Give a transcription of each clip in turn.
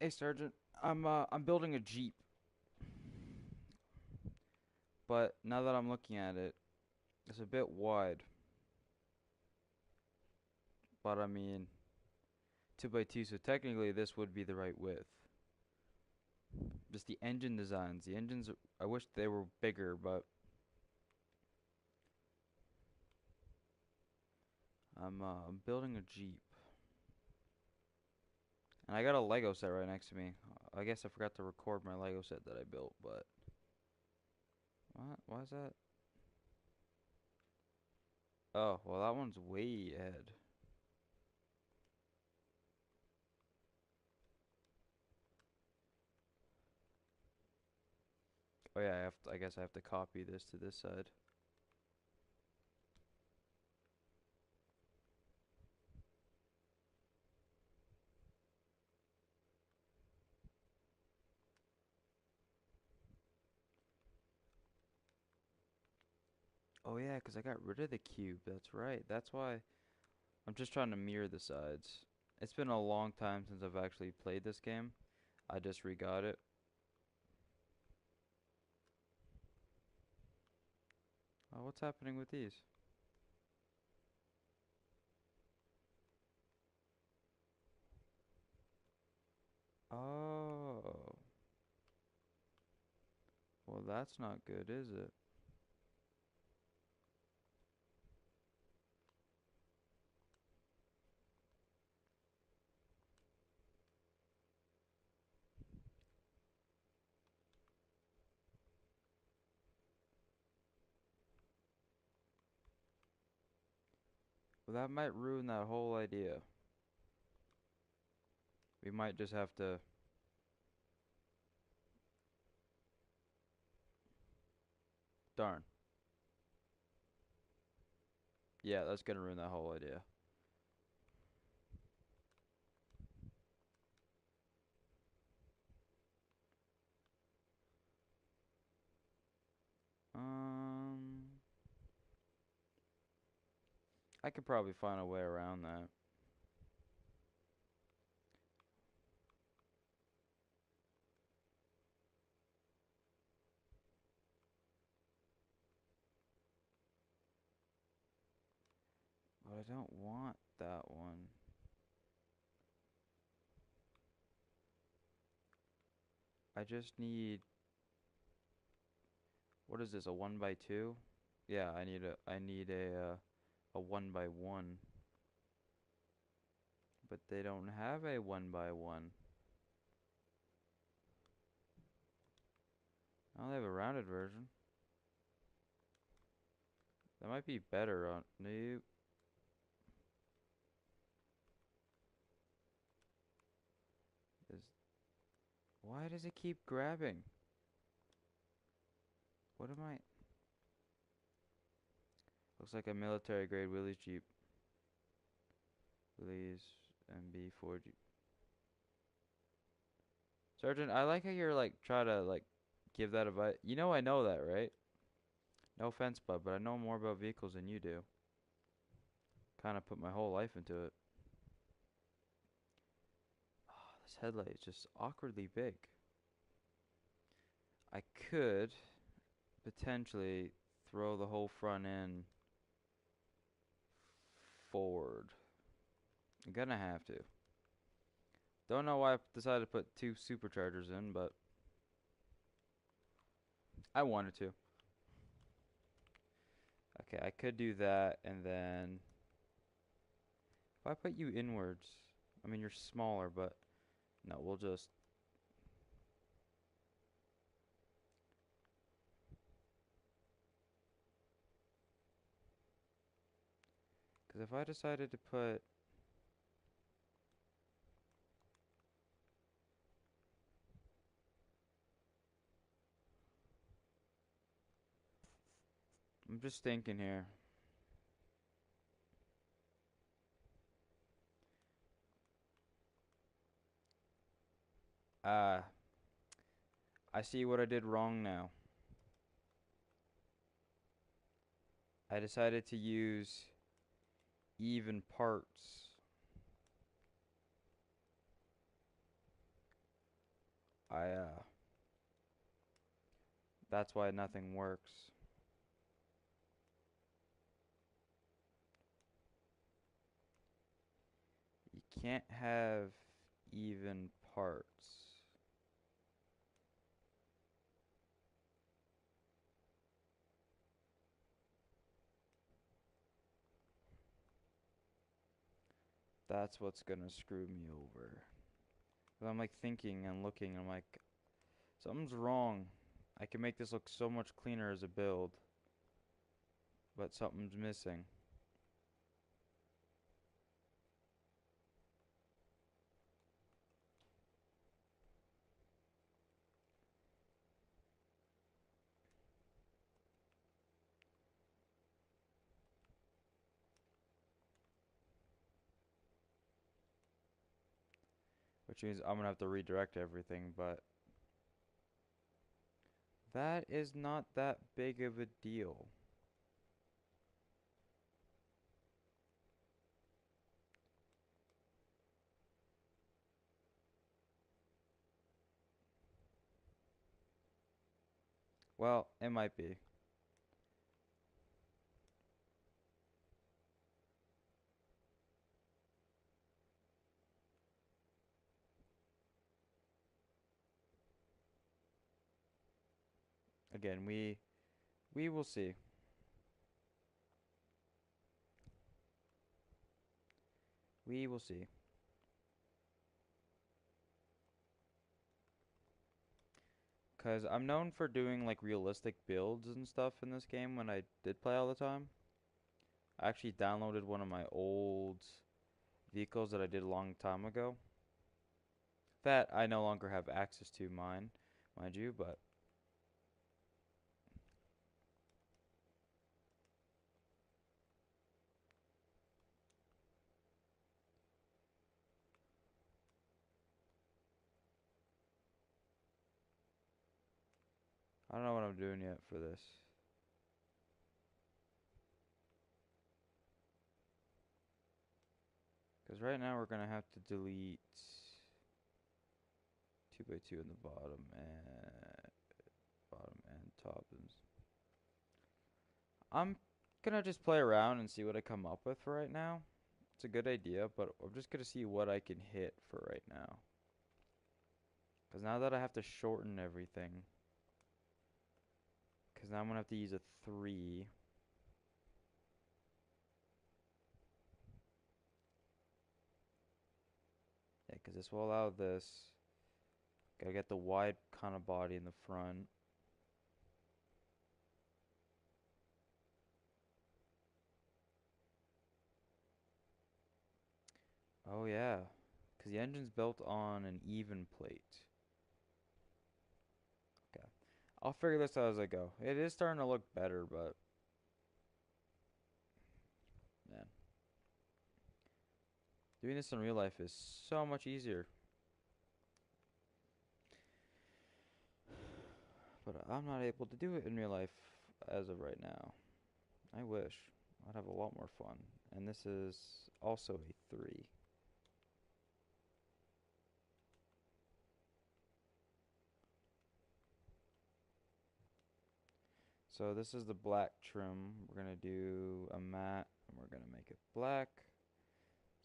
Hey Sergeant, I'm building a Jeep, but now that I'm looking at it, it's a bit wide. But I mean, 2x2, so technically this would be the right width. Just the engine designs. The engines, I wish they were bigger, but I'm building a Jeep, and I got a Lego set right next to me. I guess I forgot to record my Lego set that I built, but what? Why is that? Oh, well that one's way ahead. Oh yeah, I guess I have to copy this to this side. Oh yeah, 'cause I got rid of the cube. That's right. That's why. I'm just trying to mirror the sides. It's been a long time since I've actually played this game. I just re-got it. Oh, what's happening with these? Oh. Well, that's not good, is it? Well, that might ruin that whole idea. We might just have to... Darn. Yeah, that's gonna ruin that whole idea. Um... I could probably find a way around that. But I don't want that one. I just need... What is this, a 1 by 2? Yeah, I need a 1 by 1. But they don't have a 1 by 1. Oh, they have a rounded version. That might be better on... Nope. Is... Why does it keep grabbing? What am I... Looks like a military grade Willys Jeep. Willys MB4 Jeep. Sergeant, I like how you're like try to like give that advice. You know that, right? No offense, bud, but I know more about vehicles than you do. Kind of put my whole life into it. Oh, this headlight is just awkwardly big. I could potentially throw the whole front end forward. I'm gonna have to. Don't know why I decided to put two superchargers in, but I wanted to. Okay, I could do that, and then if I put you inwards, I mean you're smaller, but no, we'll just. Because if I decided to put, I'm just thinking here. Ah, I see what I did wrong now. I decided to use even parts. I that's why nothing works. You can't have even parts. That's what's gonna screw me over. 'Cause I'm like thinking and looking, I'm like, something's wrong. I can make this look so much cleaner as a build, but something's missing. Which means I'm gonna have to redirect everything, but that is not that big of a deal. Well, it might be. Again, we will see. We will see. Cause I'm known for doing like realistic builds and stuff in this game when I did play all the time. I actually downloaded one of my old vehicles that I did a long time ago. That I no longer have access to mind you, but I don't know what I'm doing yet for this. Cause right now we're gonna have to delete 2x2 in the bottom and top. I'm gonna just play around and see what I come up with for right now. It's a good idea, but I'm just gonna see what I can hit for right now. Cause now that I have to shorten everything, cause now I'm gonna have to use a 3. Yeah, cause this will allow this. Gotta get the wide kind of body in the front. Oh yeah, cause the engine's built on an even plate. Okay, I'll figure this out as I go. It is starting to look better, but man, doing this in real life is so much easier. But I'm not able to do it in real life as of right now. I wish. I'd have a lot more fun. And this is also a 3. So this is the black trim. We're going to do a matte and we're going to make it black.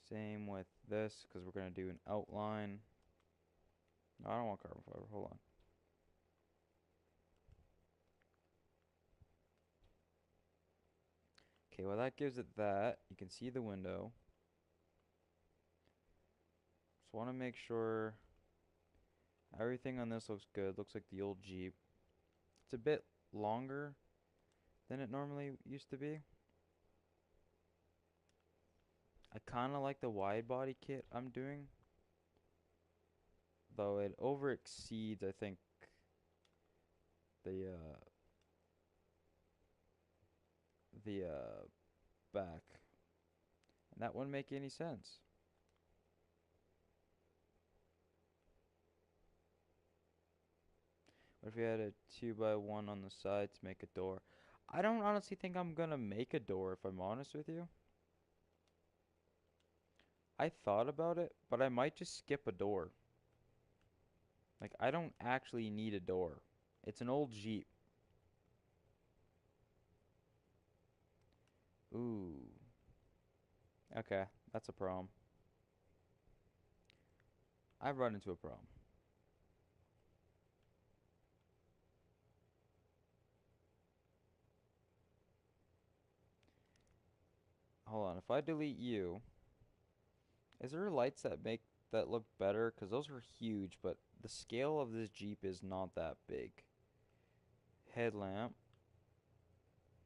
Same with this because we're going to do an outline. No, I don't want carbon fiber. Hold on. Okay, well that gives it that. You can see the window. Just want to make sure everything on this looks good. Looks like the old Jeep. It's a bit longer than it normally used to be. I kind of like the wide body kit I'm doing, though it over exceeds, I think, the back. And that wouldn't make any sense. What if you had a 2x1 on the side to make a door? I don't honestly think I'm gonna make a door if I'm honest with you. I thought about it, but I might just skip a door. Like, I don't actually need a door. It's an old Jeep. Ooh. Okay, that's a problem. I've run into a problem. Hold on, if I delete you, is there lights that make that look better? Because those are huge, but the scale of this Jeep is not that big. Headlamp,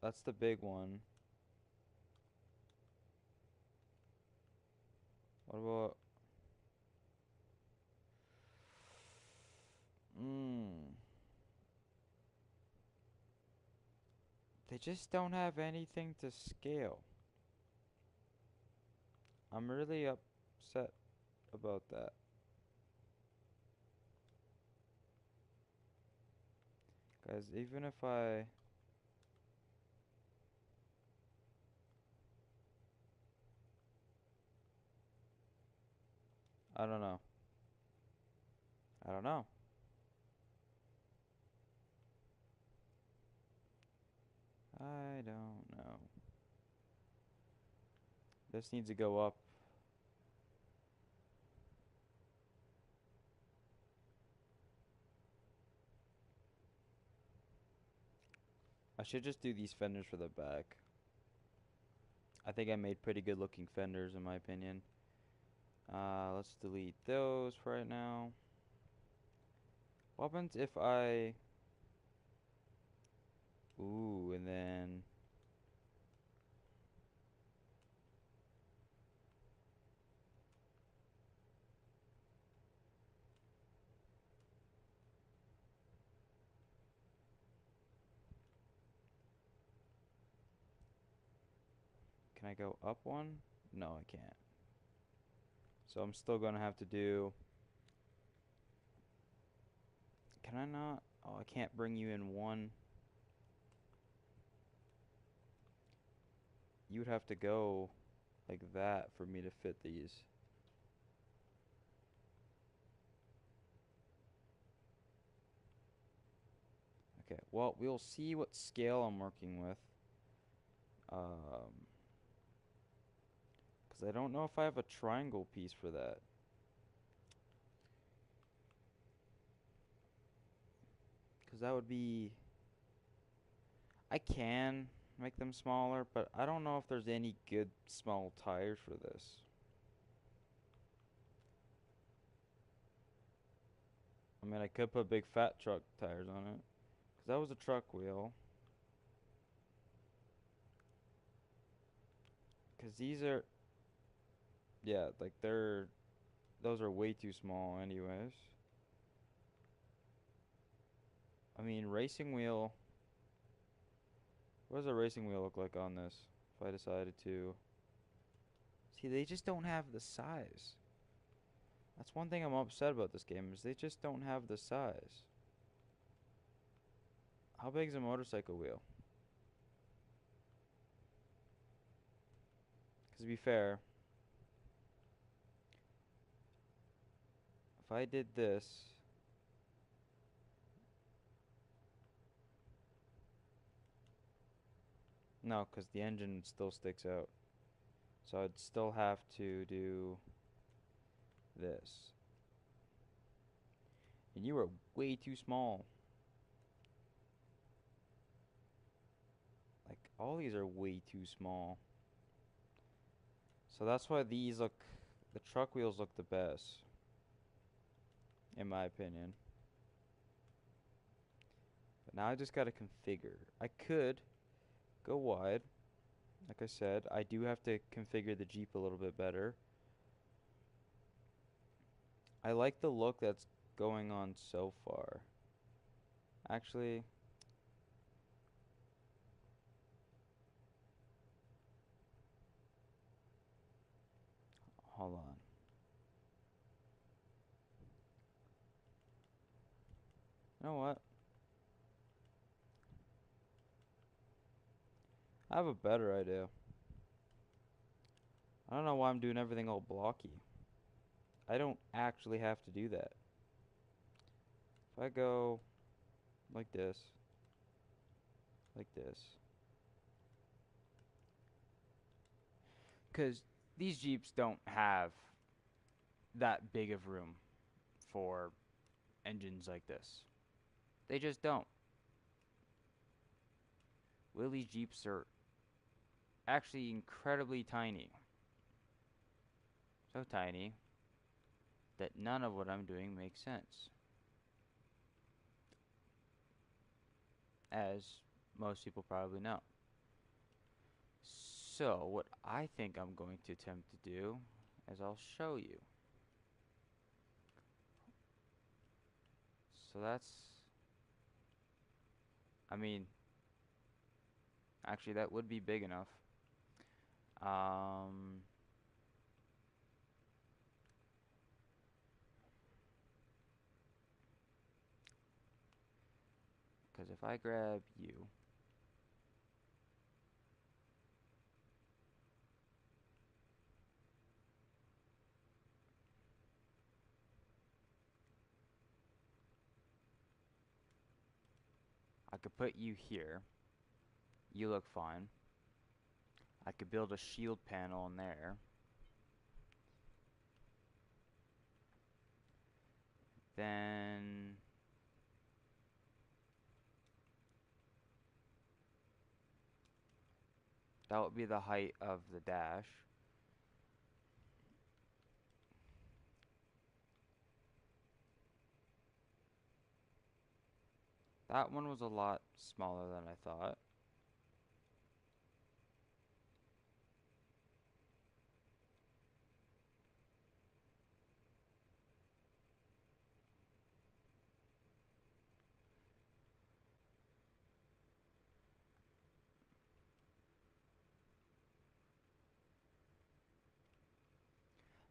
that's the big one. What about... Mmm. They just don't have anything to scale. I'm really upset about that. Guys, even if I don't know. I don't know. I don't know. This needs to go up. I should just do these fenders for the back. I think I made pretty good looking fenders in my opinion. Let's delete those for right now. What happens if I... Ooh, and then... Can I go up one? No, I can't. So I'm still gonna have to do... Can I not? Oh, I can't bring you in one. You would have to go like that for me to fit these. Okay, well, we'll see what scale I'm working with. Because I don't know if I have a triangle piece for that. Because that would be... I can make them smaller, but I don't know if there's any good small tires for this. I mean, I could put big fat truck tires on it. Because that was a truck wheel. Because these are... Yeah, like they're... Those are way too small anyways. I mean, racing wheel... What does a racing wheel look like on this? If I decided to... See, they just don't have the size. That's one thing I'm upset about this game, is they just don't have the size. How big is a motorcycle wheel? Because to be fair, if I did this... No, because the engine still sticks out. So I'd still have to do this. And you are way too small. Like, all these are way too small. So that's why these look... The truck wheels look the best. In my opinion. But now I just gotta configure. I could go wide. Like I said, I do have to configure the Jeep a little bit better. I like the look that's going on so far. Actually, hold on. You know what? I have a better idea. I don't know why I'm doing everything all blocky. I don't actually have to do that. If I go like this, like this, because these Jeeps don't have that big of room for engines like this. They just don't. Willys Jeeps are actually incredibly tiny. So tiny that none of what I'm doing makes sense. As most people probably know. So, what I think I'm going to attempt to do is I'll show you. So that's, I mean, actually that would be big enough. Um, because if I grab you, I could put you here. You look fine. I could build a shield panel in there. Then that would be the height of the dash. That one was a lot smaller than I thought.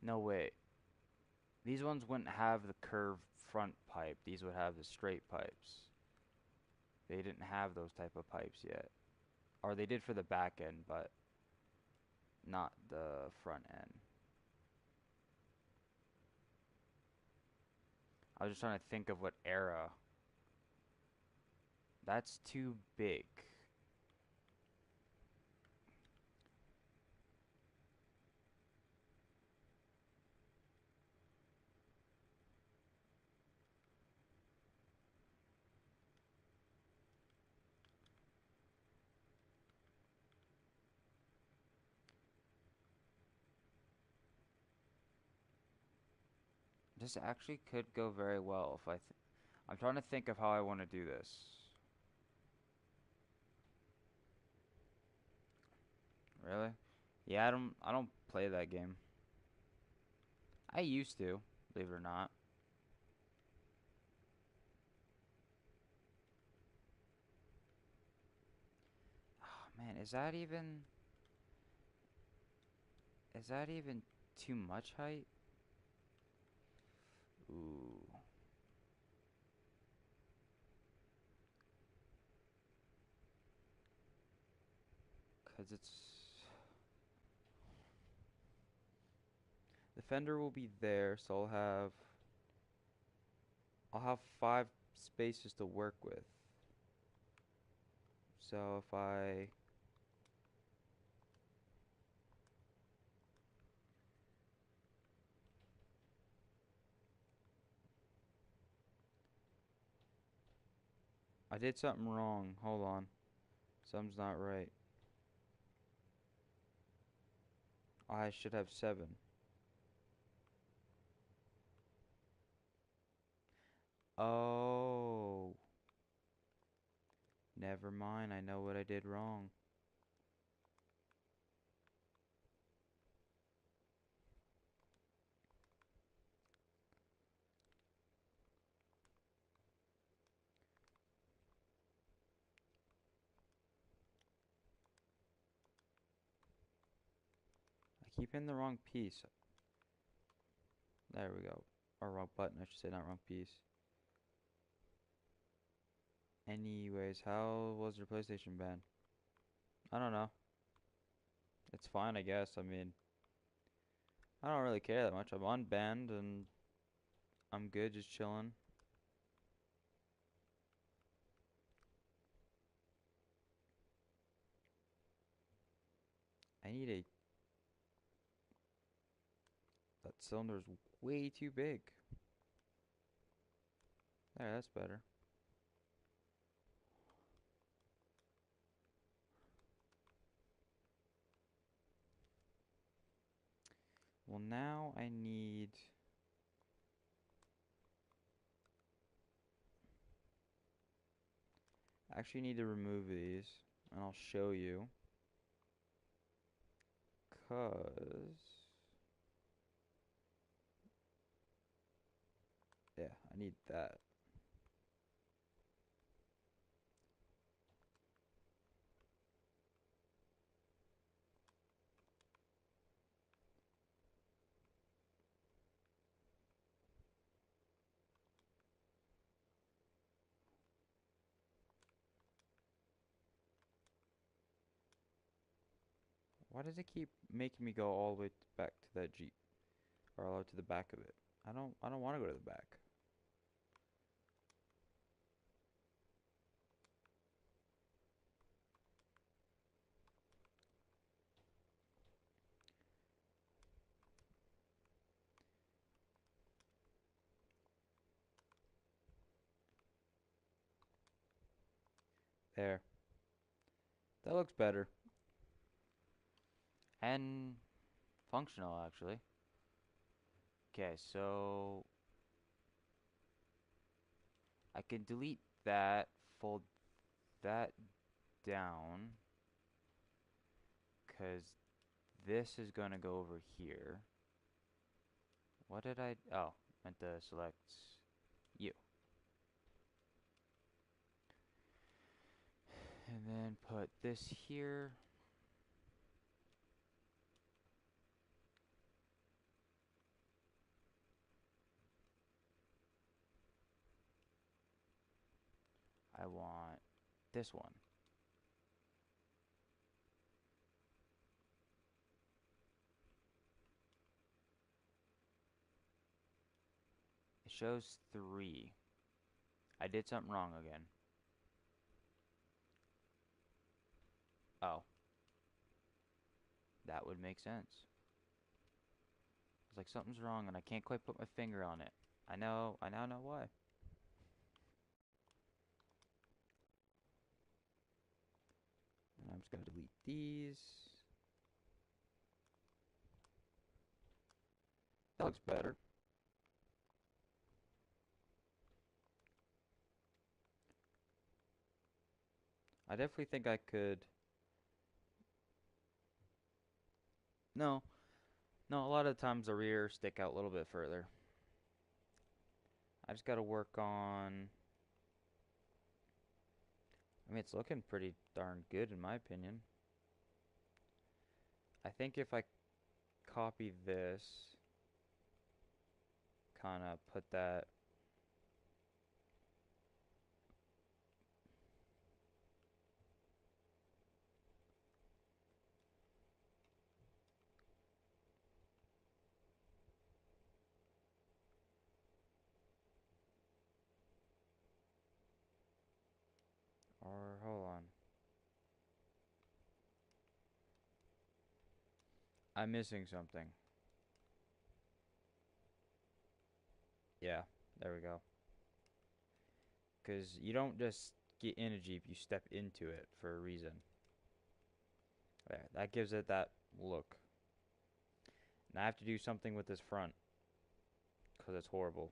No, wait. These ones wouldn't have the curved front pipe. These would have the straight pipes. They didn't have those type of pipes yet. Or they did for the back end, but not the front end. I was just trying to think of what era. That's too big. This actually could go very well if I'm trying to think of how I want to do this. Really? Yeah, I don't play that game. I used to, believe it or not. Oh, man, is that even too much height? Ooh, 'cause the fender will be there, so I'll have 5 spaces to work with. So if I did something wrong. Hold on. Something's not right. I should have 7. Oh, never mind. I know what I did wrong. I keep hitting the wrong piece. There we go. Or wrong button, I should say, not wrong piece. Anyways, how was your PlayStation ban? I don't know. It's fine, I guess. I mean, I don't really care that much. I'm unbanned and I'm good, just chilling. I need a. That cylinder's way too big. There, that's better. Well, now I need. Actually need to remove these, and I'll show you. Cause yeah, I need that. Why does it keep making me go all the way back to that Jeep? Or all the way to the back of it? I don't want to go to the back. There. That looks better. And functional actually. Okay, so I can delete that, fold that down, cause this is gonna go over here. What did I, oh, meant to select you. And then put this here. I want this one. It shows 3. I did something wrong again. Oh, that would make sense. It's like something's wrong and I can't quite put my finger on it. I now know why. And I'm just gonna delete these. That looks better. I definitely think I could. No, no, a lot of the times the rear stick out a little bit further. I just gotta work on. I mean, it's looking pretty darn good in my opinion. I think if I copy this, kind of put that. Or hold on. I'm missing something. Yeah, there we go. Because you don't just get in a Jeep, you step into it for a reason. There, that gives it that look. And I have to do something with this front. Because it's horrible.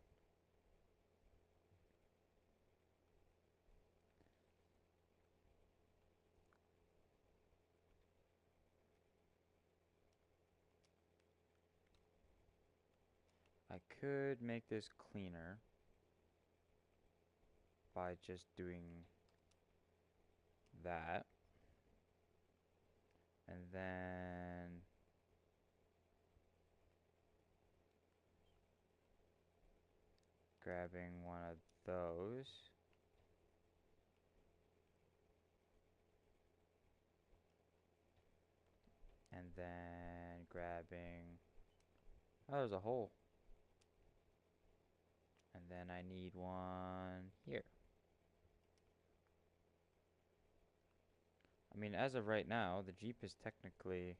I could make this cleaner by just doing that. And then grabbing one of those. And then grabbing. Oh, there's a hole. And then I need one here. I mean, as of right now, the Jeep is technically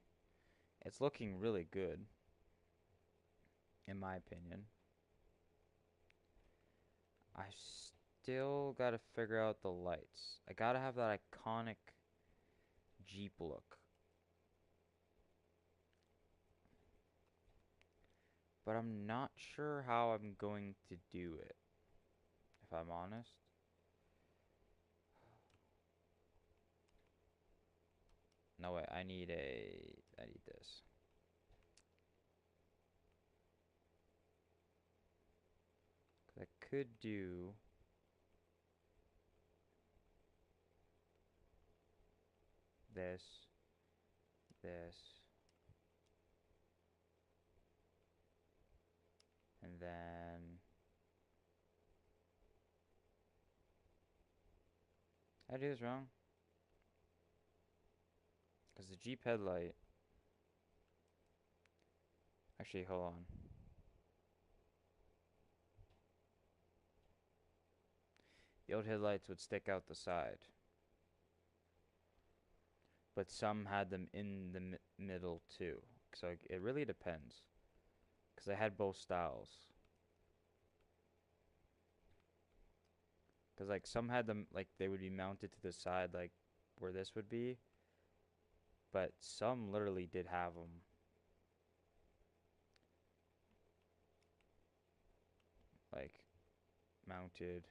It's looking really good, in my opinion. I still gotta figure out the lights. I gotta have that iconic Jeep look. But I'm not sure how I'm going to do it, if I'm honest. No, wait, I need this. I could do this, this, and then I do this wrong. Because the Jeep headlight, actually, hold on. The old headlights would stick out the side, but some had them in the middle too. So it really depends. Because I had both styles. Because like some had them like they would be mounted to the side like where this would be, but some literally did have them like mounted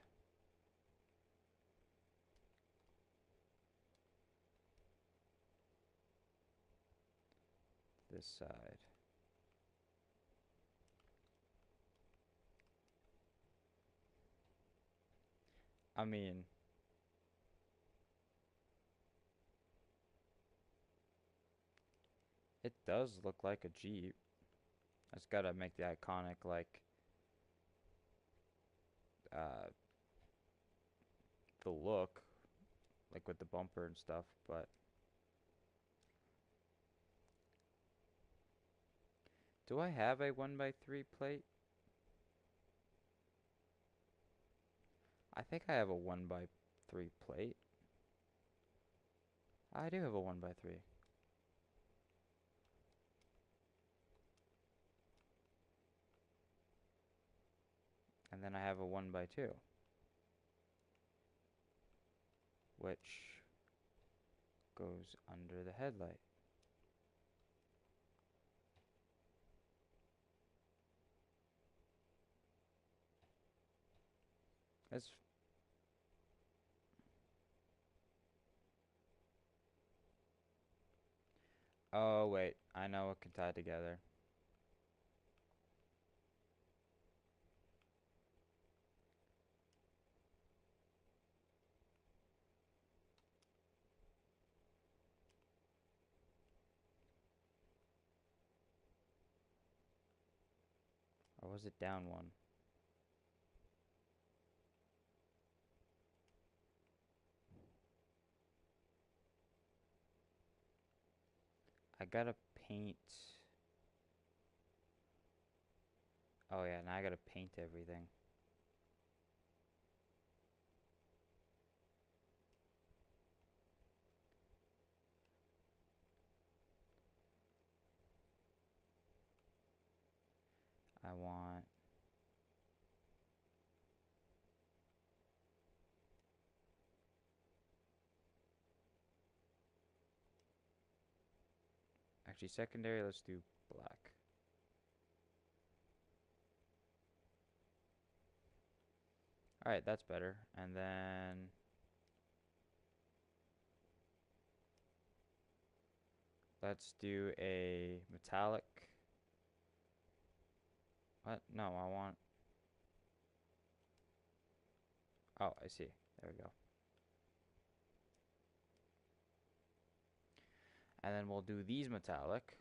this side. I mean, it does look like a Jeep. I just gotta make the iconic like uh the look, like with the bumper and stuff, but do I have a 1x3 plate? I think I have a 1x3 plate. I do have a 1x3. And then I have a 1x2, which goes under the headlight. That's Oh wait, I know what can tie together. Or was it down one? I gotta paint. Oh yeah, now I gotta paint everything. I want actually secondary, let's do black. Alright, that's better. And then let's do a metallic. What? No, I want Oh, I see. There we go. And then we'll do these metallic.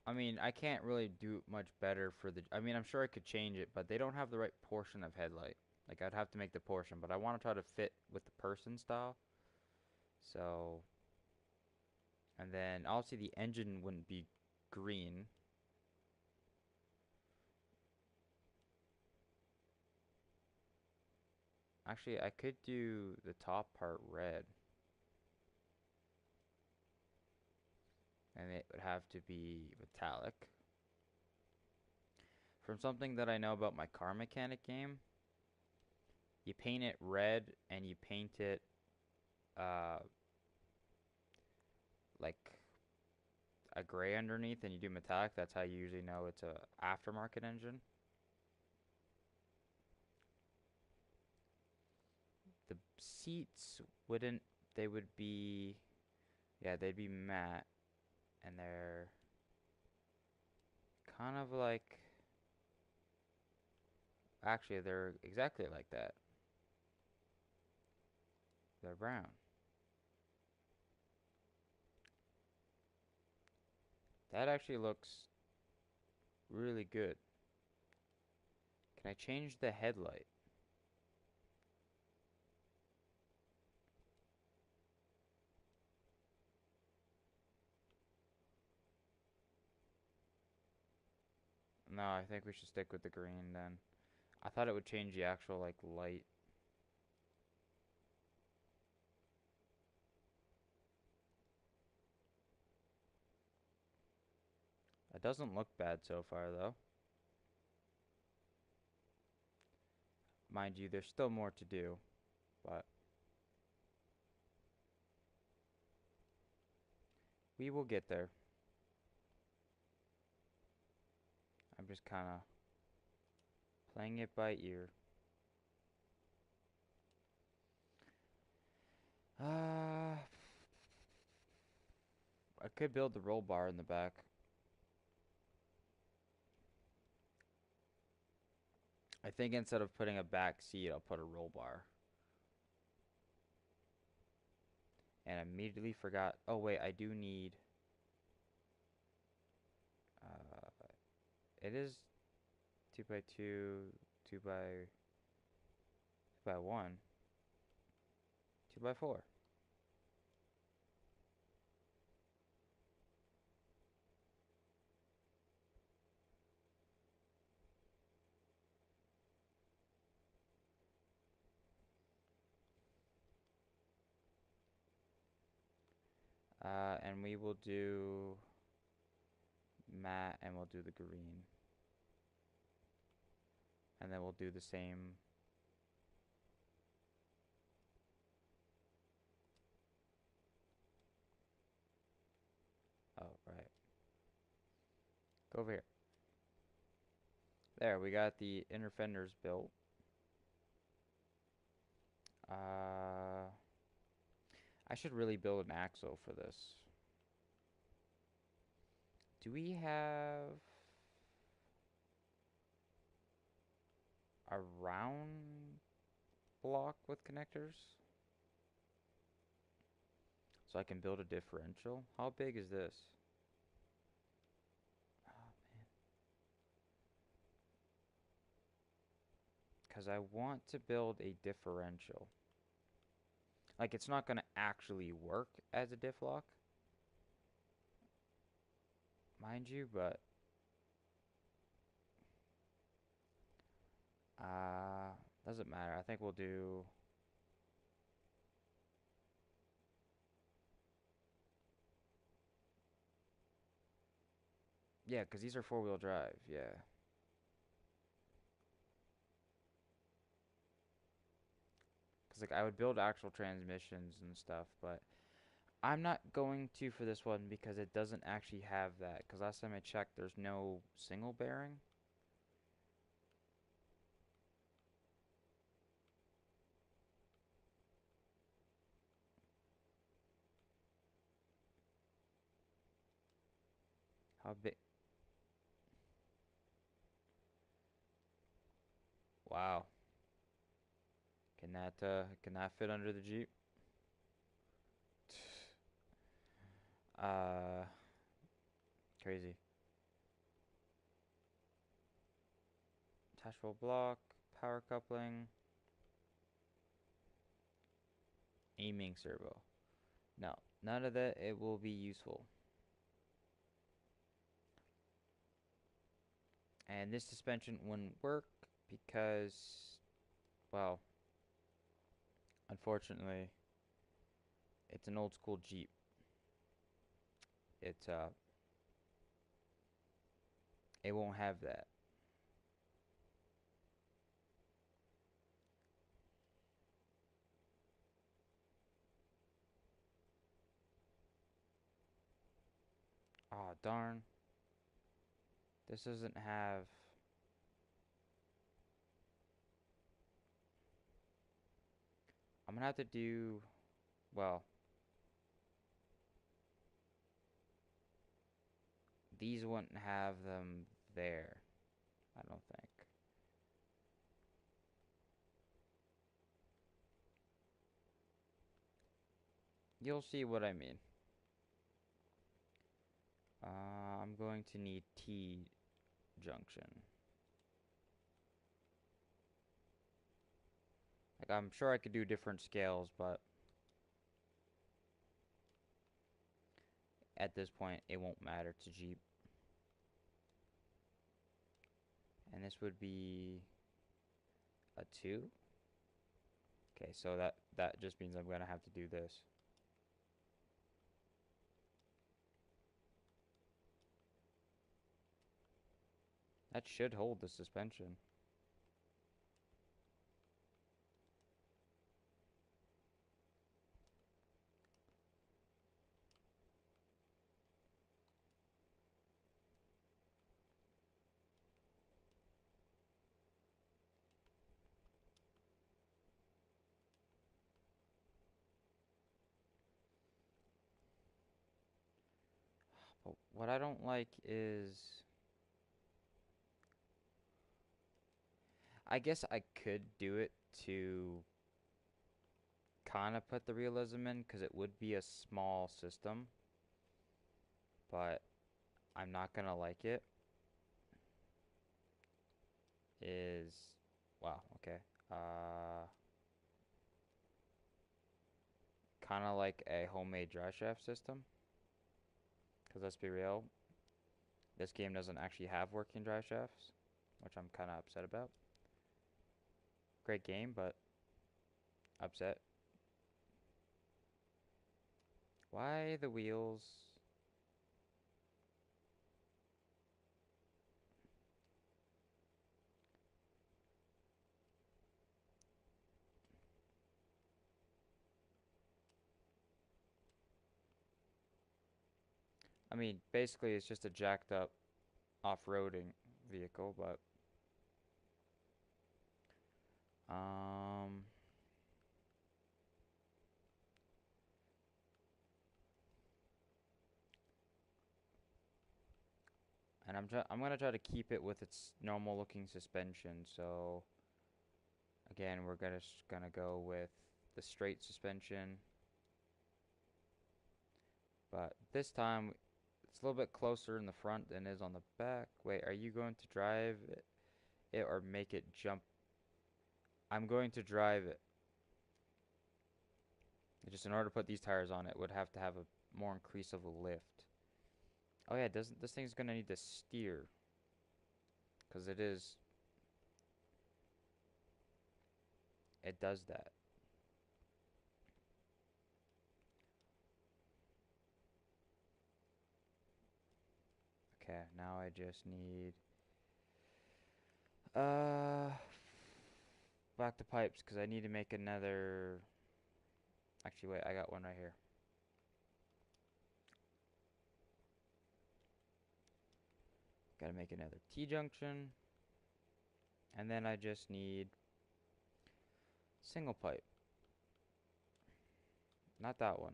I mean, I can't really do much better for the. I mean, I'm sure I could change it, but they don't have the right portion of headlight. Like, I'd have to make the portion, but I want to try to fit with the person style. So, and then obviously the engine wouldn't be green. Actually, I could do the top part red, and it would have to be metallic. From something that I know about my car mechanic game, you paint it red and you paint it uh like a gray underneath and you do metallic. That's how you usually know it's a aftermarket engine. The seats wouldn't, they would be, yeah, they'd be matte and they're kind of like, actually, they're exactly like that. They're brown. That actually looks really good. Can I change the headlight? No, I think we should stick with the green then. I thought it would change the actual like light. It doesn't look bad so far though. Mind you, there's still more to do, but we will get there. I'm just kind of playing it by ear. Uh, I could build the roll bar in the back. I think instead of putting a back seat, I'll put a roll bar. And I immediately forgot. Oh wait, I do need. Uh, it is 2x2, 2x1, 2x4. And we will do matte and we'll do the green. And then we'll do the same. Oh, right. Go over here. There, we got the inner fenders built. Uh, I should really build an axle for this. Do we have a round block with connectors? So I can build a differential? How big is this? Oh man. Because I want to build a differential. Like, it's not going to actually work as a diff lock, mind you, but doesn't matter. I think we'll do. Yeah, because these are four-wheel drive. Yeah. Because like I would build actual transmissions and stuff, but I'm not going to for this one because it doesn't actually have that. Because last time I checked, there's no single bearing. How big? Wow. Can that fit under the Jeep? Uh, Crazy. Attachable block, power coupling, aiming servo. No, none of that. It will be useful. And this suspension wouldn't work because, well, unfortunately, it's an old school Jeep. It's it won't have that. Oh darn. This doesn't have. I'm gonna have to do, well, these wouldn't have them there, I don't think. You'll see what I mean. I'm going to need T junction. Like, I'm sure I could do different scales, but at this point, it won't matter to Jeep. And this would be a 2. Okay, so that just means I'm gonna have to do this. That should hold the suspension. But what I don't like is, I guess I could do it to kind of put the realism in, because it would be a small system, but I'm not gonna like it. Is, wow, okay. Kind of like a homemade dry shaft system, because let's be real, this game doesn't actually have working dry shafts, which I'm kind of upset about. Great game, but upset. Why the wheels? I mean, basically it's just a jacked up off-roading vehicle, but um and I'm gonna try to keep it with its normal looking suspension. So again, we're gonna go with the straight suspension, but this time it's a little bit closer in the front than it is on the back. Wait, are you going to drive it or make it jump? I'm going to drive it. Just in order to put these tires on, it would have to have a more increase of a lift. Oh yeah, doesn't this thing's gonna need to steer? Because it does that. Okay, now I just need uh back to pipes because I need to make another. Actually, wait, I got one right here. Gotta make another T junction, and then I just need single pipe. Not that one.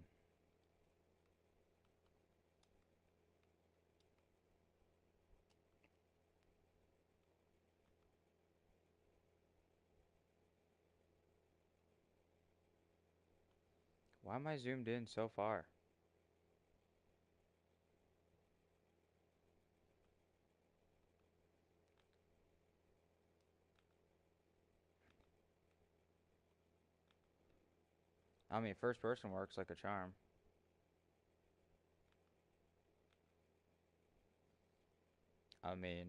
Why am I zoomed in so far? I mean, first person works like a charm. I mean,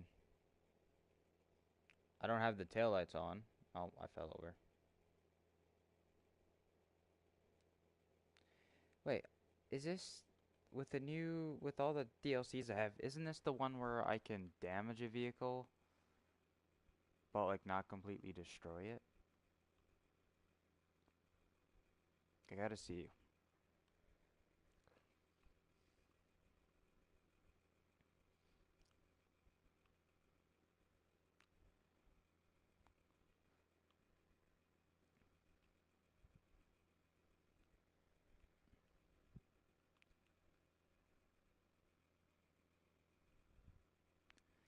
I don't have the taillights on. Oh, I fell over. Wait, is this with the new with all the DLCs I have? Isn't this the one where I can damage a vehicle but like not completely destroy it? I gotta see.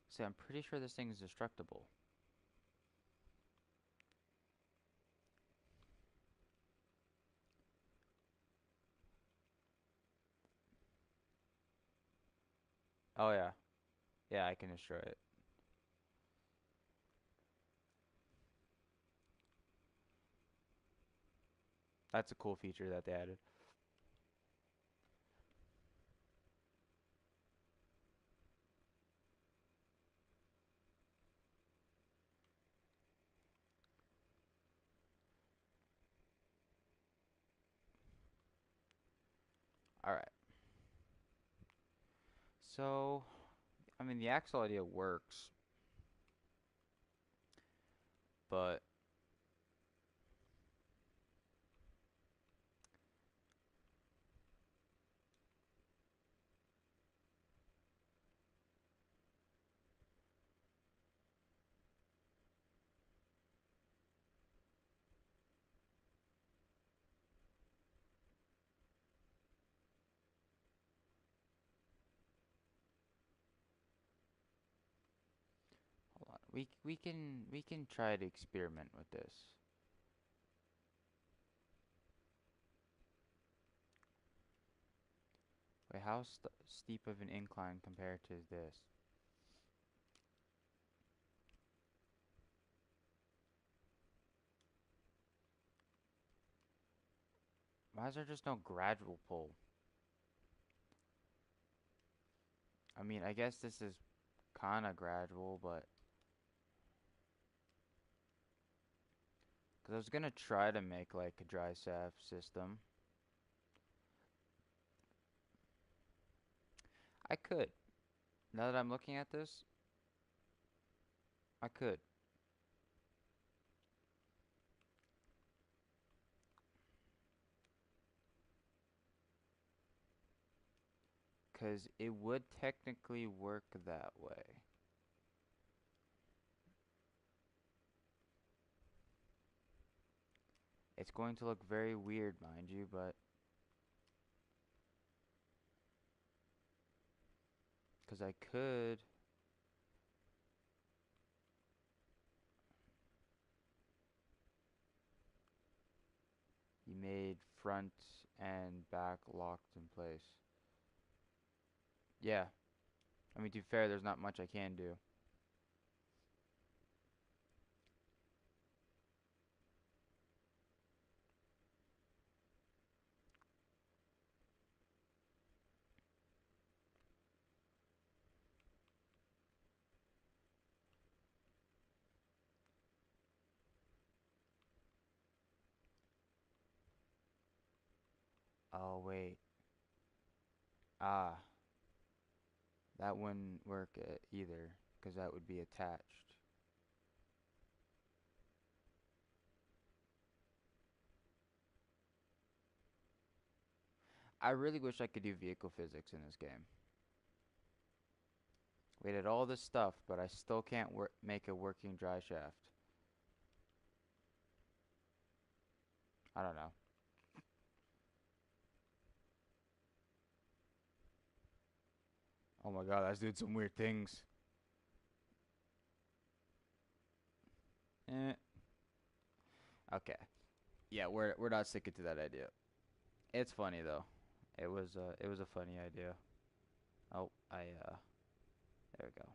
See, I'm pretty sure this thing is destructible. Oh yeah, yeah, I can destroy it. That's a cool feature that they added. All right. So, I mean, the axle idea works, but hold on. We can try to experiment with this. Wait, how steep of an incline compared to this? Why is there just no gradual pull? I mean, I guess this is kind of gradual, but because I was gonna try to make like a dry shaft system. I could. Now that I'm looking at this, I could. Because it would technically work that way. It's going to look very weird, mind you, but because I could. You made front and back locked in place. Yeah. I mean, to be fair, there's not much I can do. Oh, wait. Ah, that wouldn't work either, because that would be attached. I really wish I could do vehicle physics in this game. We did all this stuff, but I still can't make a working dry shaft. I don't know. Oh my god, that's doing some weird things. Eh. Okay. Yeah, we're not sticking to that idea. It's funny though. It was a funny idea. Oh, there we go.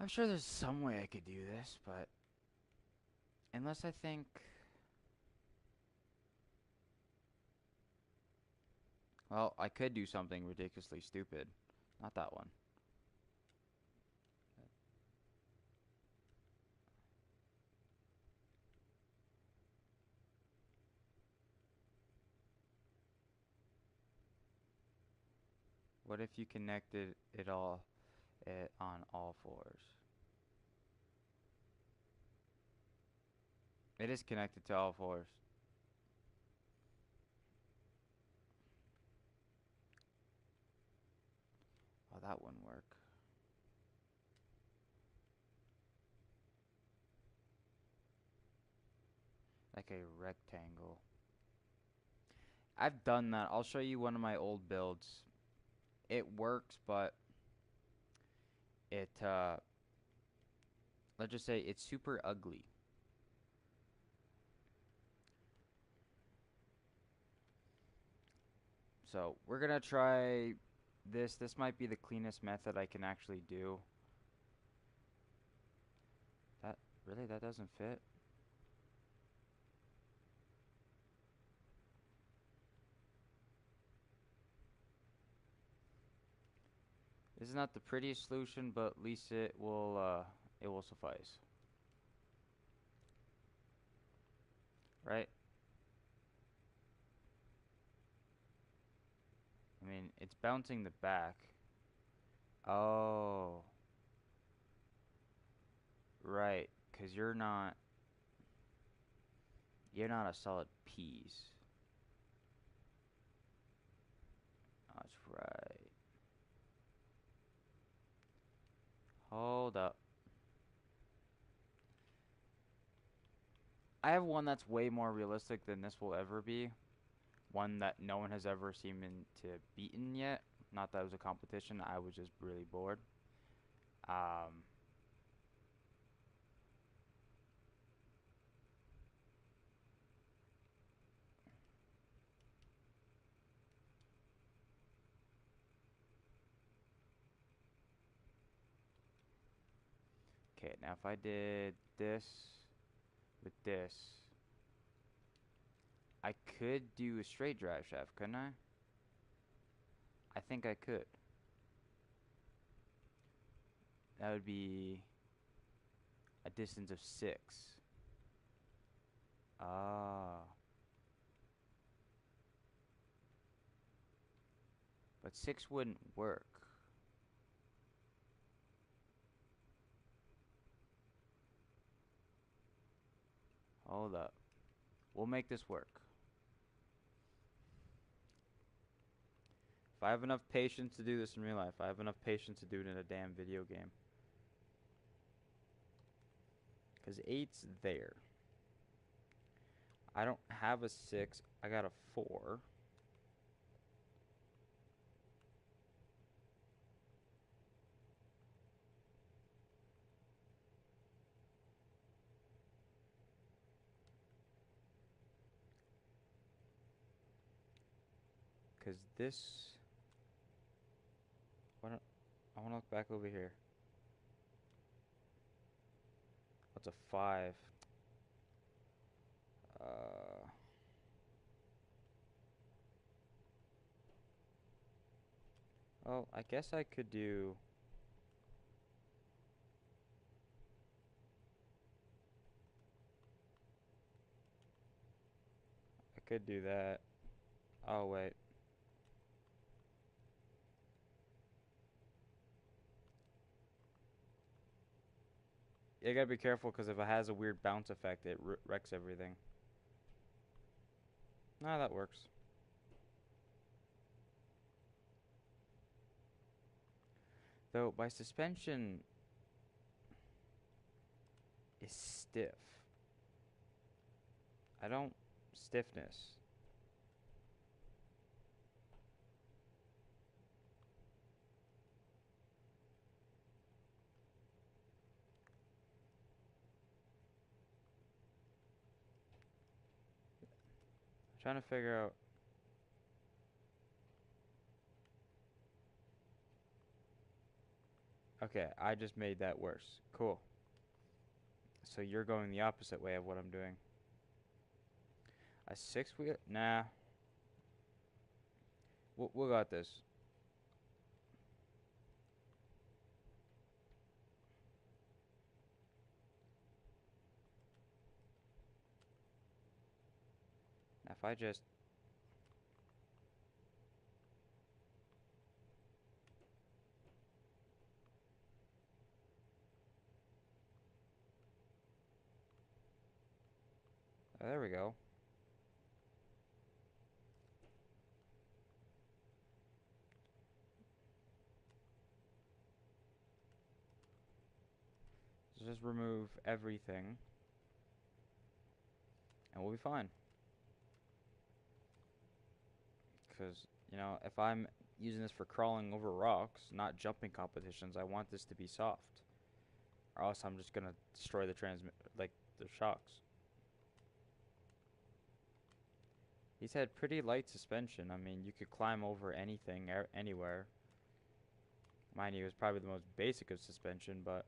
I'm sure there's some way I could do this, but unless I think, well, I could do something ridiculously stupid. Not that one. What if you connected it on all fours? It is connected to all fours. Oh, that wouldn't work. Like a rectangle. I've done that. I'll show you one of my old builds. It works, but it let's just say it's super ugly. So we're gonna try this. This might be the cleanest method I can actually do. That really, that doesn't fit. This is not the prettiest solution, but at least it will suffice. Right? I mean, it's bouncing the back. Oh, right. 'Cause you're not a solid piece. That's right. Hold up. I have one that's way more realistic than this will ever be. One that no one has ever seemed to beaten yet. Not that it was a competition, I was just really bored. Um, okay, now if I did this with this, I could do a straight drive shaft, couldn't I? I think I could. That would be a distance of 6. Ah. But 6 wouldn't work. Hold up. We'll make this work. If I have enough patience to do this in real life, I have enough patience to do it in a damn video game. Because 8's there. I don't have a 6. I got a 4. Because this... I want to look back over here. What's a 5? Uh... Well, I guess I could do... I could do that. Oh, wait. You gotta be careful because if it has a weird bounce effect, it wrecks everything. Nah, that works. Though, by suspension is stiff. I don't... Stiffness. I'm trying to figure out... Okay, I just made that worse. Cool. So you're going the opposite way of what I'm doing. A six wheel? Nah. We'll got this. If I just... Oh, there we go. So just remove everything, and we'll be fine. Because, you know, if I'm using this for crawling over rocks, not jumping competitions, I want this to be soft. Or else I'm just gonna destroy the like, the shocks. He's had pretty light suspension. I mean, you could climb over anything, anywhere. Mind you, it was probably the most basic of suspension, but...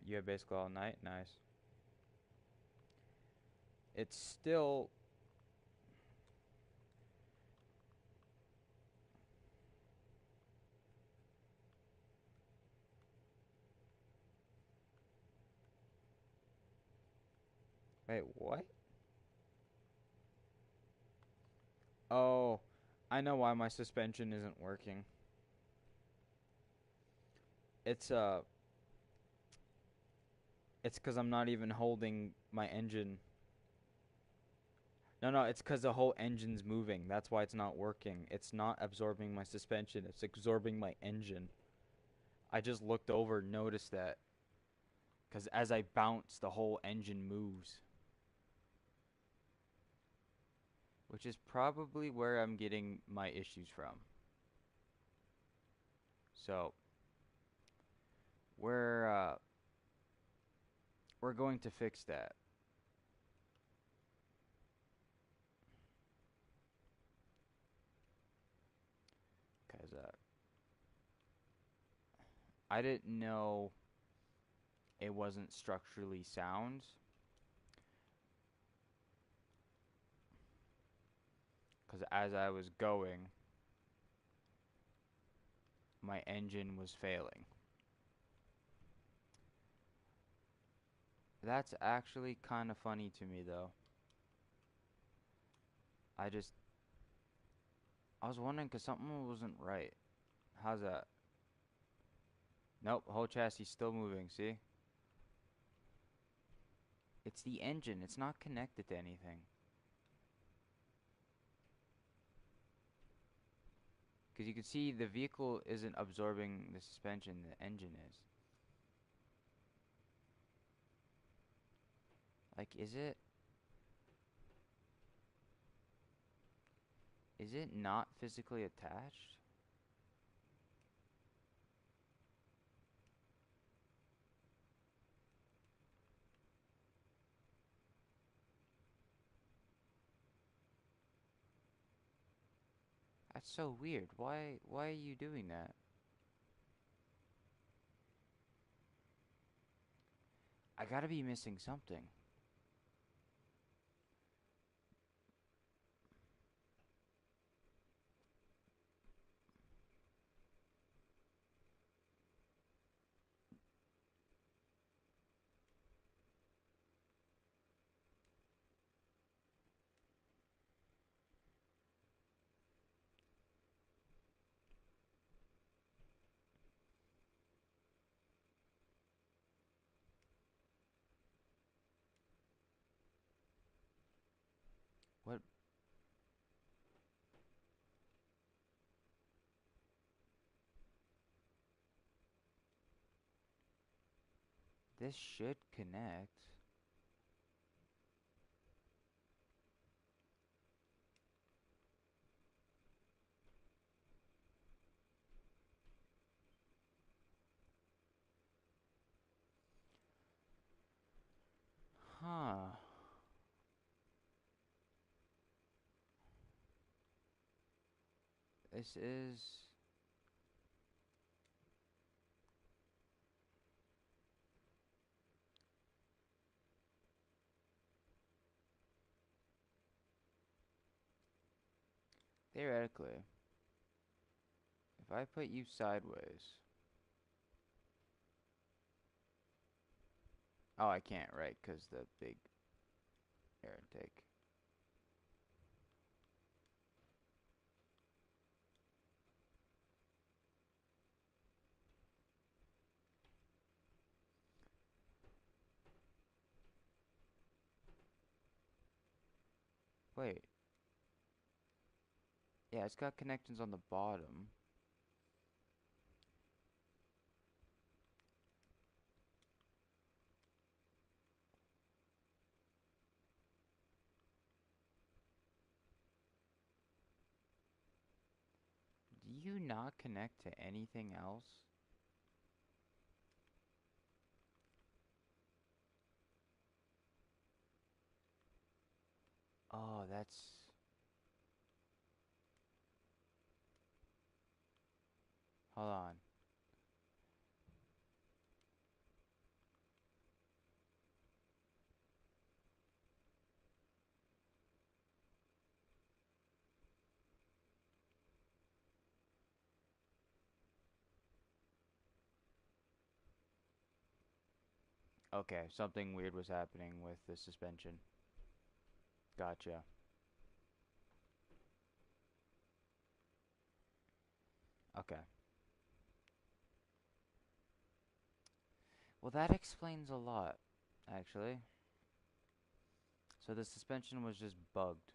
You have basically all night? Nice. It's still... Wait, what? Oh, I know why my suspension isn't working. It's, it's because I'm not even holding my engine. No, it's because the whole engine's moving. That's why it's not working. It's not absorbing my suspension. It's absorbing my engine. I just looked over and noticed that. Because as I bounce, the whole engine moves. Which is probably where I'm getting my issues from. So, we're, uh, we're going to fix that. Because, I didn't know it wasn't structurally sound. Because as I was going, my engine was failing. That's actually kind of funny to me, though. I just... I was wondering because something wasn't right. How's that? Nope, whole chassis still moving, see? It's the engine. It's not connected to anything. Because you can see the vehicle isn't absorbing the suspension, the engine is. Like, is it... Is it not physically attached? That's so weird. Why are you doing that? I gotta be missing something. What? This should connect. Huh. This is... Theoretically, if I put you sideways... Oh, I can't, right? Because the big air intake. Wait. Yeah, it's got connections on the bottom. Do you not connect to anything else? Oh, that's... Hold on. Okay, something weird was happening with the suspension. Gotcha. Okay. Well, that explains a lot, actually. So the suspension was just bugged.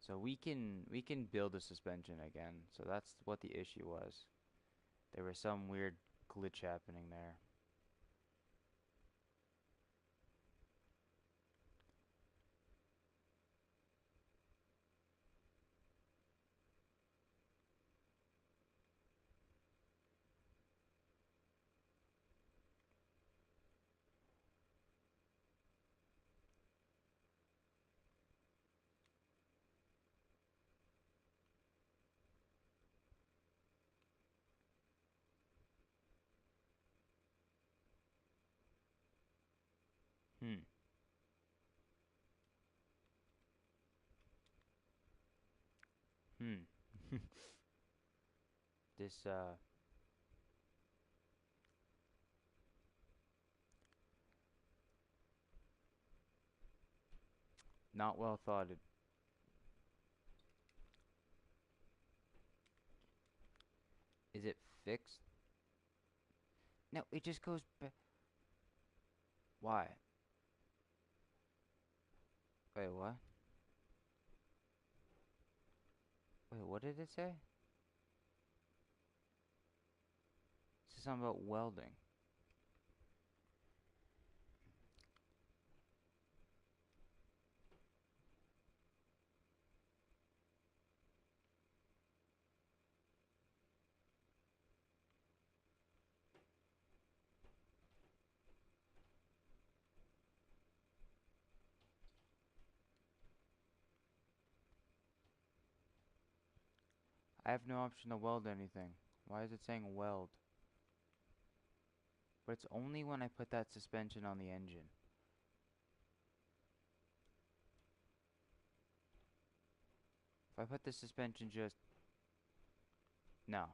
So we can build a suspension again. So that's what the issue was. There was some weird glitch happening there. Hmm. Hmm. This not well thought. Is it fixed? No, it just goes back. Why? Wait, what? Wait, what did it say? It said something about welding. I have no option to weld anything. Why is it saying weld? But it's only when I put that suspension on the engine. If I put the suspension just... No.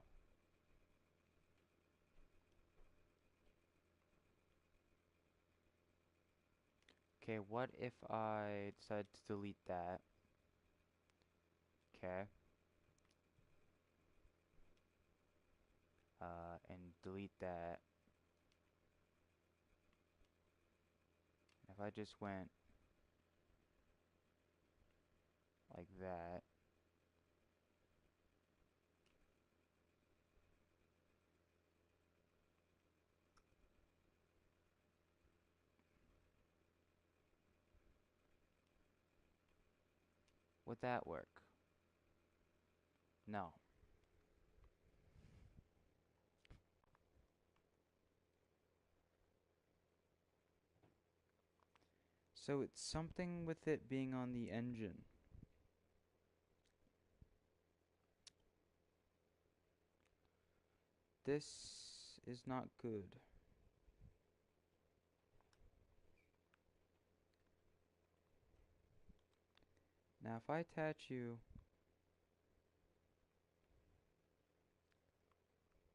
Okay, what if I decide to delete that? Okay. And delete that. If I just went like that. Would that work? No. So it's something with it being on the engine. This is not good. Now if I attach you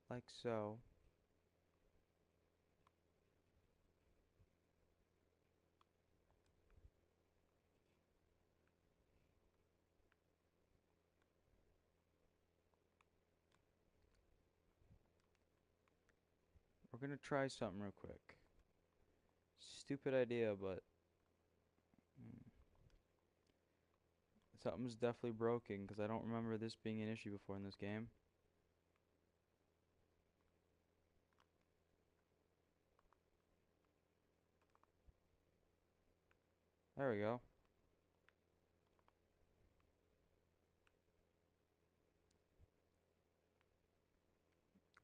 like so, we're gonna try something real quick. Stupid idea, but mm, something's definitely broken because I don't remember this being an issue before in this game. There we go.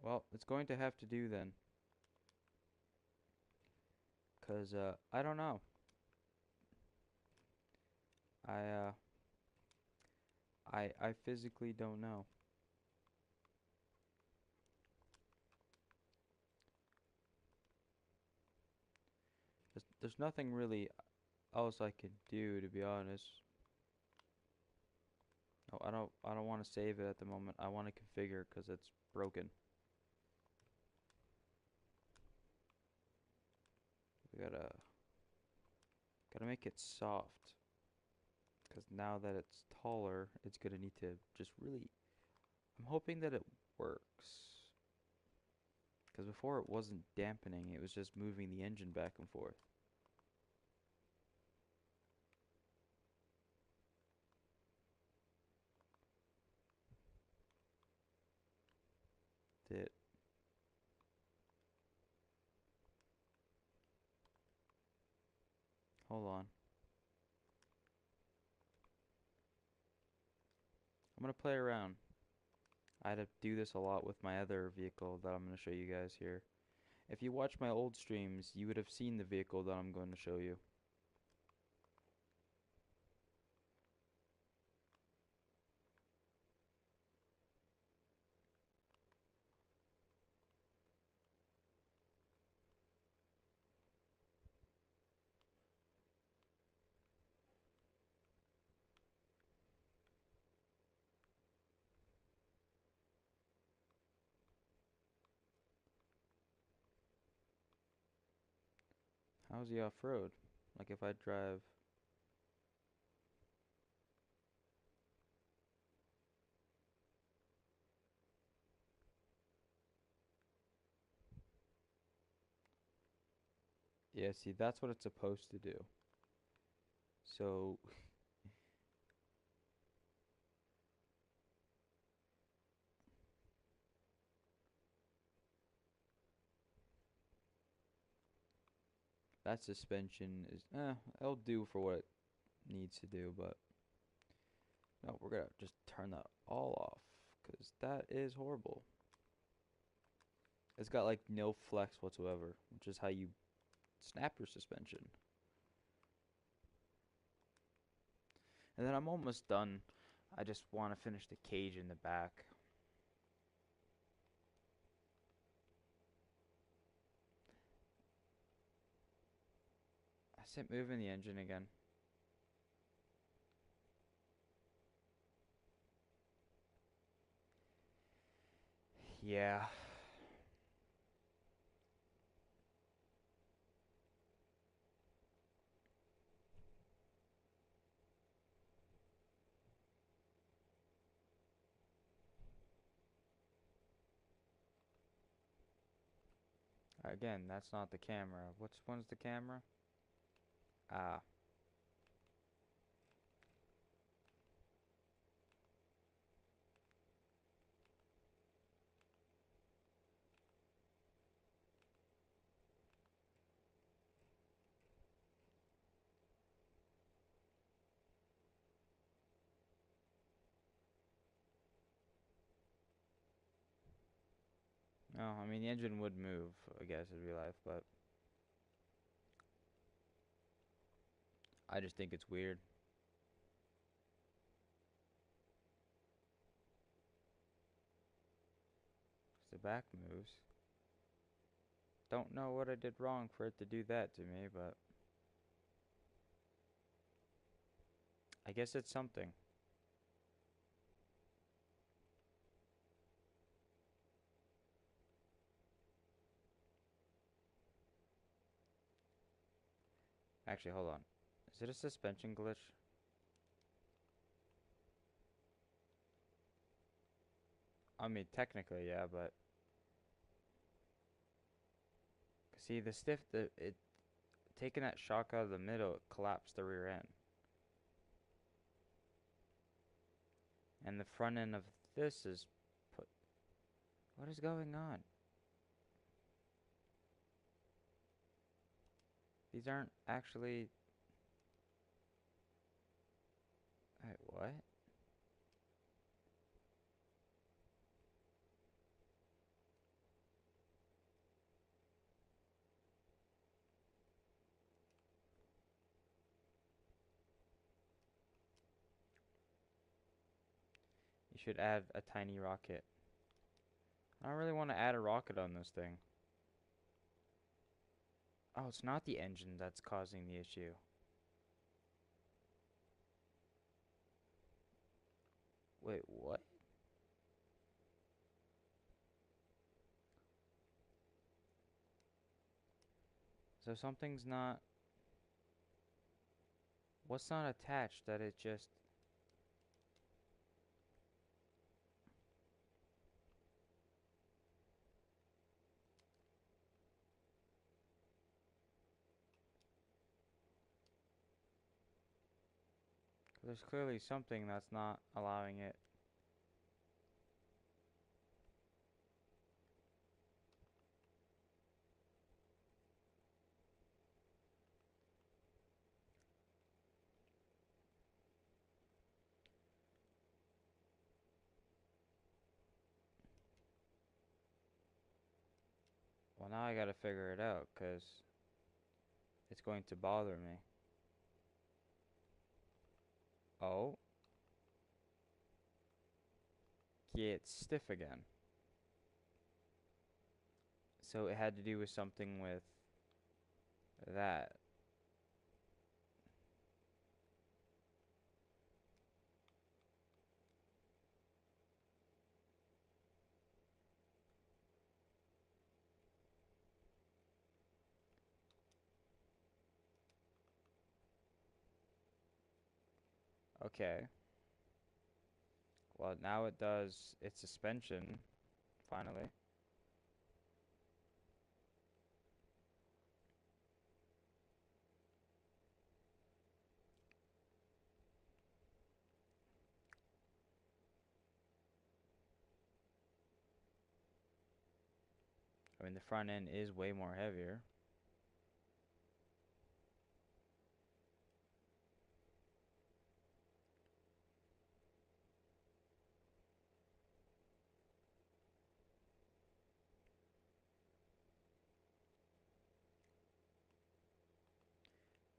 Well, it's going to have to do then. Cause I don't know. I uh I physically don't know. There's nothing really else I could do to be honest. No, I don't want to save it at the moment. I want to configure because it's broken. We gotta make it soft because now that it's taller, it's gonna need to just really. I'm hoping that it works because before it wasn't dampening; it was just moving the engine back and forth. It. Hold on. I'm gonna play around. I had to do this a lot with my other vehicle that I'm gonna show you guys here. If you watch my old streams, you would have seen the vehicle that I'm going to show you. How's he off-road? Like if I drive. Yeah, see, that's what it's supposed to do. So, that suspension is, it'll do for what it needs to do, but no, we're gonna just turn that all off, because that is horrible. It's got like no flex whatsoever, which is how you snap your suspension. And then I'm almost done. I just want to finish the cage in the back. I said moving the engine again. Yeah. Again, that's not the camera. Which one's the camera? Ah. No, I mean the engine would move, I guess, in real life, but I just think it's weird. The back moves. Don't know what I did wrong for it to do that to me, but I guess it's something. Actually, hold on. Is it a suspension glitch? I mean, technically, yeah, but see it taking that shock out of the middle, it collapsed the rear end, and the front end of this is put. What is going on? These aren't actually. Wait, what? You should add a tiny rocket. I don't really want to add a rocket on this thing. Oh, it's not the engine that's causing the issue. Wait, what? So something's not. What's not attached that it just. There's clearly something that's not allowing it. Well, now I gotta figure it out, because it's going to bother me. Oh. Yeah, it's stiff again. So it had to do with something with that. Okay. Well, now it does its suspension, finally. I mean, the front end is way more heavier.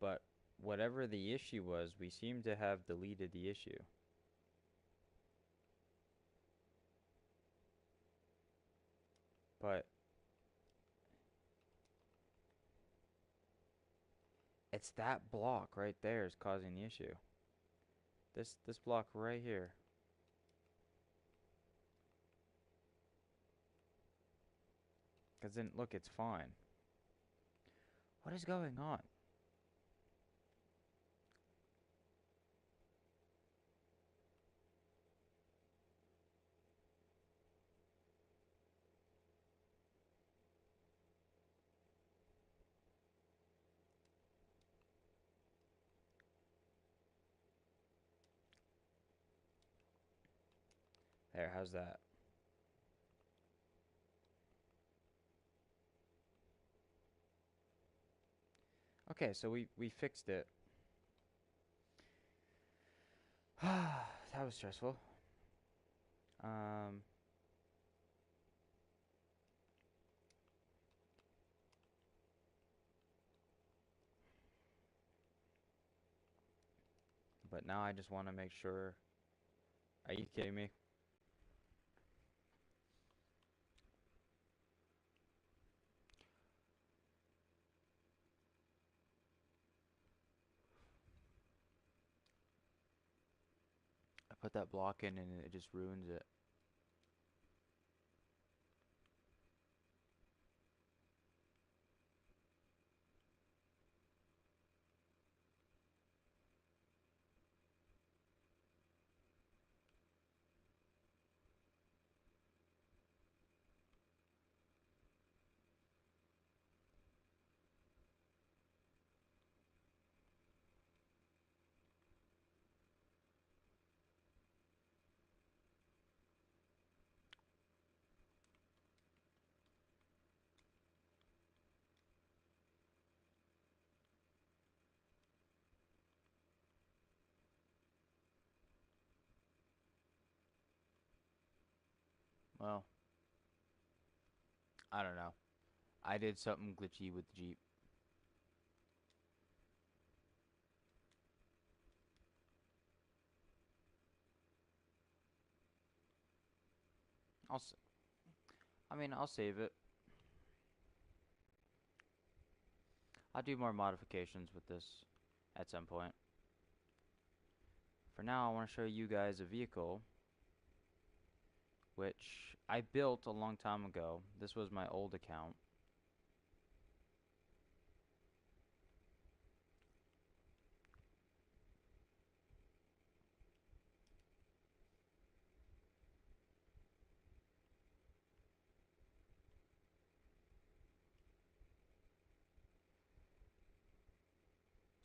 But whatever the issue was, we seem to have deleted the issue. But it's that block right there is causing the issue. This block right here. Because then, look, it's fine. What is going on? There, how's that? Okay, so we fixed it. That was stressful. Um, but now I just want to make sure. Are you kidding me? I put that block in and it just ruins it. Well, I don't know. I did something glitchy with the Jeep. I'll. I mean, I'll save it. I'll do more modifications with this at some point. For now, I want to show you guys a vehicle which I built a long time ago. This was my old account.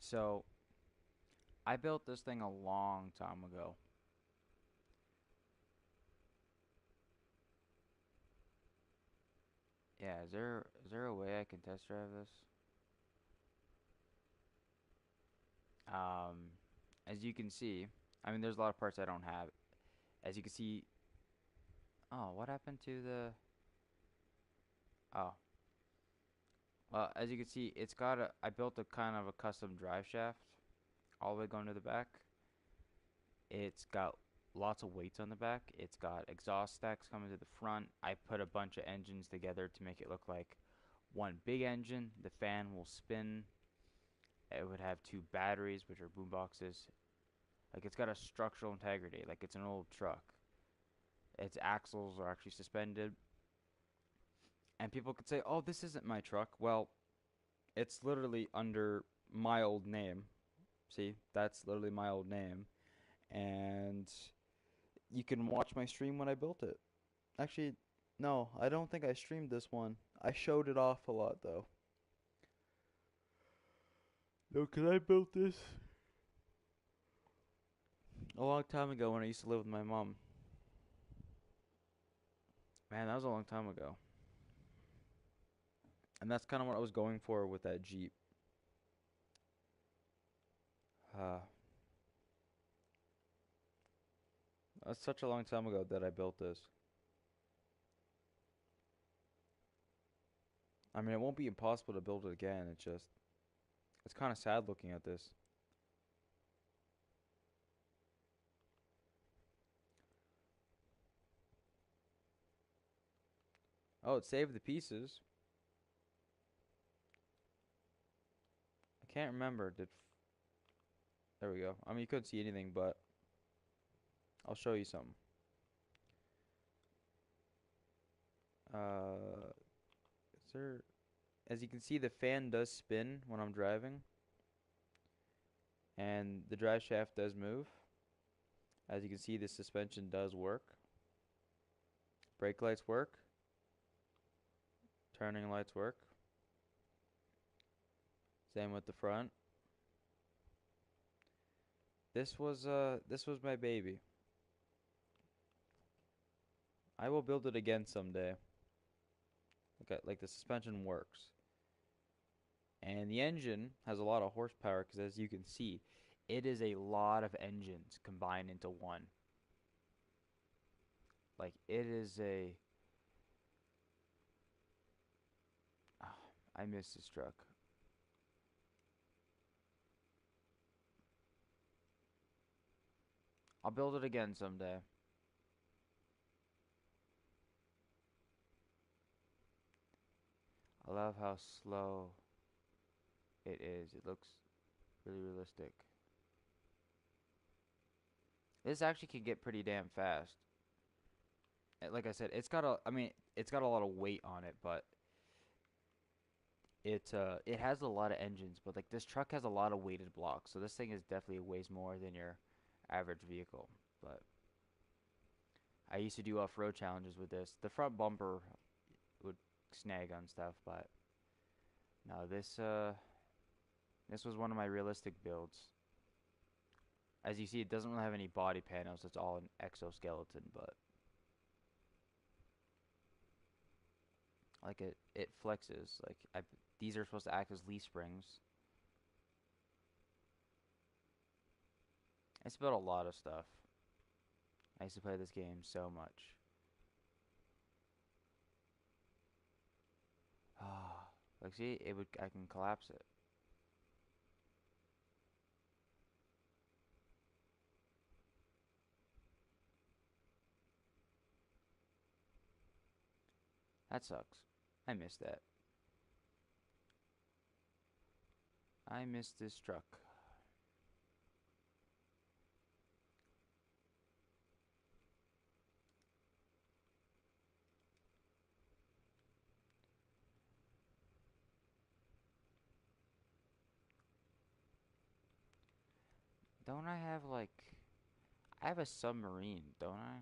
So, I built this thing a long time ago. Yeah, is there a way I can test drive this? Um, as you can see, I mean, there's a lot of parts I don't have. As you can see, oh, what happened to the? Oh, well, as you can see, it's got a. I built a kind of a custom drive shaft, all the way going to the back. It's got lots of weights on the back. It's got exhaust stacks coming to the front. I put a bunch of engines together to make it look like one big engine. The fan will spin. It would have two batteries, which are boom boxes. Like it's got a structural integrity, like it's an old truck. Its axles are actually suspended. And people could say, "Oh, this isn't my truck." Well, it's literally under my old name. See, that's literally my old name. And you can watch my stream when I built it. Actually, no, I don't think I streamed this one. I showed it off a lot though. No, cause I built this a long time ago when I used to live with my mom. Man, that was a long time ago. And that's kind of what I was going for with that Jeep. Uh, that's such a long time ago that I built this. I mean, it won't be impossible to build it again. It's kind of sad looking at this. Oh, it saved the pieces. I can't remember. There we go. I mean, you couldn't see anything, but I'll show you something. Uh, is there? As you can see, the fan does spin when I'm driving, and the drive shaft does move. As you can see, the suspension does work. Brake lights work. Turning lights work. Same with the front. This was my baby. I will build it again someday. Okay, like the suspension works. And the engine has a lot of horsepower because as you can see, it is a lot of engines combined into one. Like it is a oh, I miss this truck. I'll build it again someday. I love how slow it is. It looks really realistic. This actually can get pretty damn fast. Like I said, I mean, it's got a lot of weight on it, but it has a lot of engines, but like this truck has a lot of weighted blocks, so this thing is definitely weighs more than your average vehicle. But I used to do off-road challenges with this. The front bumper would snag on stuff, but no, this was one of my realistic builds. As you see, it doesn't really have any body panels. It's all an exoskeleton, but like it flexes. These are supposed to act as leaf springs. It's about a lot of stuff. I used to play this game so much. Ah, like see, I can collapse it. That sucks. I missed that. I missed this truck. Don't I have like I have a submarine, don't I?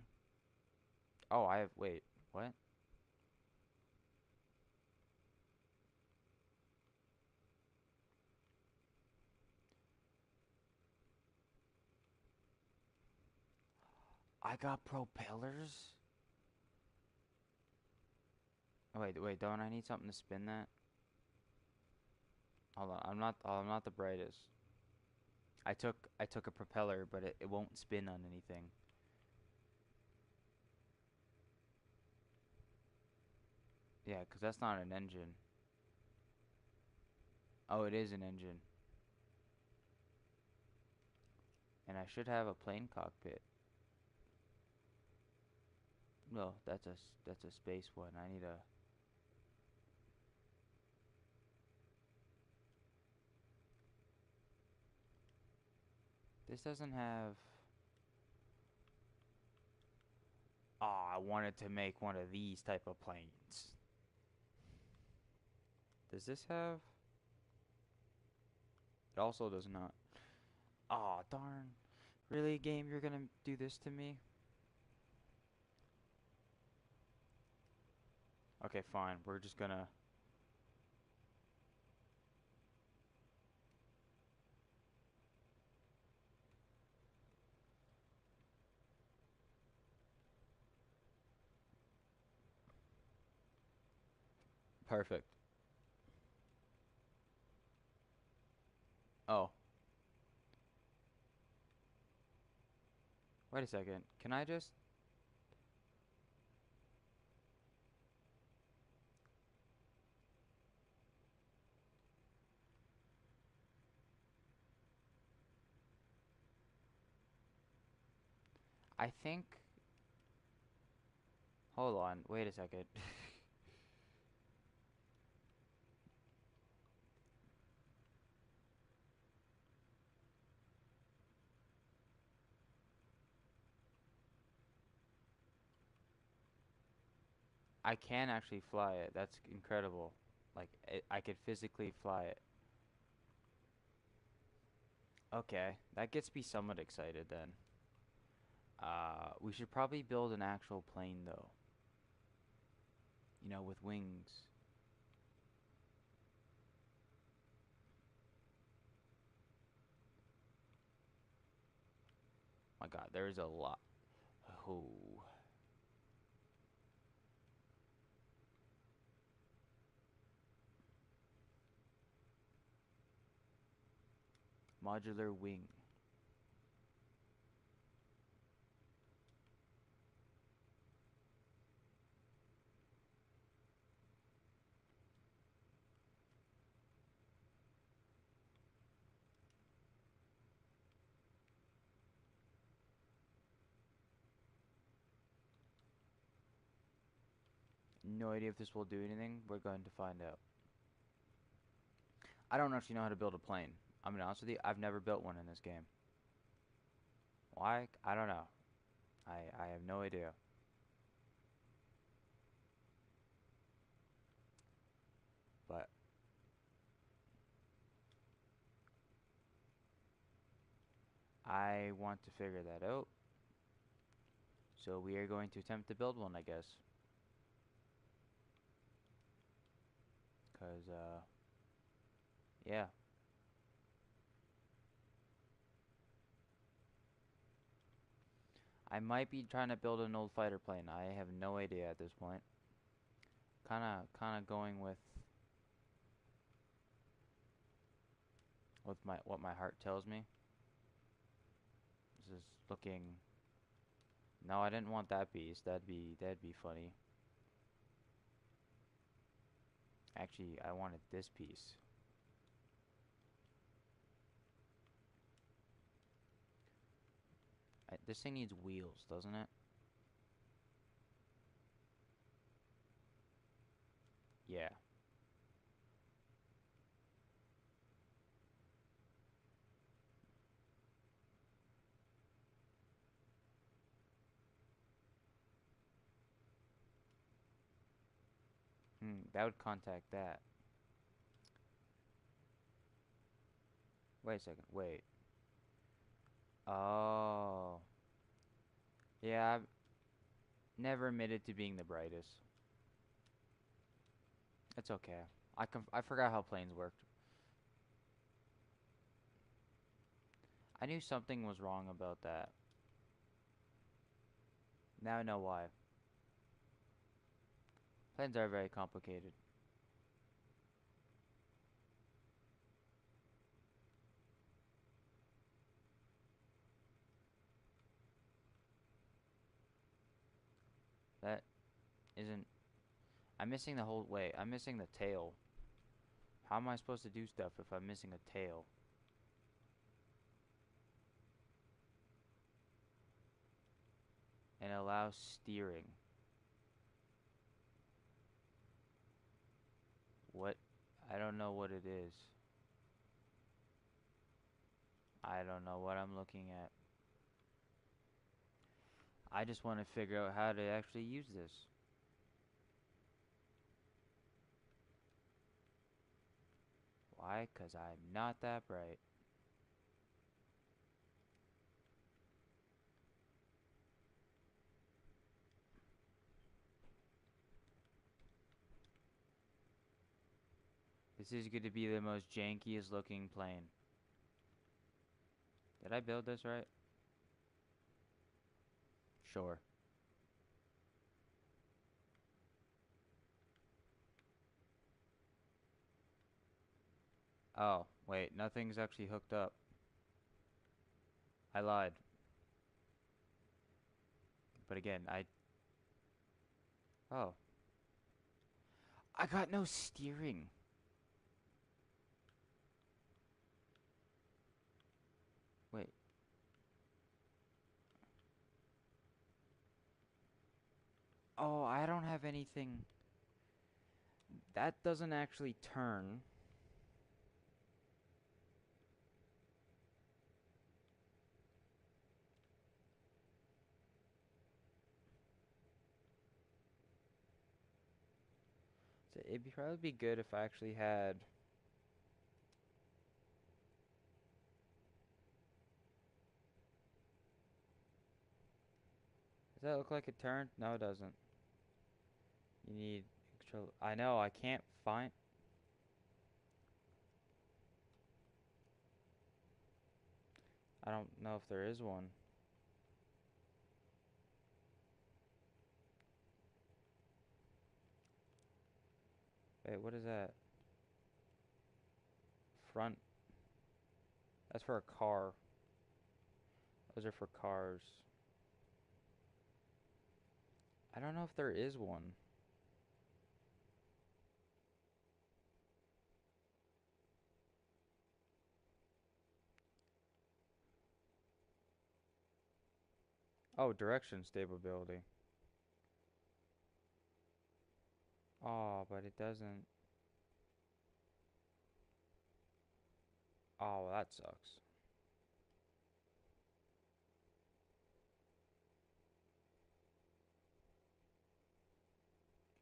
Oh, I have wait, what? I got propellers? Oh, wait, don't I need something to spin that? Hold on, I'm not the brightest. I took a propeller, but it won't spin on anything. Yeah, 'cause that's not an engine. Oh, it is an engine. And I should have a plane cockpit. No, that's a space one. I need a This doesn't have Ah, I wanted to make one of these type of planes. Does this have It also does not. Aw, darn. Really, game, you're gonna do this to me? Okay, fine. We're just gonna Perfect. Oh, wait a second. Can I just I think hold on, wait a second. I can actually fly it. That's incredible. I could physically fly it. Okay, that gets me somewhat excited then. We should probably build an actual plane though. You know, with wings. My God, there's a lot. Oh, modular wing. no idea if this will do anything. We're going to find out. I don't actually know how to build a plane. I'm gonna be honest with you, I've never built one in this game. Why? I don't know. I have no idea. But I want to figure that out. So we are going to attempt to build one, I guess. Cause yeah. I might be trying to build an old fighter plane. I have no idea at this point. Kinda going with my what my heart tells me. This is looking. No, I didn't want that piece. That'd be funny. Actually, I wanted this piece. This thing needs wheels, doesn't it? Yeah. That would contact that. Wait a second. Wait. Oh. Yeah, I've never admitted to being the brightest. It's okay. I forgot how planes worked. I knew something was wrong about that. Now I know why. Planes are very complicated. That isn't. I'm missing the whole. Wait, I'm missing the tail. How am I supposed to do stuff if I'm missing a tail? And allow steering. What? I don't know what it is. I don't know what I'm looking at. I just want to figure out how to actually use this. Why? 'Cause I'm not that bright. This is going to be the most jankiest looking plane. Did I build this right? Sure. Oh, wait, nothing's actually hooked up. I lied. But again, Oh. I got no steering. Wait. Oh, I don't have anything. That doesn't actually turn. So it'd probably be good if I actually had. Does that look like it turned? No, it doesn't. You need control. I know, I can't find. I don't know if there is one. Wait, what is that? Front. That's for a car. Those are for cars. I don't know if there is one. Oh, direction stability. Oh, but it doesn't. Oh, well, that sucks.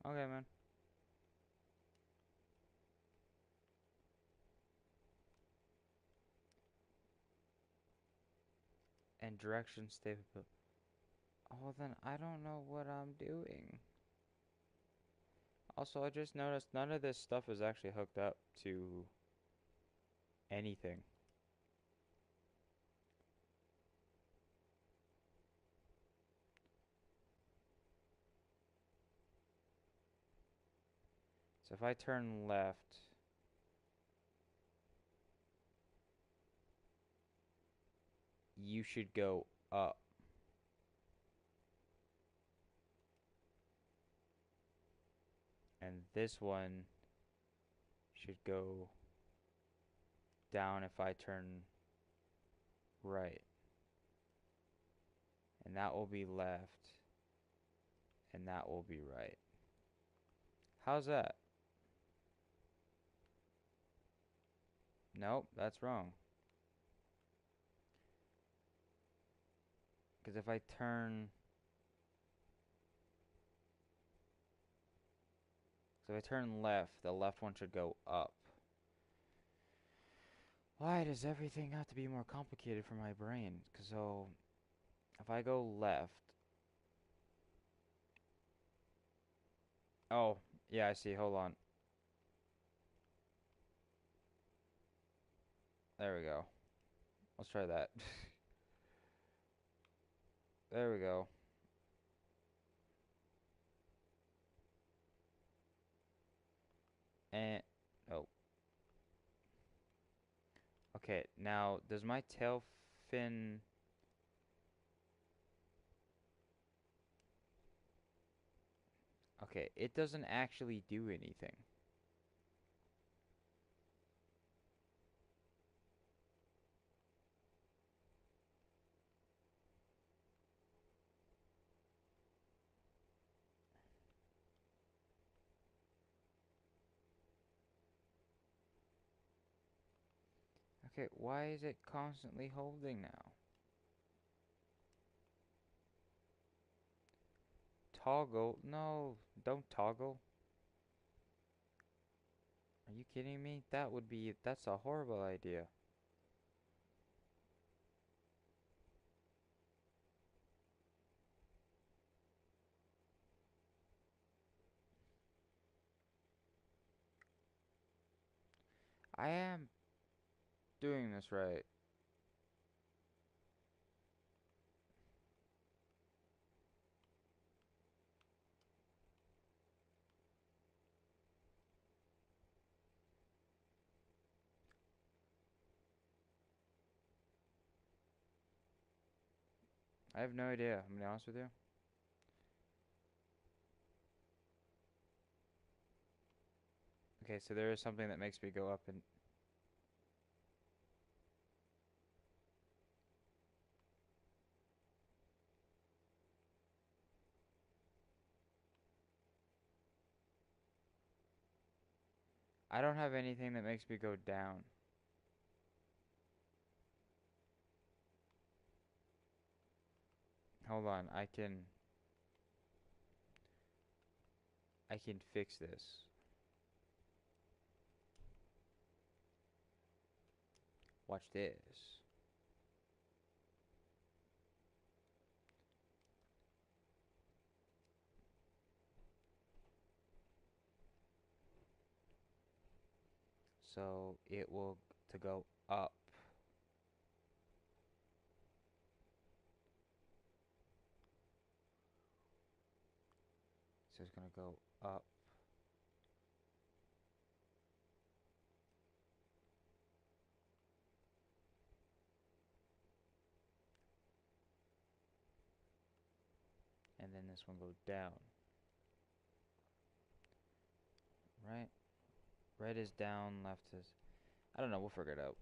Okay, man. And direction stay put. Oh, then I don't know what I'm doing. Also, I just noticed none of this stuff is actually hooked up to anything. So if I turn left, you should go up. And this one should go down if I turn right. And that will be left. And that will be right. How's that? Nope, that's wrong. Because if I turn... So if I turn left, the left one should go up. Why does everything have to be more complicated for my brain? Cause so, if I go left... Oh, yeah, I see. Hold on. There we go. Let's try that. There we go. And... Oh. Okay, now, does my tail fin... Okay, it doesn't actually do anything. Okay, why is it constantly holding now? Toggle? No, don't toggle. Are you kidding me? That's a horrible idea. I am doing this right. I have no idea, I'm gonna be honest with you. Okay, so there is something that makes me go up and... I don't have anything that makes me go down. Hold on, I can fix this. Watch this. So it will to go up. So it's gonna go up. And then this one goes down. Right? Right is down, left is... I don't know, we'll figure it out.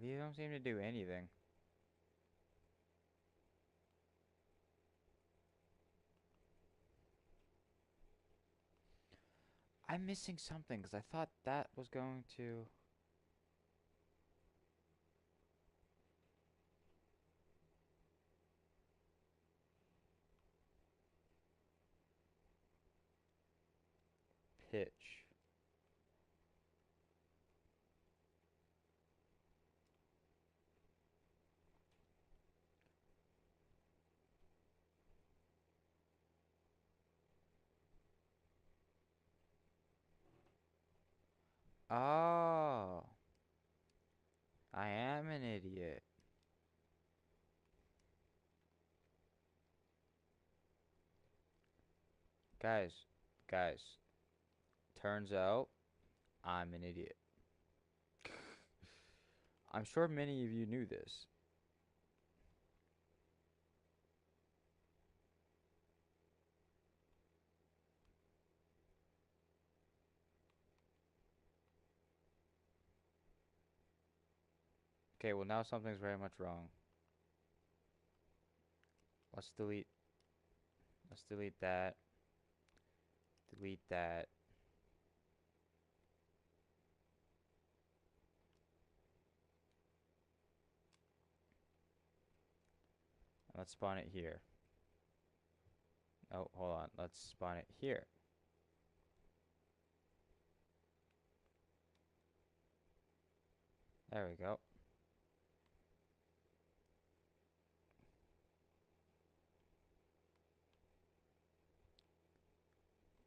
These don't seem to do anything. I'm missing something because I thought that was going to pitch. Oh, I am an idiot. Guys, guys, turns out I'm an idiot. I'm sure many of you knew this. Okay, well now something's very much wrong. Let's delete let's delete that. Delete that. Let's spawn it here. Oh, hold on. Let's spawn it here. There we go.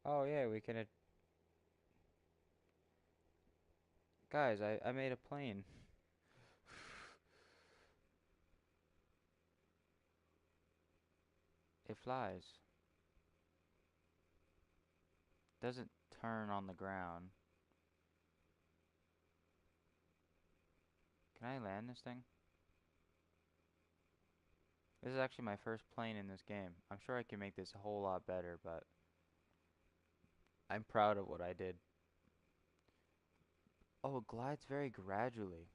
Oh yeah, we can. Guys, I made a plane. It flies. Doesn't turn on the ground. Can I land this thing? This is actually my first plane in this game. I'm sure I can make this a whole lot better, but I'm proud of what I did. Oh, it glides very gradually.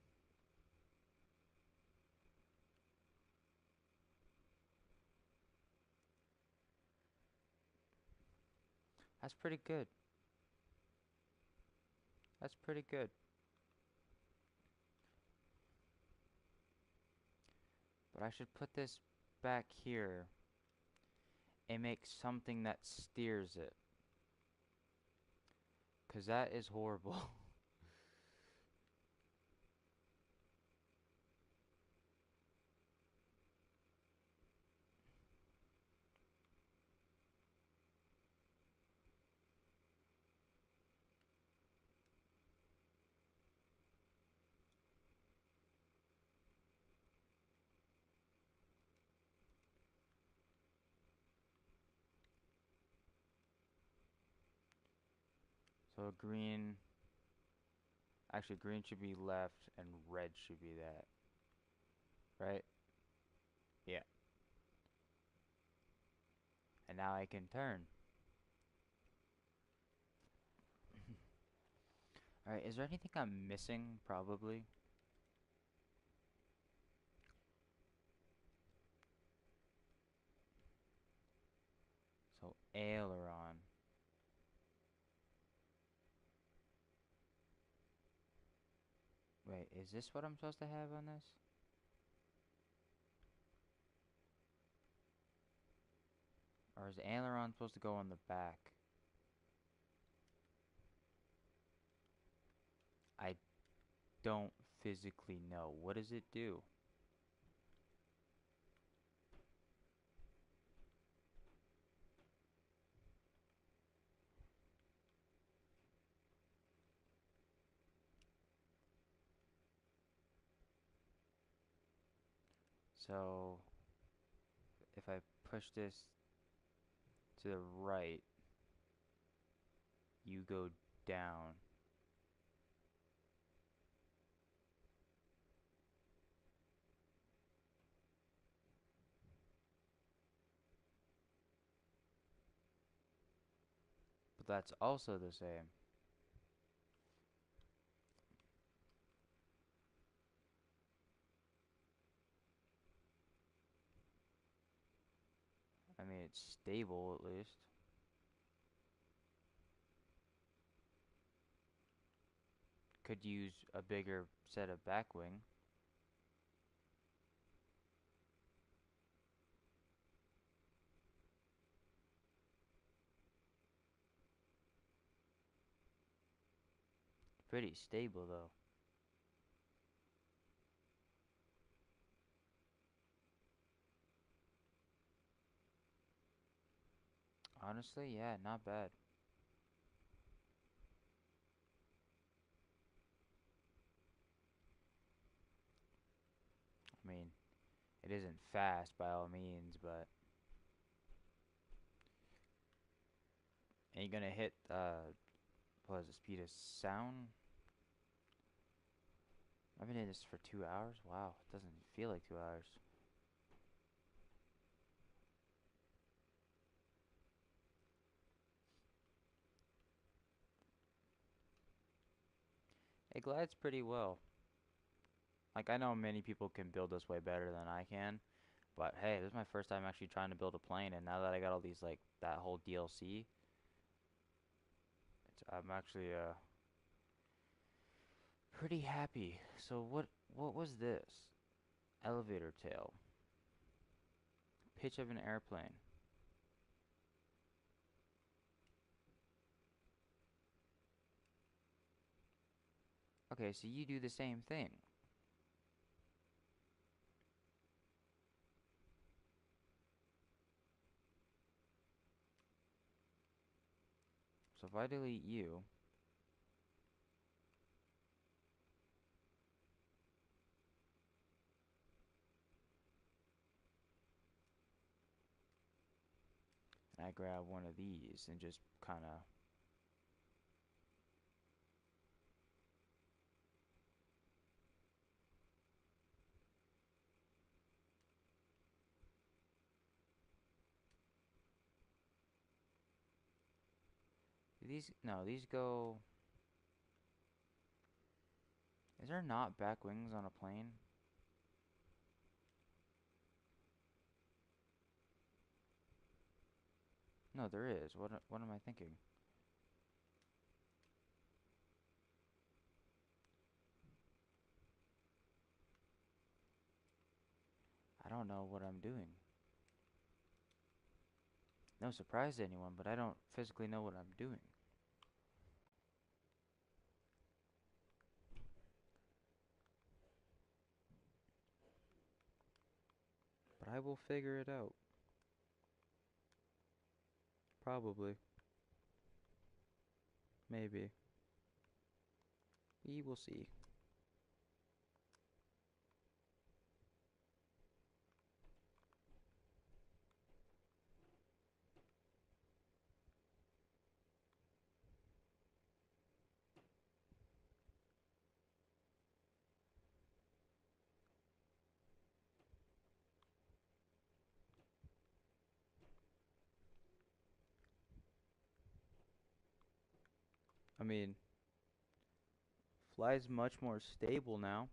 That's pretty good. That's pretty good. But I should put this back here and make something that steers it. 'Cause that is horrible. So green, actually green should be left and red should be that, right? Yeah. And now I can turn. Alright, is there anything I'm missing? Probably. So aileron. Wait, is this what I'm supposed to have on this? Or is aileron supposed to go on the back? I don't physically know. What does it do? So if I push this to the right, you go down. But that's also the same. it's stable at least. Could use a bigger set of back wing. Pretty stable though. Honestly, yeah, not bad. I mean, it isn't fast by all means, but and you're gonna hit what is the speed of sound? I've been in this for 2 hours. Wow, it doesn't feel like 2 hours. It glides pretty well. Like I know many people can build this way better than I can, but hey, this is my first time actually trying to build a plane, and now that I got all these like that whole DLC, I'm actually pretty happy. So what was this? Elevator tail. Pitch of an airplane. Okay, so you do the same thing. So if I delete you, and I grab one of these and just kind of these no, these go. Is there not back wings on a plane? No, there is. What am I thinking? I don't know what I'm doing. No surprise to anyone, but I don't physically know what I'm doing. But I will figure it out. Probably. Maybe. We will see. I mean, fly's much more stable now.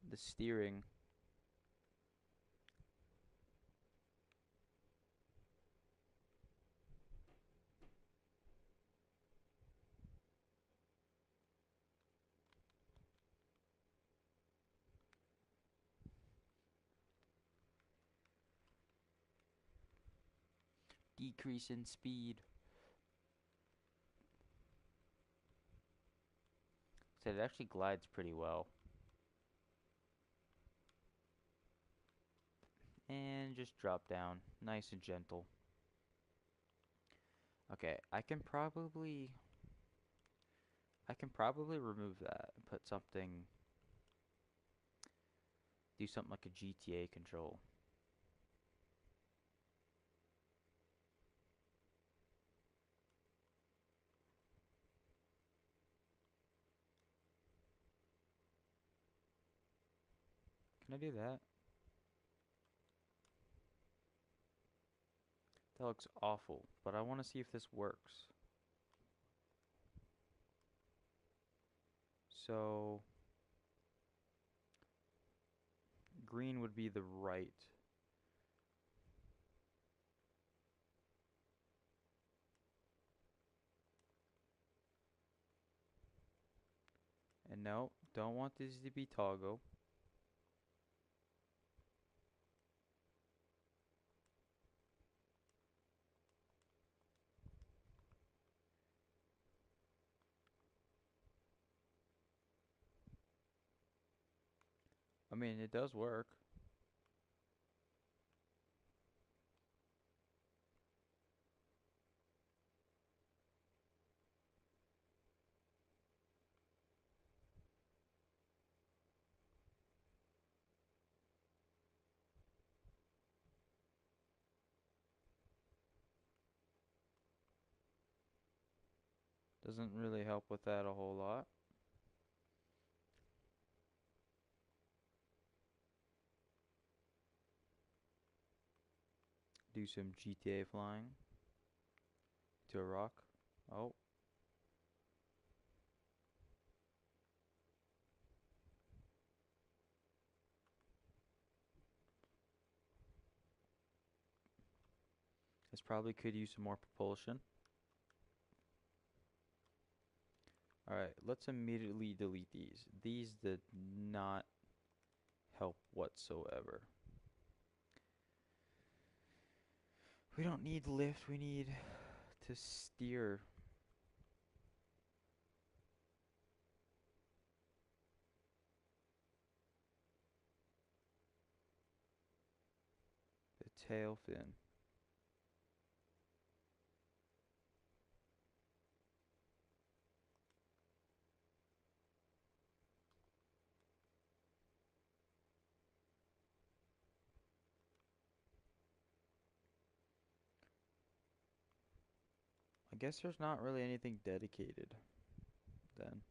The steering. Decrease in speed. So it actually glides pretty well. And just drop down. Nice and gentle. Okay, I can probably remove that and put something, do something like a GTA control. Can I do that? That looks awful, but I want to see if this works. So green would be the right. And no, don't want these to be toggle. I mean, it does work. Doesn't really help with that a whole lot. Do some GTA flying to a rock. Oh, this probably could use some more propulsion. Alright, let's immediately delete these. These did not help whatsoever. We don't need lift, we need to steer. The tail fin. I guess there's not really anything dedicated then.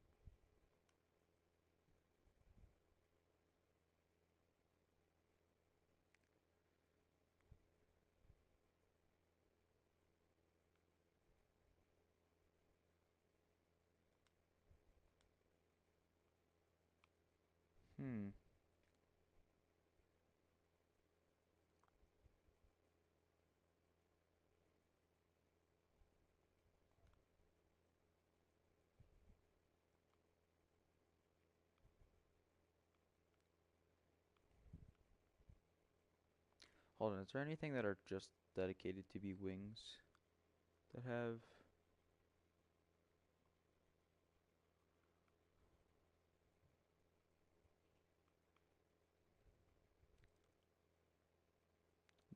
Hmm. Hold on, is there anything that are just dedicated to be wings that have...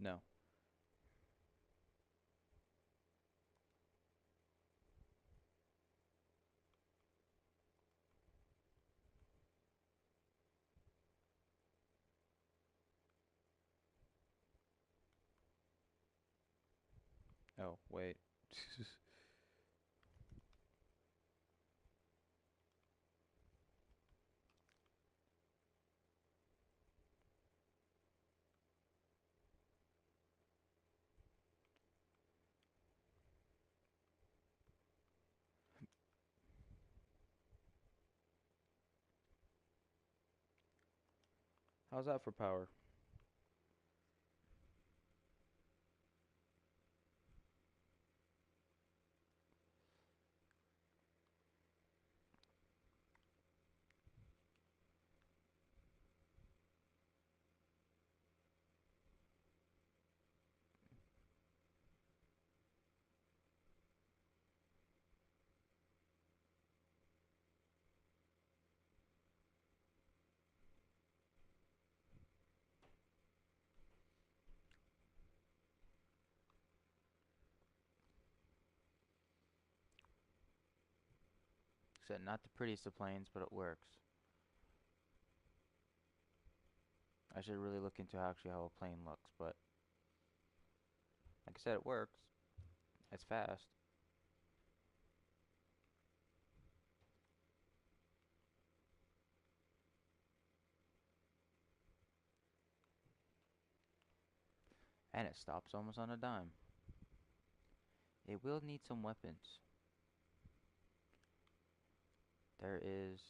No. Oh, wait. How's that for power? Said not the prettiest of planes, but it works. I should really look into actually how a plane looks, but like I said, it works. It's fast. And it stops almost on a dime. It will need some weapons. There is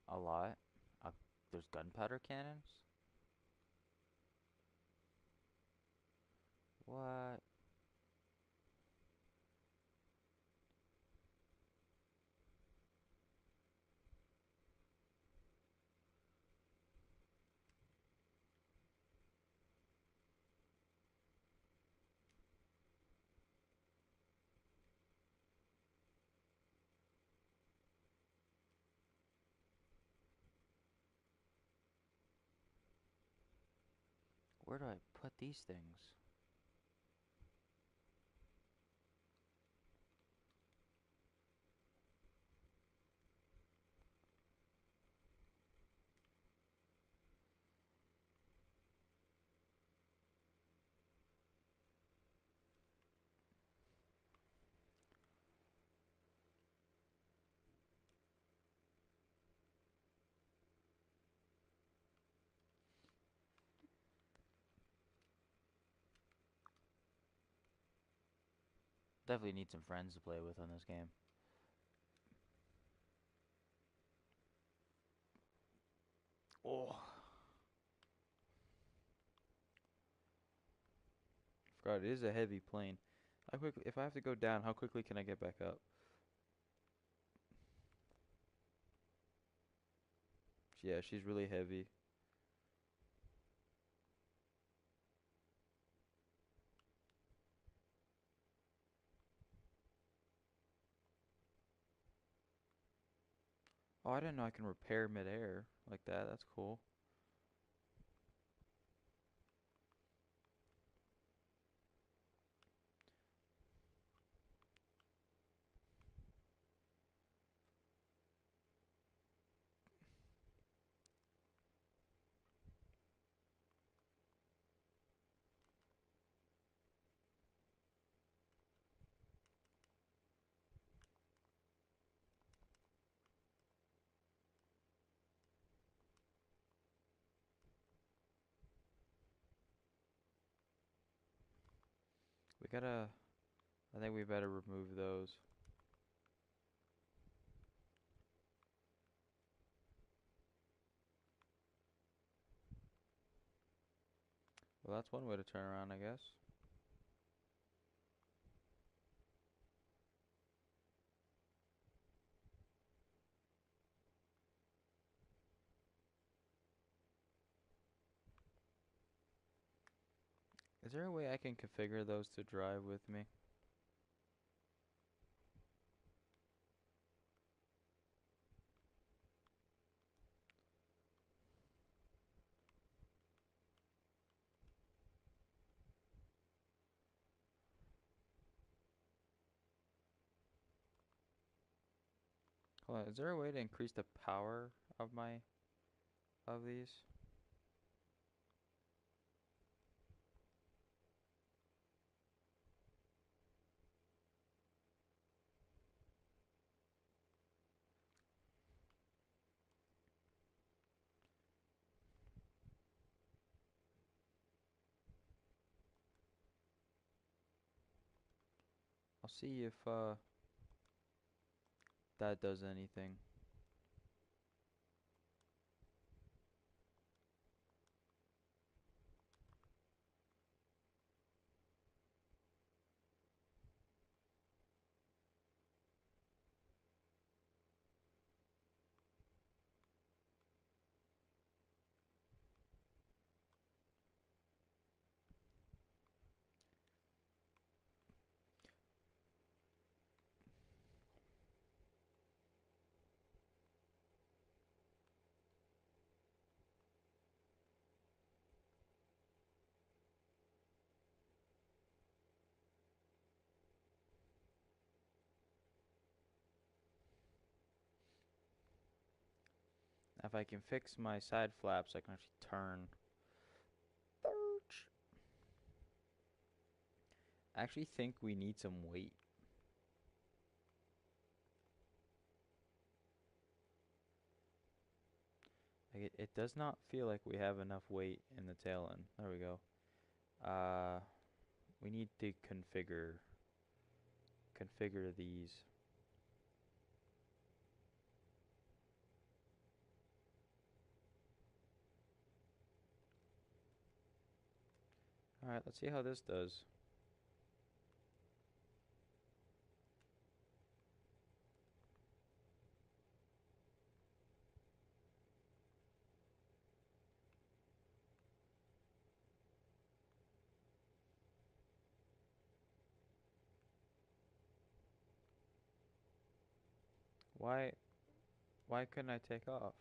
a lot. there's gunpowder cannons? What? Where do I put these things? Definitely need some friends to play with on this game. Oh, God, it is a heavy plane. How quickly, if I have to go down, how quickly can I get back up? Yeah, she's really heavy. Oh, I didn't know I can repair midair like that. That's cool. We gotta, I think we better remove those. Well, that's one way to turn around, I guess. Is there a way I can configure those to drive with me? Hold on, is there a way to increase the power of these? I'll see if that does anything. If I can fix my side flaps, I can actually turn. I actually think we need some weight. Like it does not feel like we have enough weight in the tail end. There we go. Uh, we need to configure these. Alright, let's see how this does. Why why couldn't I take off?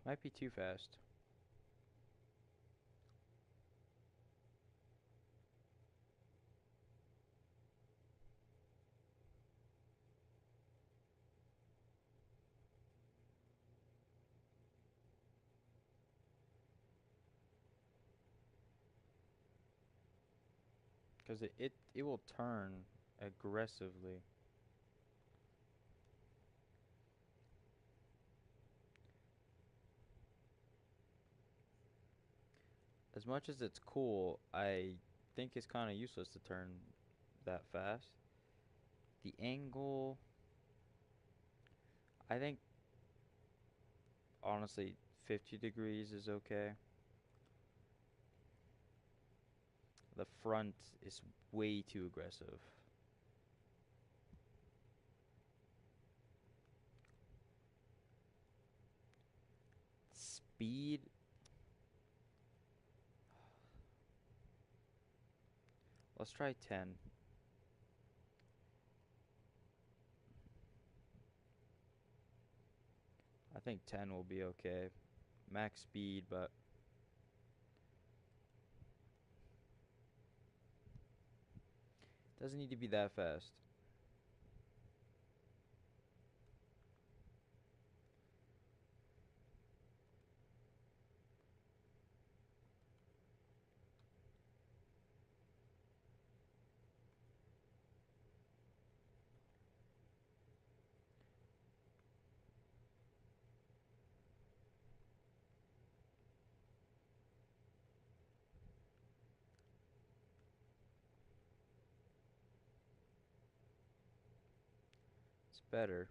Might be too fast. Because it will turn aggressively. As much as it's cool, I think it's kind of useless to turn that fast. The angle, I think honestly 50 degrees is okay. The front is way too aggressive. Speed, let's try 10. I think 10 will be okay. Max speed, but doesn't need to be that fast. It's better.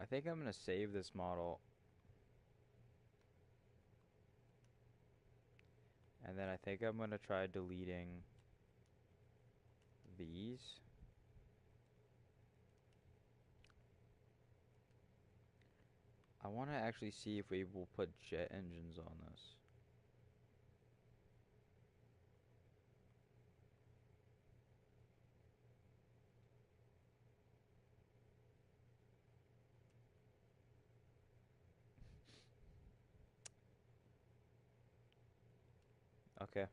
I think I'm gonna save this model, and then I think I'm gonna try deleting these. I want to actually see if we will put jet engines on this. Okay.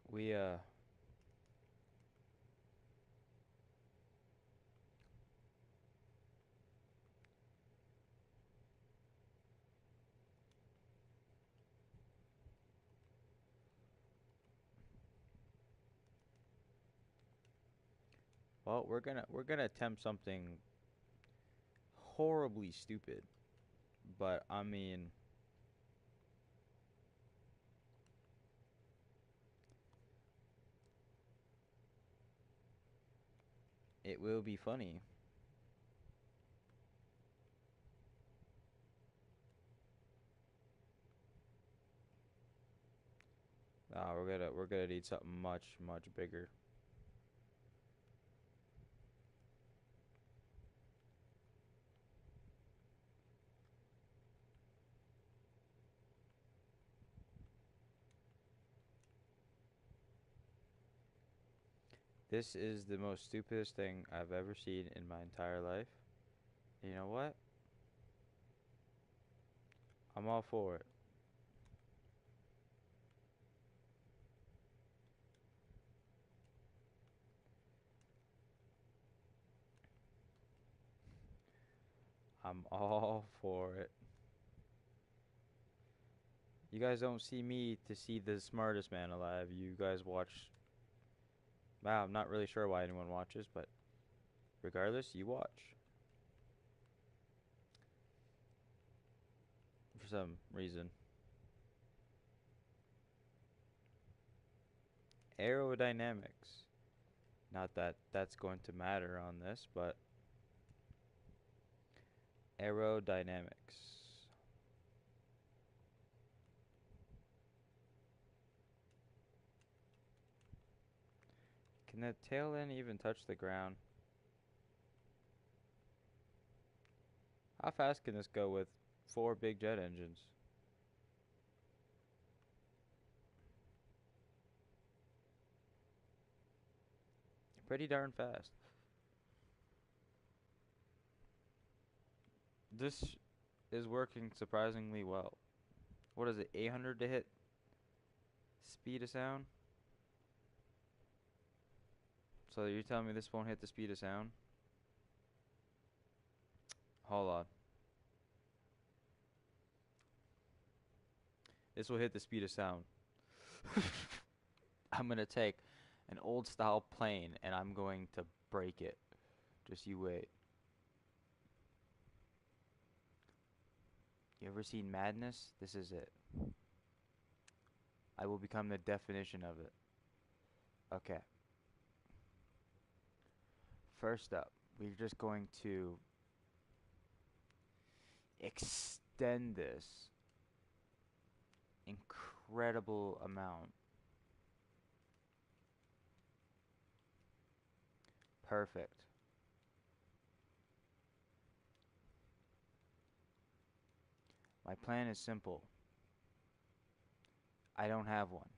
We well, we're gonna attempt something horribly stupid, but I mean, it will be funny. We're gonna need something much bigger. This is the most stupidest thing I've ever seen in my entire life. You know what? I'm all for it. I'm all for it. You guys don't see me to see the smartest man alive. You guys watch. Wow, I'm not really sure why anyone watches, but regardless, you watch. For some reason. Aerodynamics. Not that that's going to matter on this, but aerodynamics. Can the tail end even touch the ground? How fast can this go with 4 big jet engines? Pretty darn fast. This is working surprisingly well. What is it, 800 to hit speed of sound? So you're telling me this won't hit the speed of sound? Hold on. This will hit the speed of sound. I'm gonna take an old style plane and I'm going to break it. Just you wait. You ever seen Madness? This is it. I will become the definition of it. Okay. First up, we're just going to extend this incredible amount. Perfect. My plan is simple. I don't have one.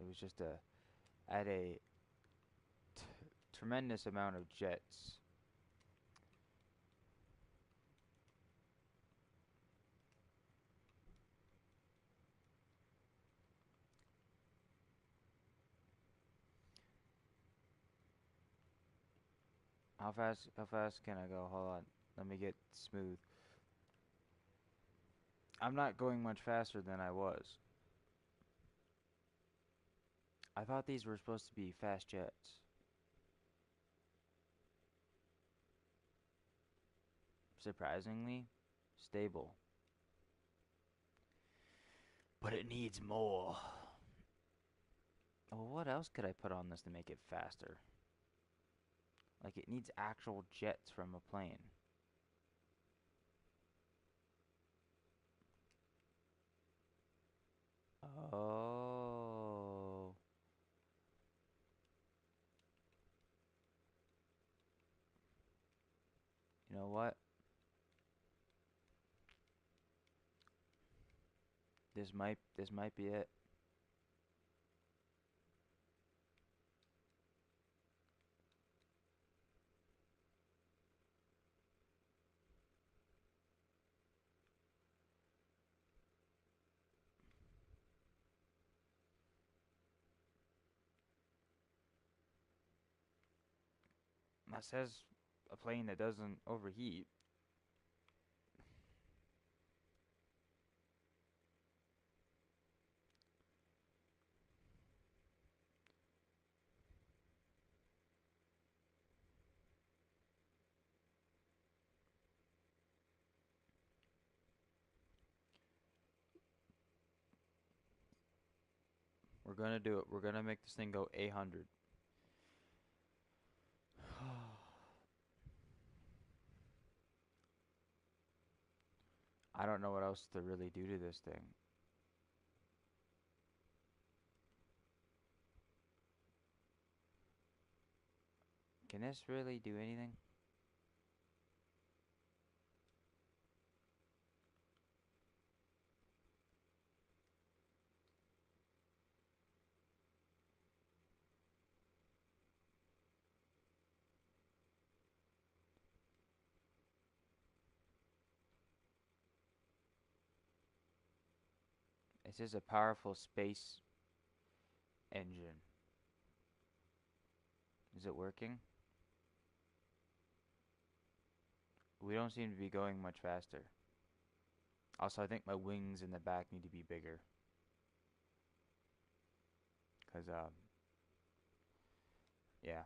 It was just a at a tremendous amount of jets. How fast can I go? Hold on. Let me get smooth. I'm not going much faster than I was. I thought these were supposed to be fast jets. Surprisingly, stable. But it needs more. Well, what else could I put on this to make it faster? Like, it needs actual jets from a plane. Oh. You know what? This might be it. That says a plane that doesn't overheat. We're gonna do it. We're gonna make this thing go 800. I don't know what else to really do to this thing. Can this really do anything? It says a powerful space engine. Is it working? We don't seem to be going much faster. Also, I think my wings in the back need to be bigger. Cause yeah,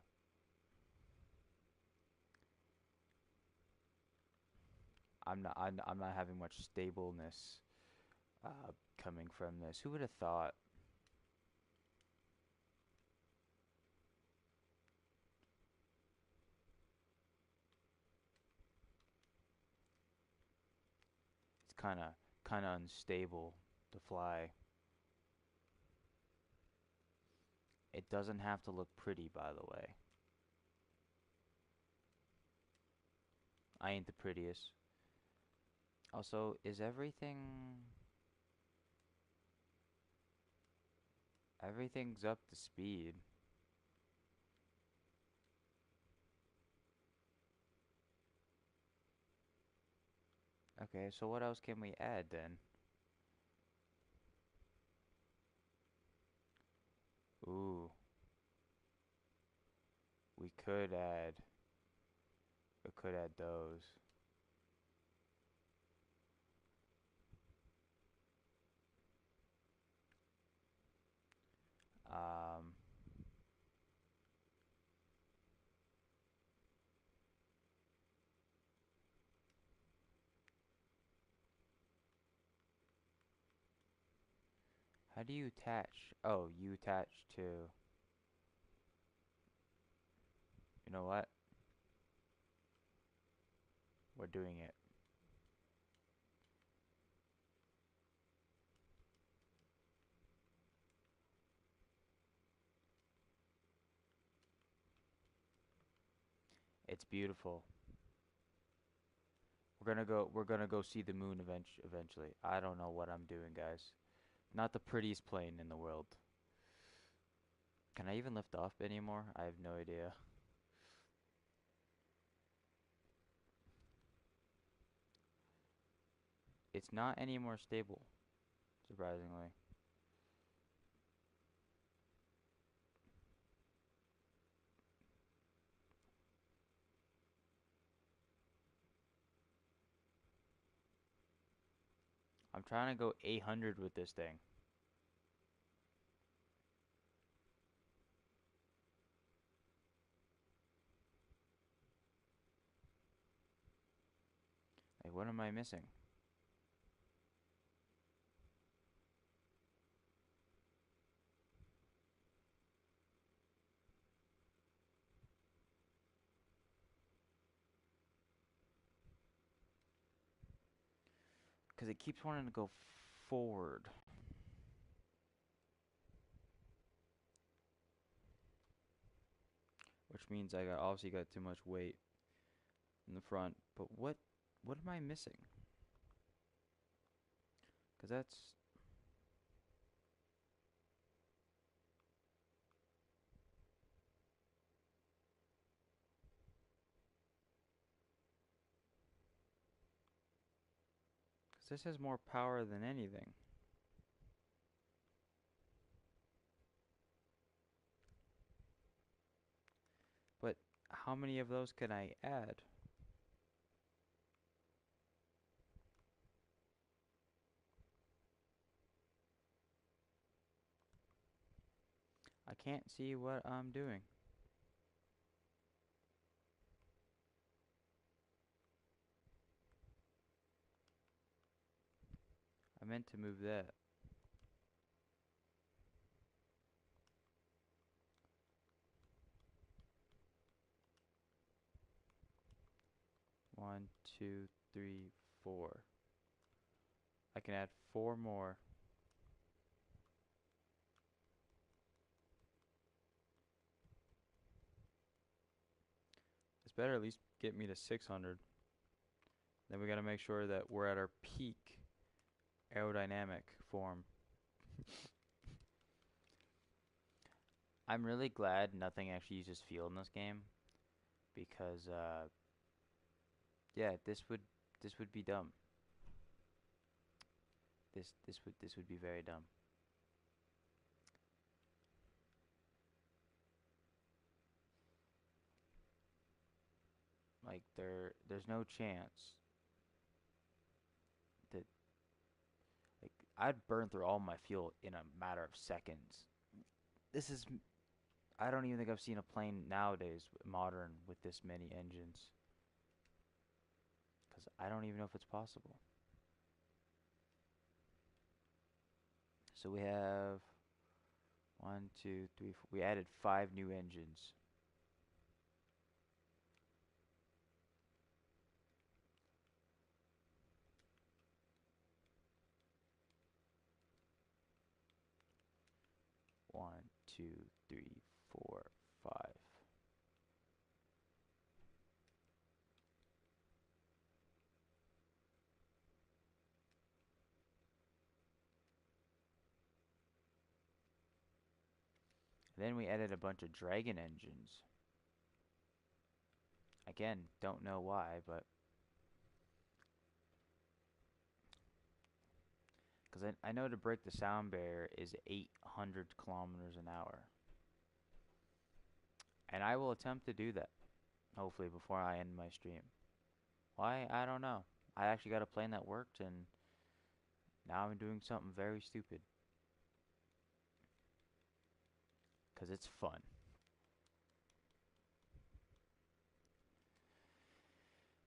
I'm not having much stableness coming from this. Who would have thought? It's kind of unstable to fly. It doesn't have to look pretty, by the way. I ain't the prettiest. Also, is everything's up to speed? Okay, so what else can we add then? Ooh, we could add those. Um, how do you attach? Oh, you attach to. You know what? We're doing it. It's beautiful. We're gonna go see the moon eventually. I don't know what I'm doing, guys. Not the prettiest plane in the world. Can I even lift off anymore? I have no idea. It's not any more stable, surprisingly. I'm trying to go 800 with this thing. Like, what am I missing? Because it keeps wanting to go forward, which means I obviously got too much weight in the front. But what am I missing? Because this has more power than anything. But how many of those can I add? I can't see what I'm doing. I meant to move that. One, two, three, four. I can add four more. This better at least get me to 600. Then we gotta make sure that we're at our peak aerodynamic form. I'm really glad nothing actually uses fuel in this game because yeah, this would be dumb. This would be very dumb. Like there's no chance that like I'd burn through all my fuel in a matter of seconds. This is I don't even think I've seen a plane nowadays modern with this many engines because I don't even know if it's possible. So we have one, two, three, four. We added 5 new engines. One, two, three, four, five. Then we added a bunch of Dragon engines. Again, don't know why, but because I know to break the sound barrier is 800 kilometers an hour. And I will attempt to do that, hopefully, before I end my stream. Why? I don't know. I actually got a plane that worked, and now I'm doing something very stupid. Because it's fun.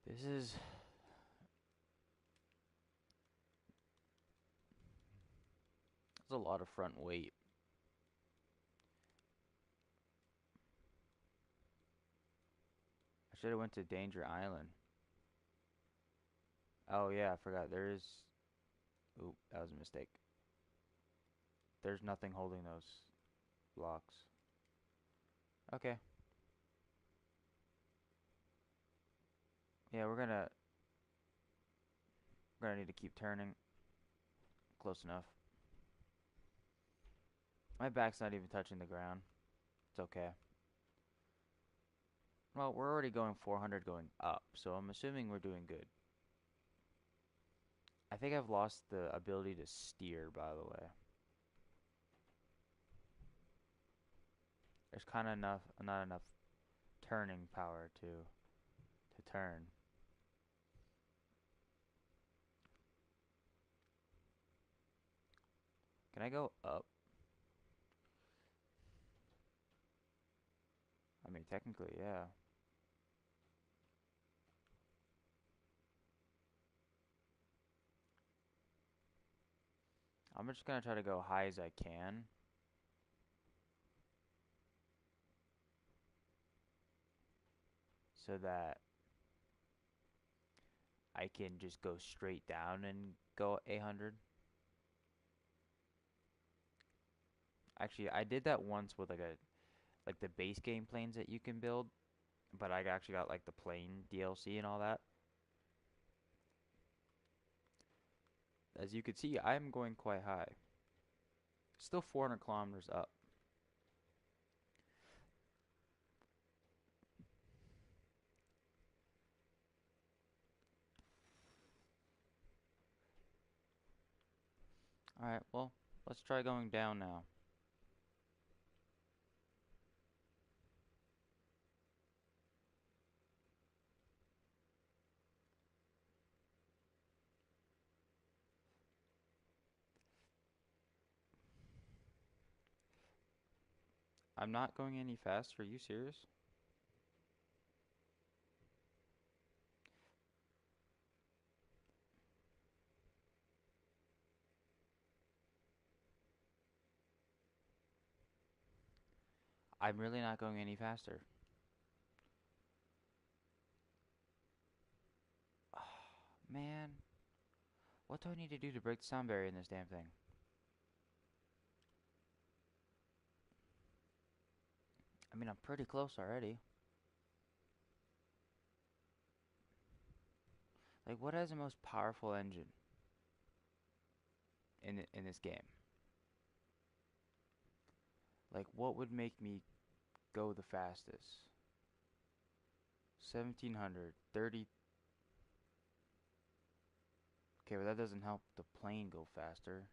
This is a lot of front weight. I should have went to Danger Island. Oh yeah, I forgot. There is. Oop, that was a mistake. There's nothing holding those blocks. Okay. Yeah, we're gonna need to keep turning. Close enough. My back's not even touching the ground. It's okay. Well, we're already going 400 going up, so I'm assuming we're doing good. I think I've lost the ability to steer, by the way. There's kind of not enough turning power to turn. Can I go up? I mean, technically, yeah. I'm just gonna try to go high as I can. So that I can just go straight down and go 800. Actually, I did that once with like the base game planes that you can build, but I actually got like the plane DLC and all that. As you can see, I'm going quite high. Still 400 kilometers up. Alright, well, let's try going down now. I'm not going any faster, are you serious? I'm really not going any faster. Man, what do I need to do to break the sound barrier in this damn thing? I mean, I'm pretty close already. Like, what has the most powerful engine in this game? Like, what would make me go the fastest? 1700, 30. Okay, but that doesn't help the plane go faster.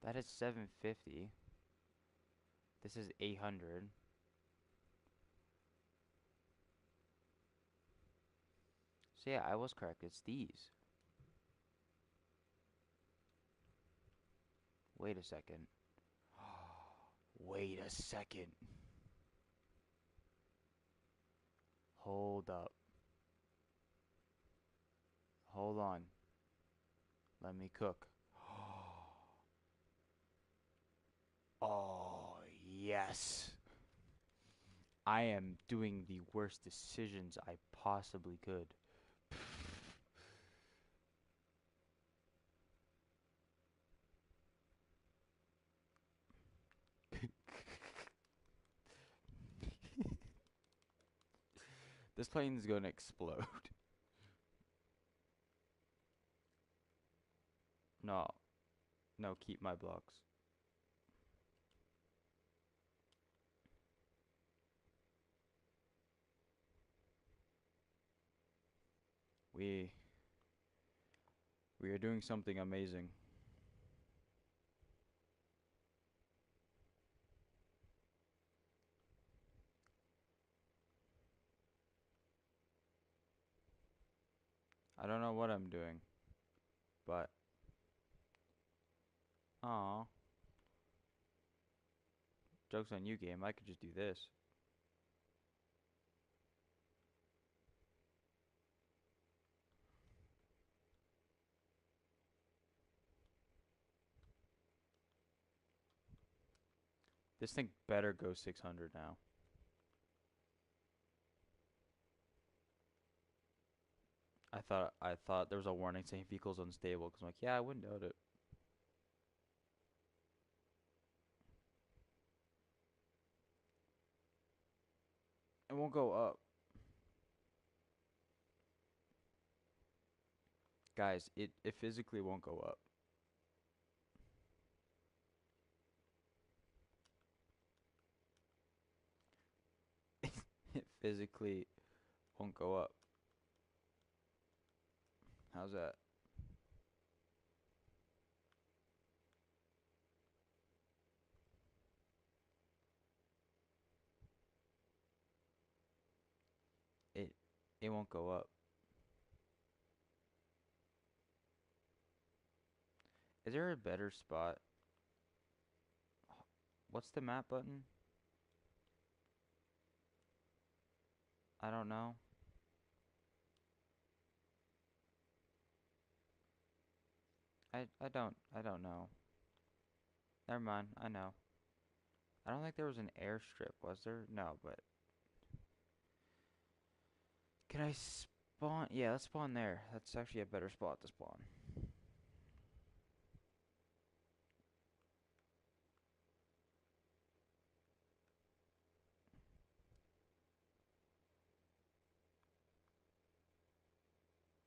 That is 750. This is 800. So yeah, I was correct. It's these. Wait a second. Wait a second. Hold up. Hold on. Let me cook. Oh, yes. I am doing the worst decisions I possibly could. This plane is going to explode. No. No, keep my blocks. We we are doing something amazing. I don't know what I'm doing, but aw, joke's on you, game. I could just do this. This thing better go 600 now. I thought there was a warning saying vehicle's unstable because I'm like, yeah, I wouldn't doubt it. It won't go up. Guys, it physically won't go up. It physically won't go up. How's that? It it won't go up. Is there a better spot? What's the map button? I don't know. I don't know. Never mind. I know. I don't think there was an airstrip, was there? No, but can I spawn? Yeah, let's spawn there. That's actually a better spot to spawn.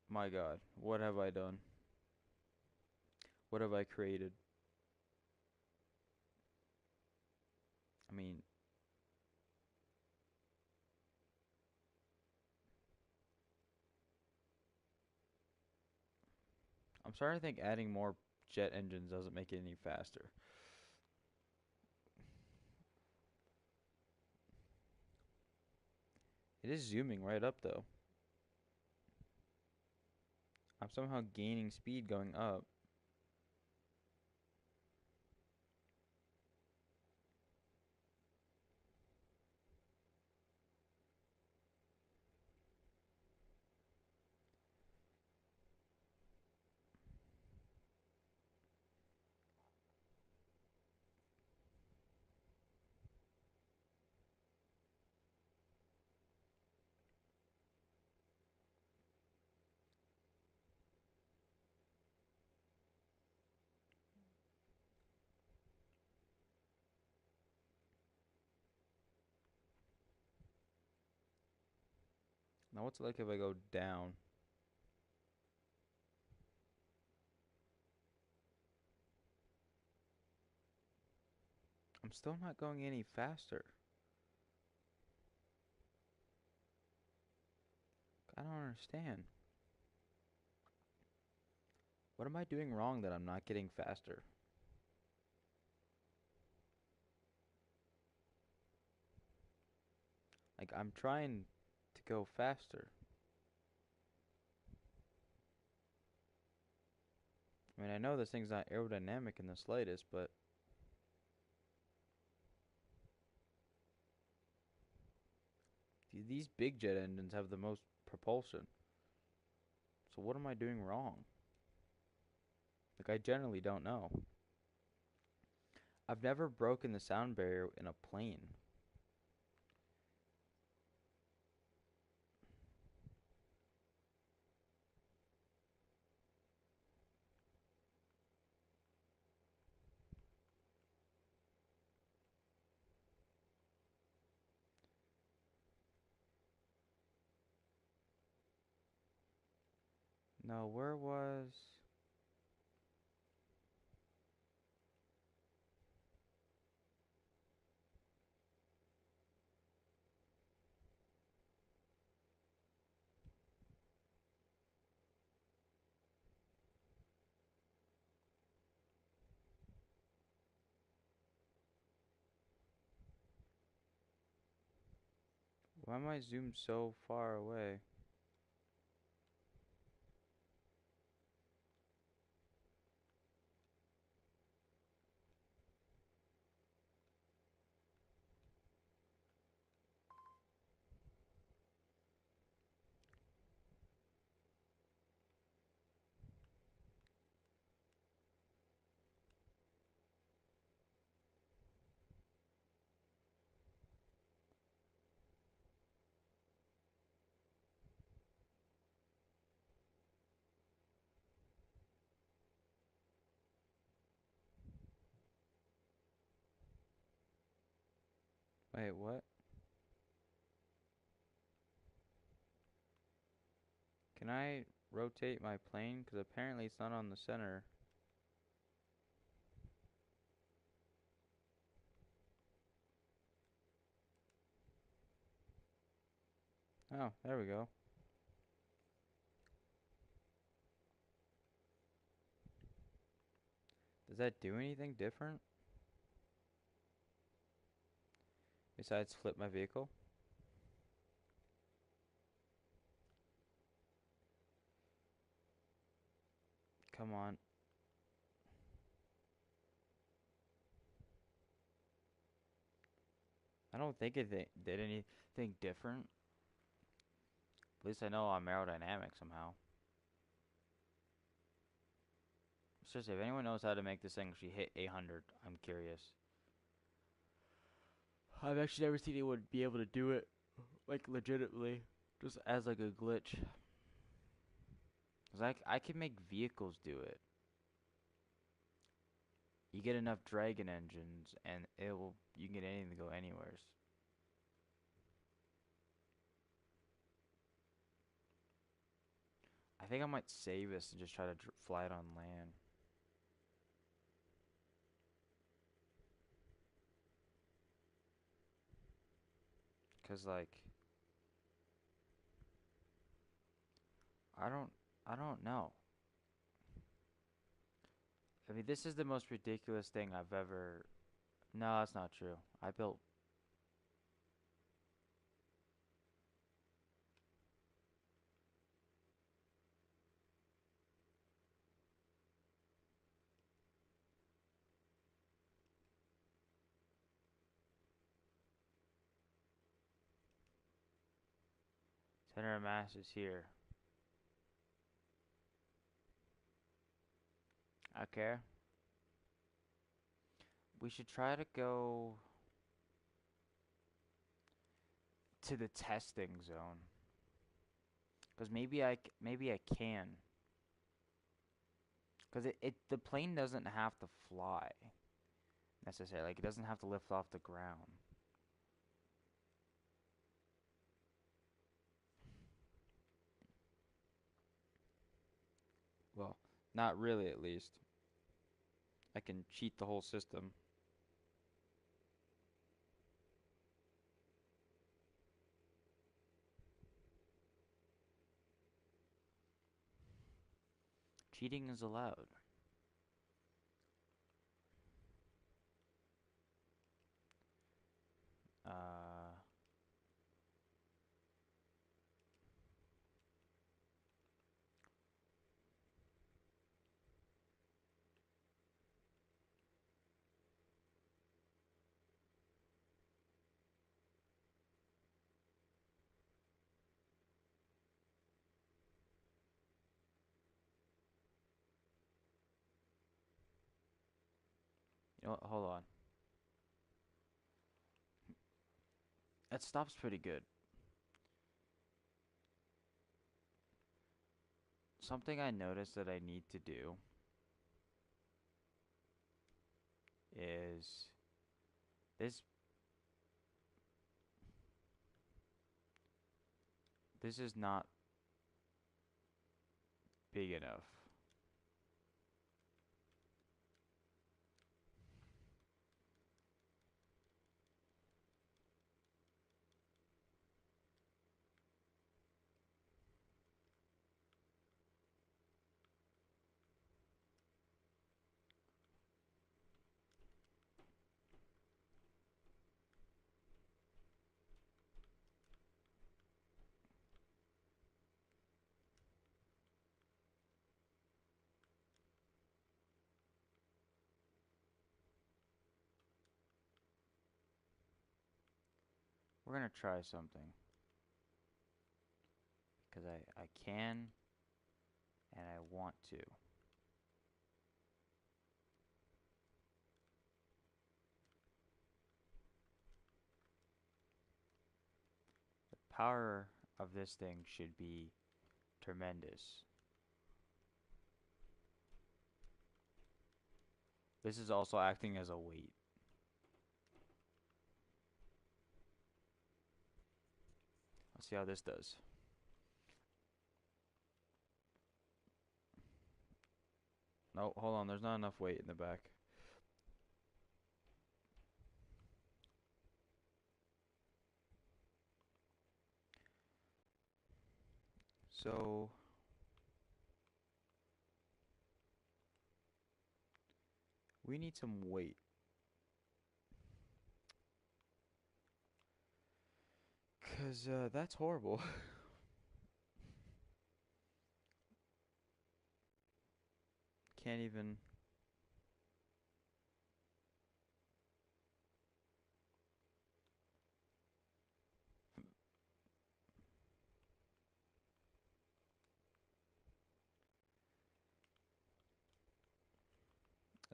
My God, what have I done? What have I created? I mean, I'm starting to think adding more jet engines doesn't make it any faster. It is zooming right up though. I'm somehow gaining speed going up. Now what's it like if I go down? I'm still not going any faster. I don't understand. What am I doing wrong that I'm not getting faster? Like, I'm trying to go faster. I mean, I know this thing's not aerodynamic in the slightest, but these big jet engines have the most propulsion. So what am I doing wrong? Like, I generally don't know. I've never broken the sound barrier in a plane. No, where was... Why am I zoomed so far away? Wait, what? Can I rotate my plane? Because apparently it's not on the center. Oh, there we go. Does that do anything different? Besides flip my vehicle? Come on. I don't think it did anything different. At least I know I'm aerodynamic somehow. Seriously, if anyone knows how to make this thing actually hit 800, I'm curious. I've actually never seen anyone be able to do it, like, legitimately. Just as, like, a glitch. Because I can make vehicles do it. You get enough dragon engines, and you can get anything to go anywheres. I think I might save this and just try to fly it on land. Cause like, I don't, I don't know. I mean, this is the most ridiculous thing I've ever. No, that's not true. I built. Center of mass is here. Okay. We should try to go to the testing zone. Cause maybe I can. Cause the plane doesn't have to fly necessarily. Like it doesn't have to lift off the ground. Well, not really at least. I can cheat the whole system. Cheating is allowed. Uh, you know what? Hold on. That stops pretty good. Something I noticed that I need to do is this this is not big enough. We're gonna try something because I can and I want to. The power of this thing should be tremendous. This is also acting as a weight. Let's see how this does. No, hold on. There's not enough weight in the back. So we need some weight. Cause that's horrible. Can't even.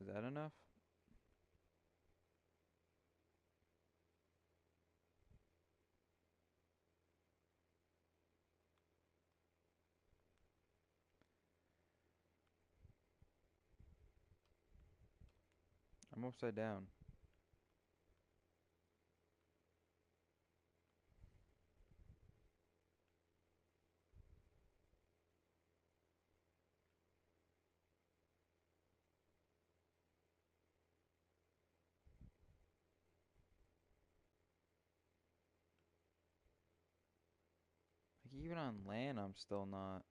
Is that enough? I'm upside down. Like even on land, I'm still not.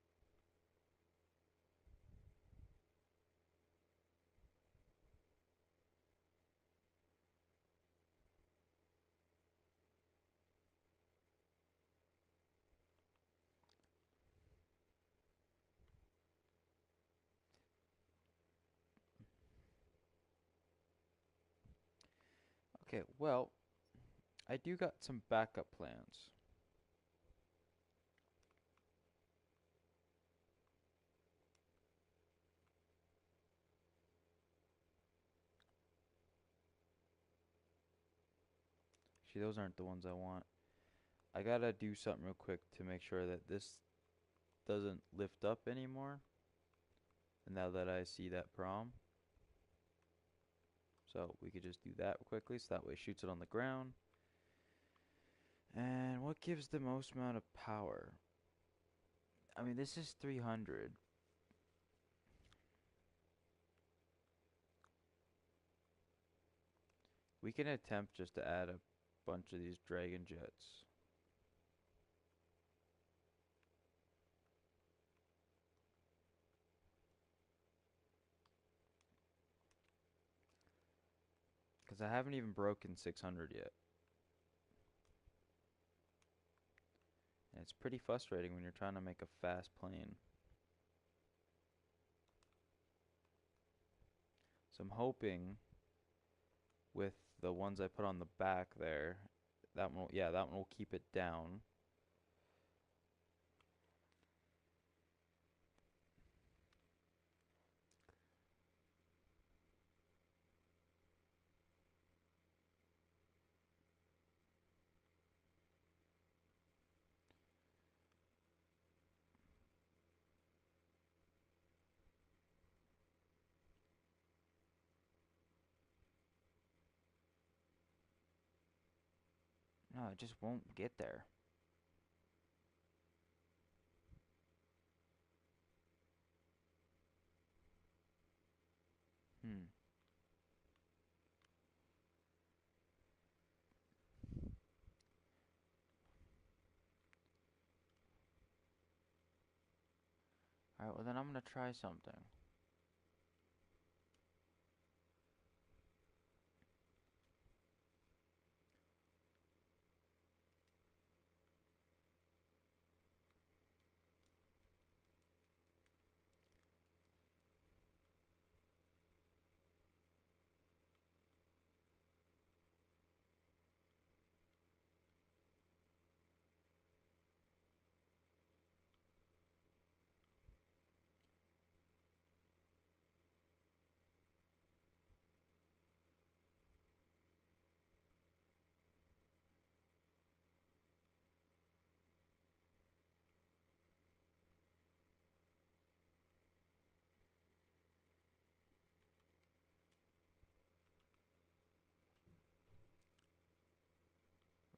Okay, well, I do got some backup plans. See, those aren't the ones I want. I gotta do something real quick to make sure that this doesn't lift up anymore. And now that I see that prom. So we could just do that quickly so that way it shoots it on the ground. And what gives the most amount of power? I mean, this is 300. We can attempt just to add a bunch of these dragon jets. Because I haven't even broken 600 yet. And it's pretty frustrating when you're trying to make a fast plane. So I'm hoping with the ones I put on the back there, that one, yeah, that one will keep it down. No, it just won't get there. Hmm. Alright, well then I'm gonna try something.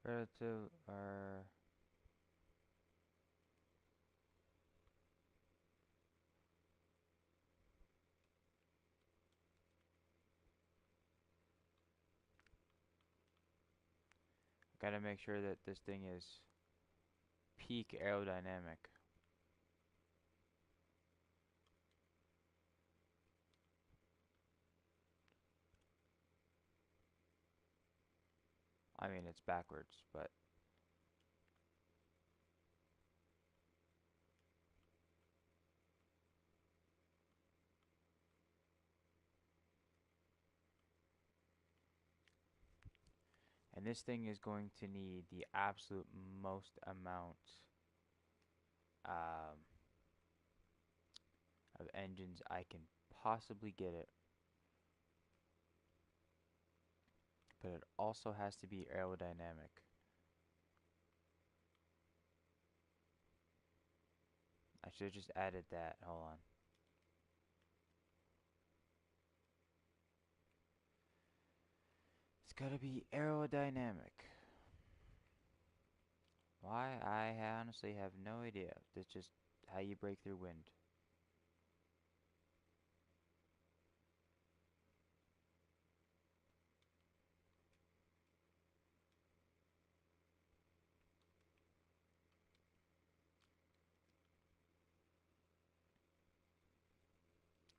Relative are gotta make sure that this thing is peak aerodynamic. I mean, it's backwards, but and this thing is going to need the absolute most amount um, of engines I can possibly get it. But it also has to be aerodynamic. I should have just added that. Hold on. It's gotta be aerodynamic. Why? I honestly have no idea. That's just how you break through wind.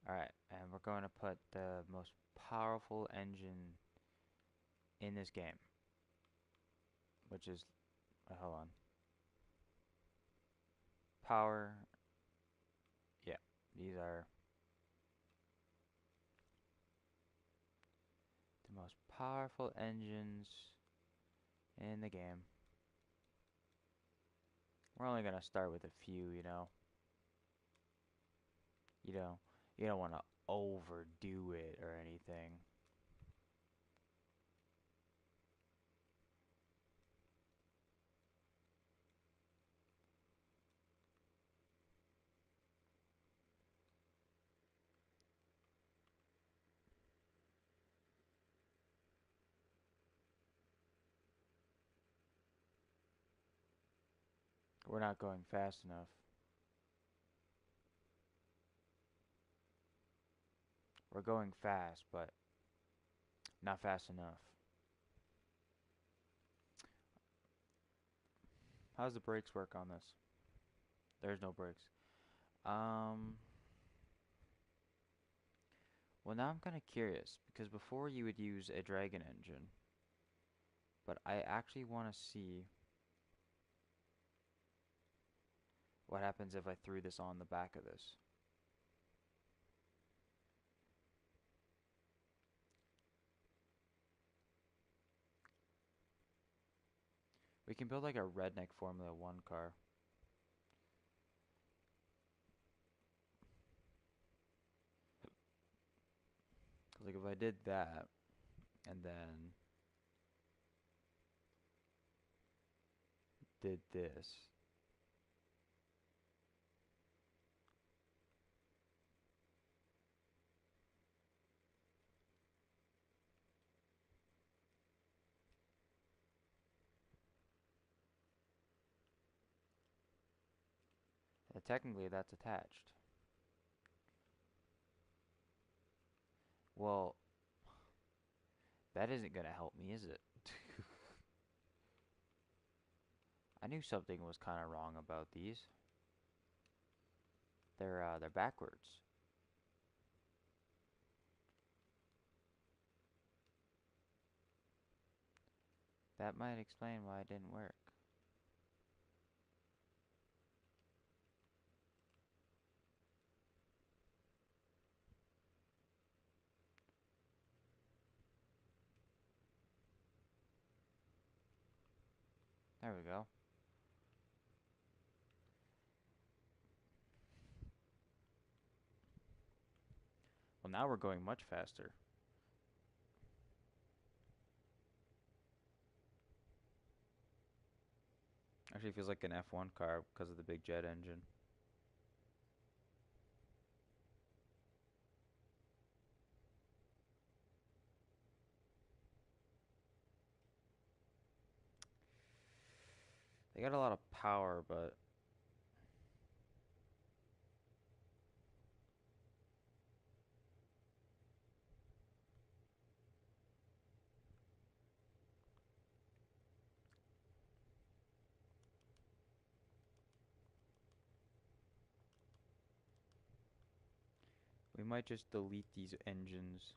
Alright, and we're going to put the most powerful engine in this game, which is, hold on, power, yeah, these are the most powerful engines in the game. We're only going to start with a few, you know. You know, you don't want to overdo it or anything. We're not going fast enough. We're going fast, but not fast enough. How's the brakes work on this? There's no brakes. Um, Well, now I'm kind of curious because before you would use a dragon engine, but I actually want to see what happens if I threw this on the back of this. We can build like a redneck Formula 1 car. 'Cause like if I did that and then did this, technically that's attached. Well, that isn't gonna help me, is it? I knew something was kind of wrong about these. They're backwards. That might explain why it didn't work. There we go. Well, now we're going much faster. Actually feels like an F1 car because of the big jet engine. They got a lot of power, but we might just delete these engines.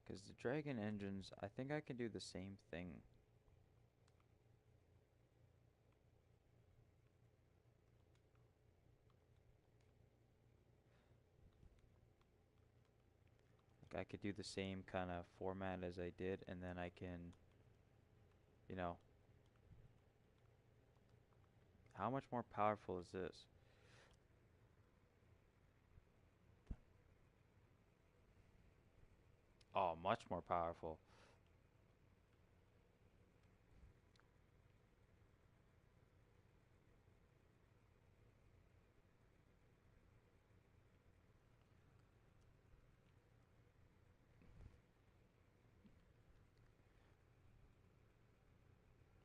Because the Dragon engines, I think I can do the same thing. Like I could do the same kind of format as I did, and then I can, you know, how much more powerful is this? Oh, much more powerful.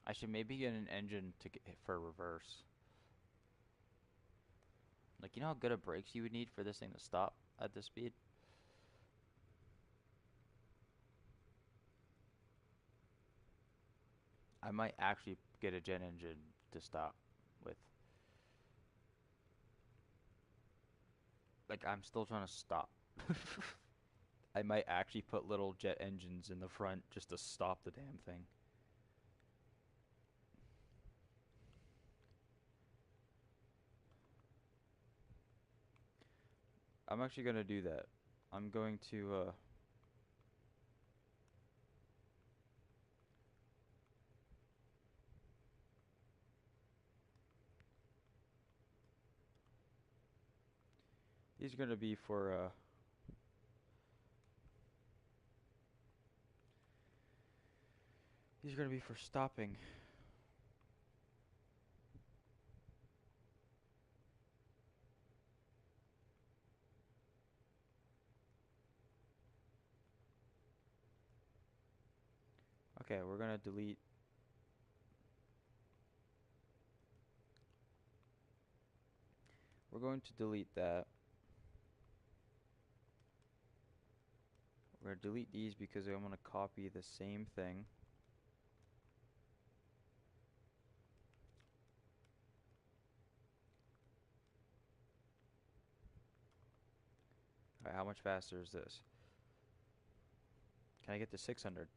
I should maybe get an engine to get for reverse. Like, you know how good of brakes you would need for this thing to stop at this speed? I might actually get a jet engine to stop with. Like, I'm still trying to stop. I might actually put little jet engines in the front just to stop the damn thing. I'm actually gonna do that. I'm going to, these are gonna be for, these are gonna be for stopping. Okay, we're gonna delete. We're going to delete that. We're gonna delete these because I want to copy the same thing. much faster is this? Can I get to 600?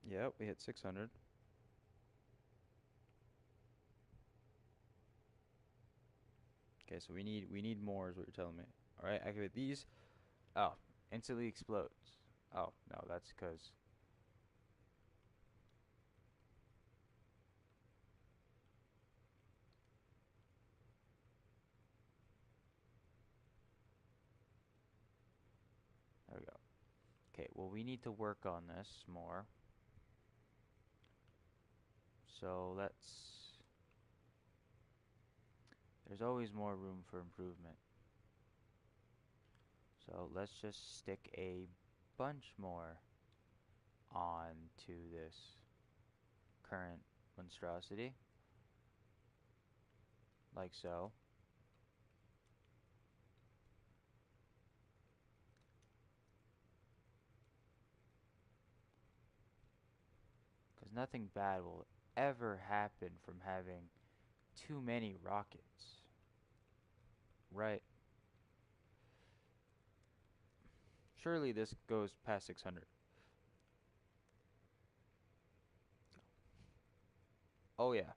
Yep, we hit 600. Okay, so we need more is what you're telling me. All right, activate these. Oh, instantly explodes. Oh, no, that's because there we go. Okay, well we need to work on this more. So there's always more room for improvement. So let's just stick a bunch more onto this current monstrosity, like so. Because nothing bad will ever happen from having too many rockets. Right. Surely this goes past 600. Oh yeah.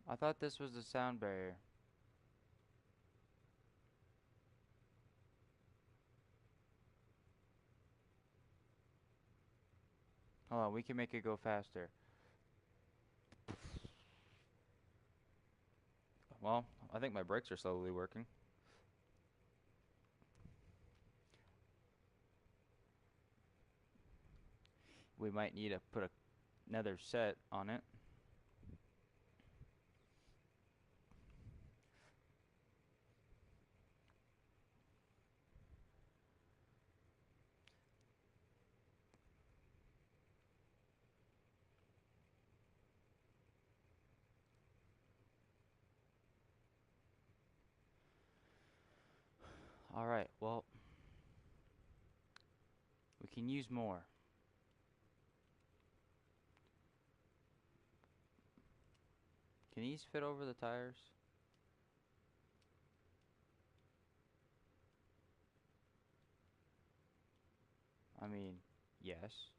I thought this was the sound barrier. Hold on, we can make it go faster. Well, I think my brakes are slowly working. We might need to put another set on it. Alright, well, we can use more. Can these fit over the tires? I mean, yes.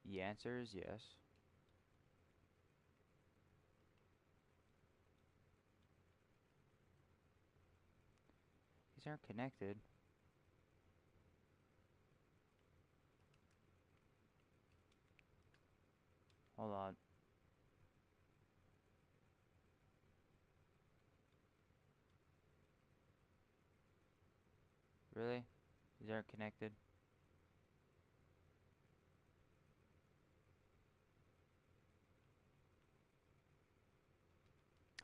The answer is yes. These aren't connected. Hold on. Really? These aren't connected?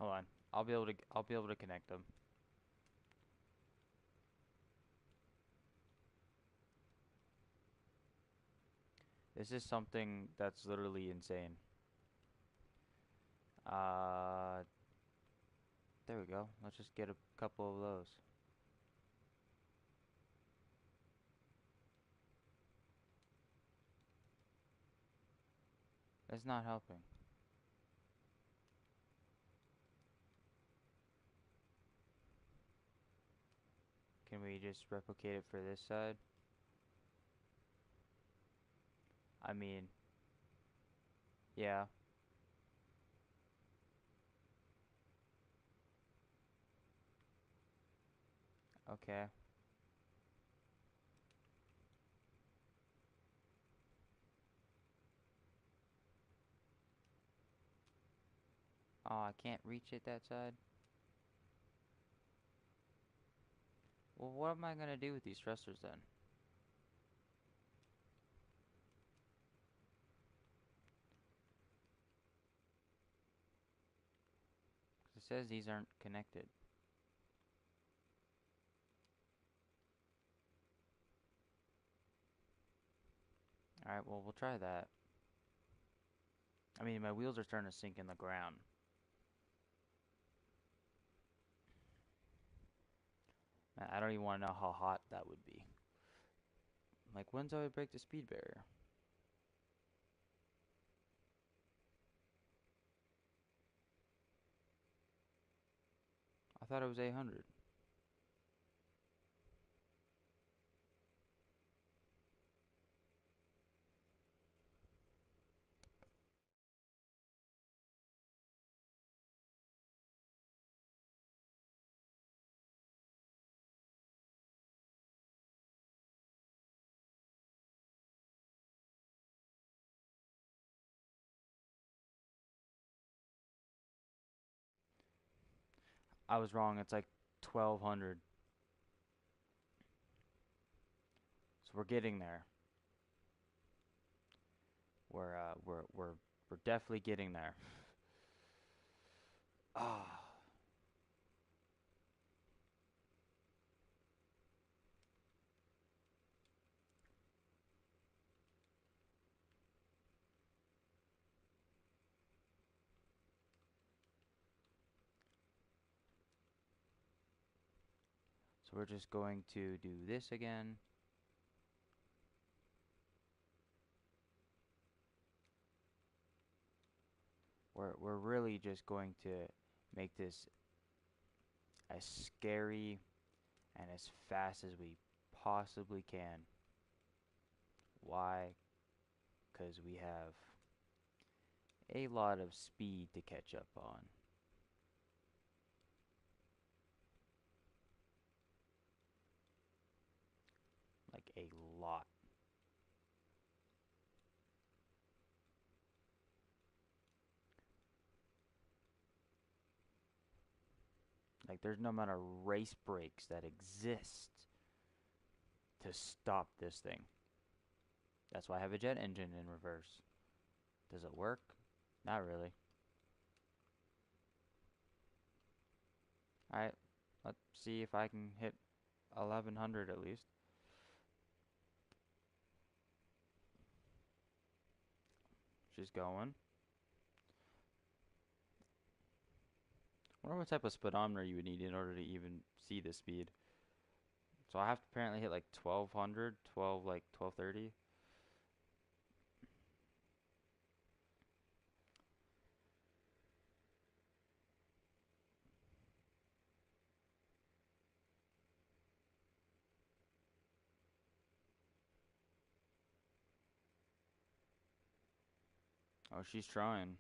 Hold on. I'll be able to connect them. This is something that's literally insane. Uh, there we go. Let's just get a couple of those. That's not helping. Can we just replicate it for this side? I mean, yeah. Okay. Oh, I can't reach it that side? Well, what am I gonna do with these thrusters then? It says these aren't connected. Alright, well, we'll try that. I mean, my wheels are starting to sink in the ground. I don't even want to know how hot that would be. Like, when's I would break the speed barrier? I thought it was 800. I was wrong. It's like 1200. So we're getting there. We're definitely getting there. Ah, so we're just going to do this again. We're really just going to make this as scary and as fast as we possibly can. Why? Because we have a lot of speed to catch up on. Like a lot. Like there's no amount of race brakes that exist to stop this thing. That's why I have a jet engine in reverse. Does it work? Not really. Alright, let's see if I can hit 1100 at least. She's going. I wonder what type of speedometer you would need in order to even see the speed. So I have to apparently hit like 1200, 12 like 1230. Oh, she's trying.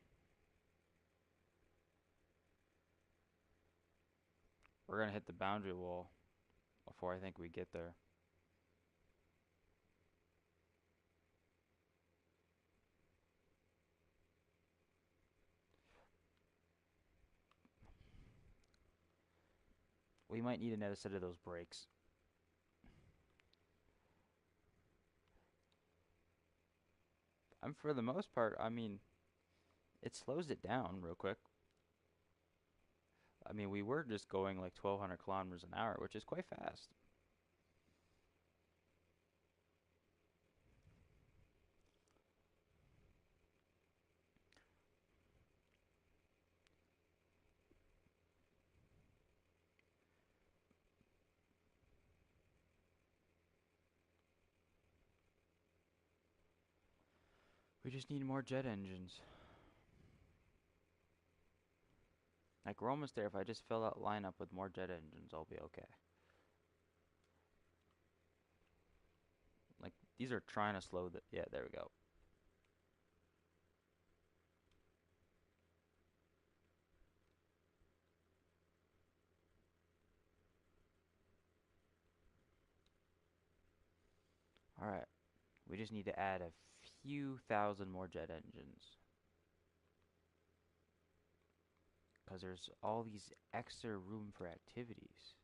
We're gonna hit the boundary wall before I think we get there. We might need another set of those brakes. For the most part, I mean, it slows it down real quick. I mean, we were just going like 1200 kilometers an hour, which is quite fast. We just need more jet engines. Like, we're almost there. If I just fill out lineup with more jet engines, I'll be okay. Like, these are trying to slow the... Yeah, there we go. Alright. We just need to add a few thousand more jet engines. Because there's all these extra room for activities.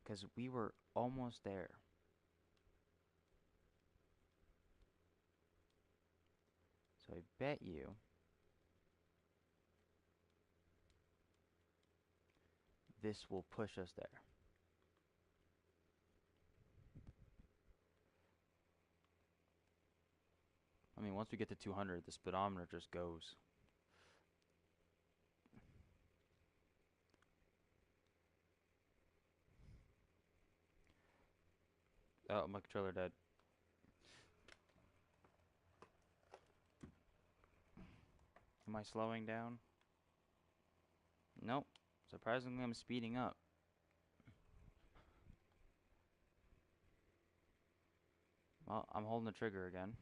Because we were almost there. So I bet you this will push us there. I mean, once we get to 200, the speedometer just goes. Oh, my controller died. Am I slowing down? Nope. Surprisingly, I'm speeding up. Well, I'm holding the trigger again.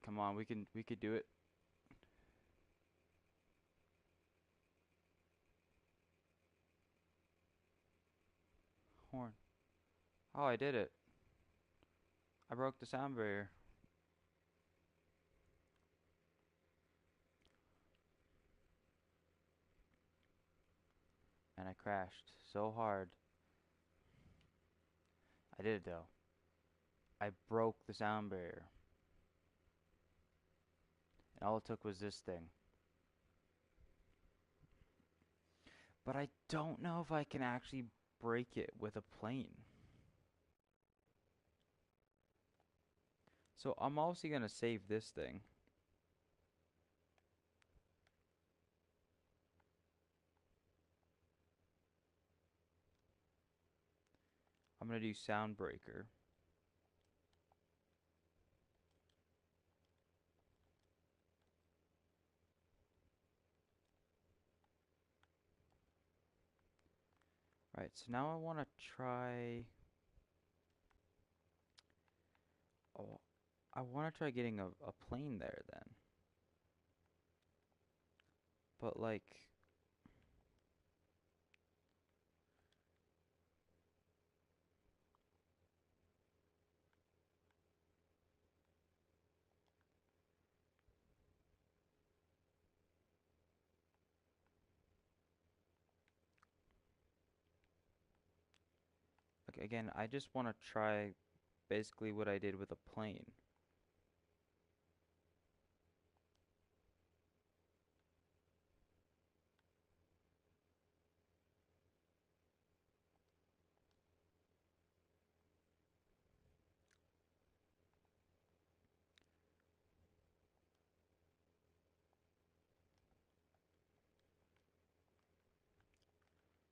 Come on, we could do it. Horn. Oh, I did it. I broke the sound barrier. And I crashed so hard. I did it though. I broke the sound barrier. And all it took was this thing. But I don't know if I can actually break it with a plane. So I'm obviously gonna save this thing. I'm gonna do sound breaker. Right, so now I wanna try. Oh, I wanna try getting a plane there then. But like, again, I just wanna try basically what I did with a plane.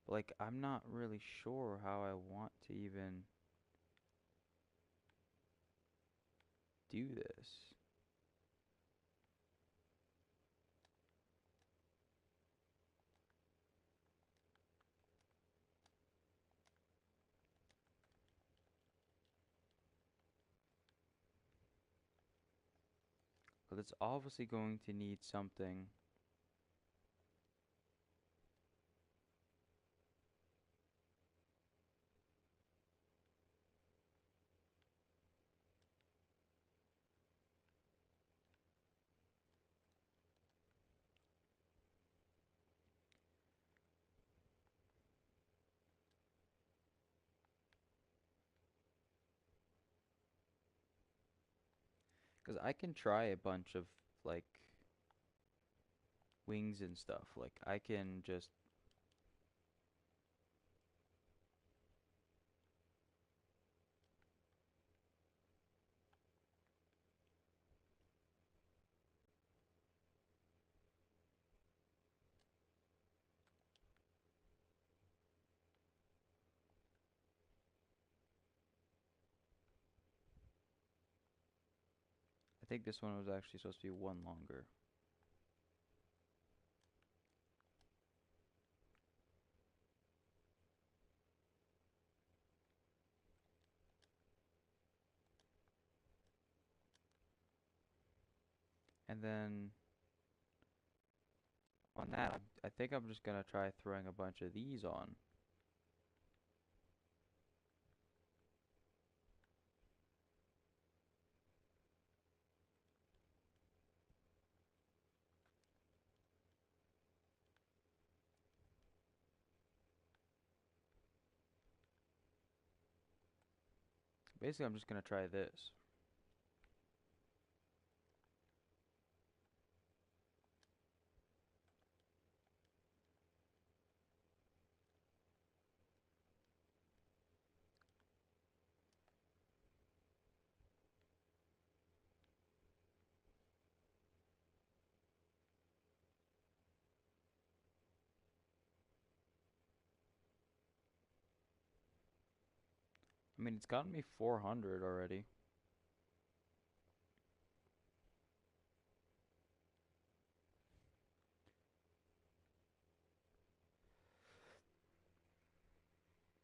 But like, I'm not really sure how I want to even do this. But it's obviously going to need something. Because I can try a bunch of like wings and stuff. Like I can just I think this one was actually supposed to be one longer. And then on that, I think I'm just gonna try throwing a bunch of these on. Basically, I'm just gonna try this. I mean, it's gotten me 400 already.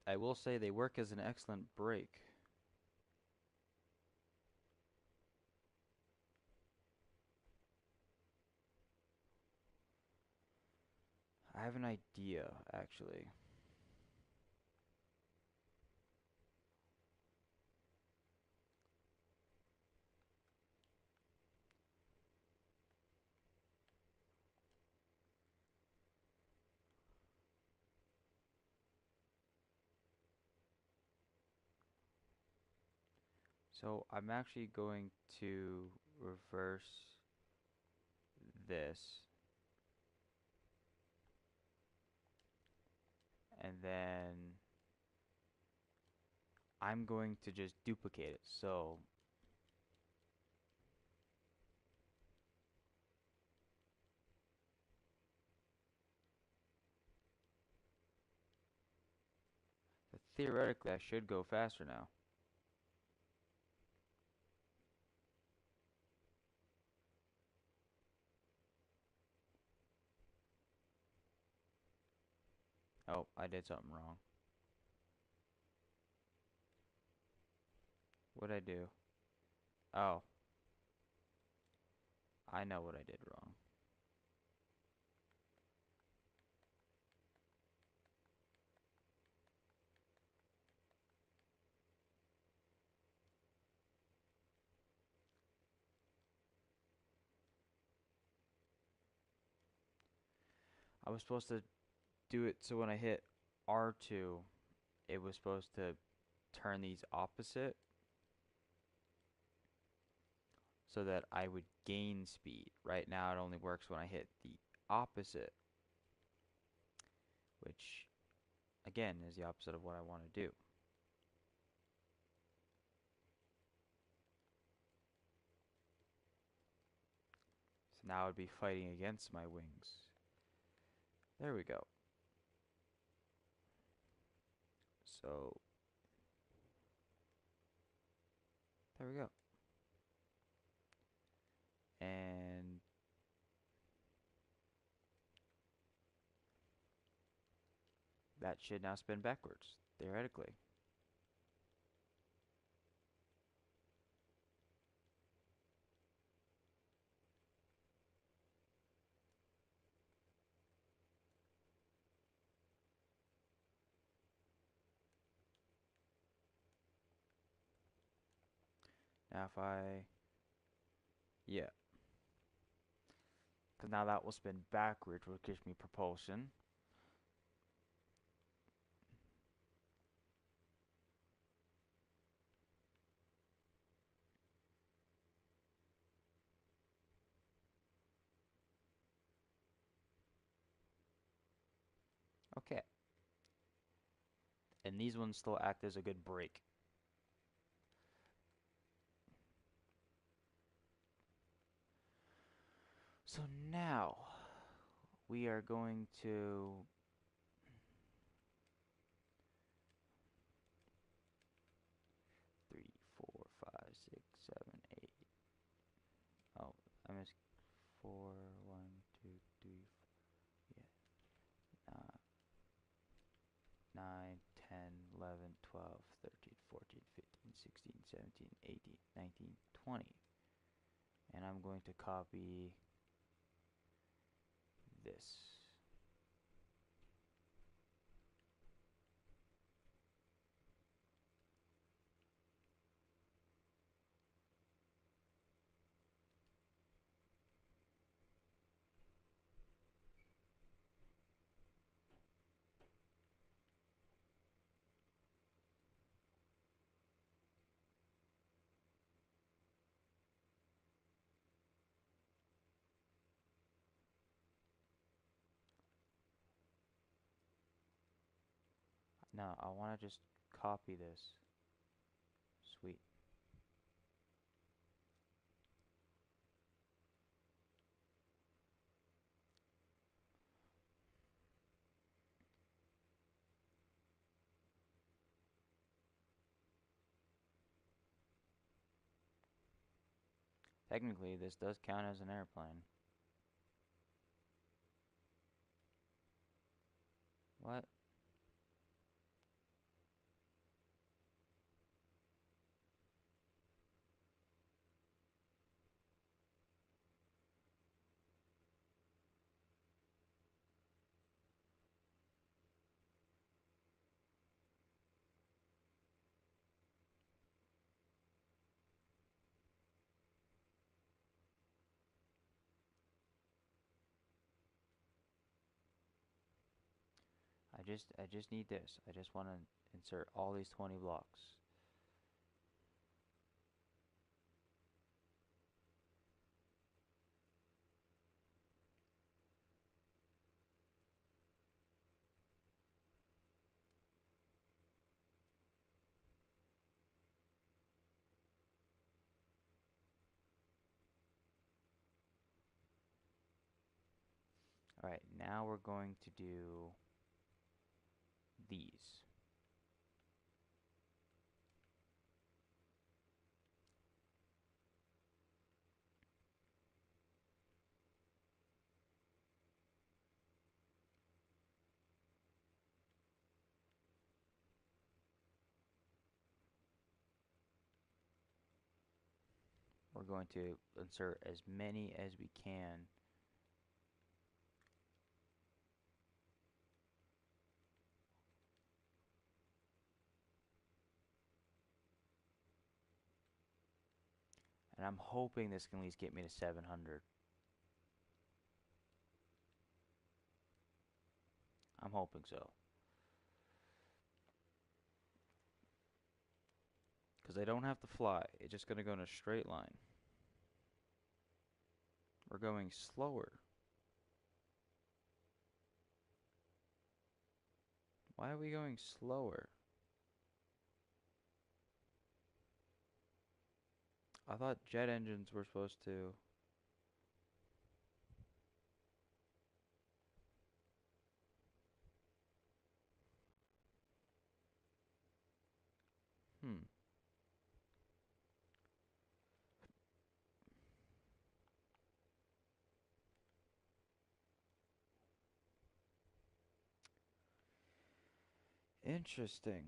I will say they work as an excellent break. I have an idea, actually. So I'm actually going to reverse this, and then I'm going to just duplicate it. So theoretically, I should go faster now. Oh, I did something wrong. What'd I do? Oh, I know what I did wrong. I was supposed to do it so when I hit R2, it was supposed to turn these opposite so that I would gain speed. Right now, it only works when I hit the opposite, which again is the opposite of what I want to do. So now I'd be fighting against my wings. There we go. So, there we go. And that should now spin backwards, theoretically. Now if I, yeah, because now that will spin backwards, which gives me propulsion. Okay. And these ones still act as a good brake. So now we are going to three, four, five, six, seven, eight. Oh, I missed four, one, two, three, yeah, 9, 10, 11, 12, 13, 14, 15, 16, 17, 18, 19, 20. And I'm going to copy this. Now I want to just copy this. Sweet. Technically, this does count as an airplane. What? I just need this. I just want to insert all these 20 blocks. Alright, now we're going to do these. We're going to insert as many as we can. And I'm hoping this can at least get me to 700. I'm hoping so. Because I don't have to fly. It's just going to go in a straight line. We're going slower. Why are we going slower? I thought jet engines were supposed to... Hmm. Interesting.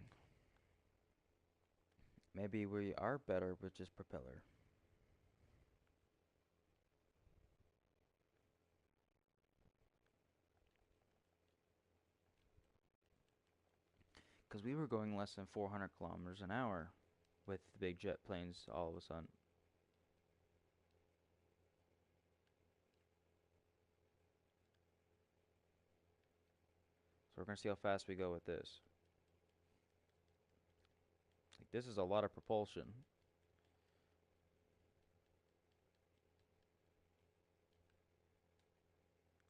Maybe we are better with just propeller. Because we were going less than 400 kilometers an hour with the big jet planes all of a sudden. So we're going to see how fast we go with this. Like, this is a lot of propulsion.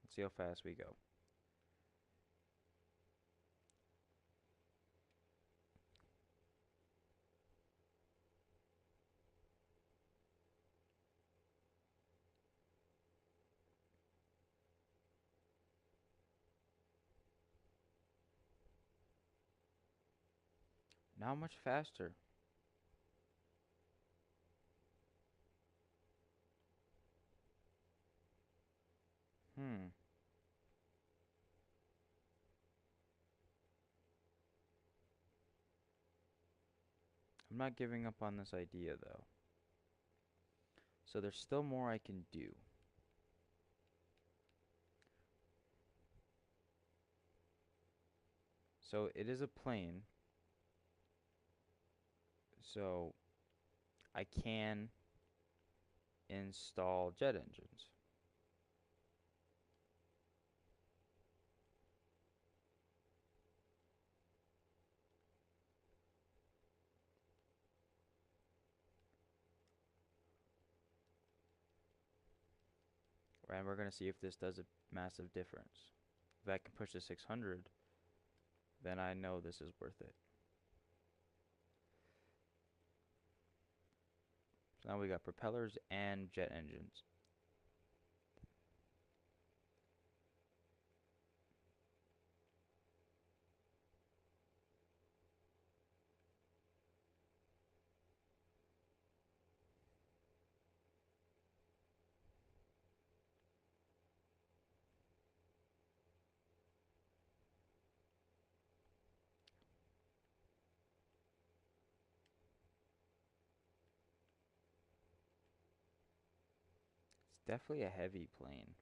Let's see how fast we go. Not much faster. Hmm. I'm not giving up on this idea though. So there's still more I can do. So it is a plane. So I can install jet engines. And we're going to see if this does a massive difference. If I can push to 600, then I know this is worth it. So now we got propellers and jet engines. definitely a heavy plane.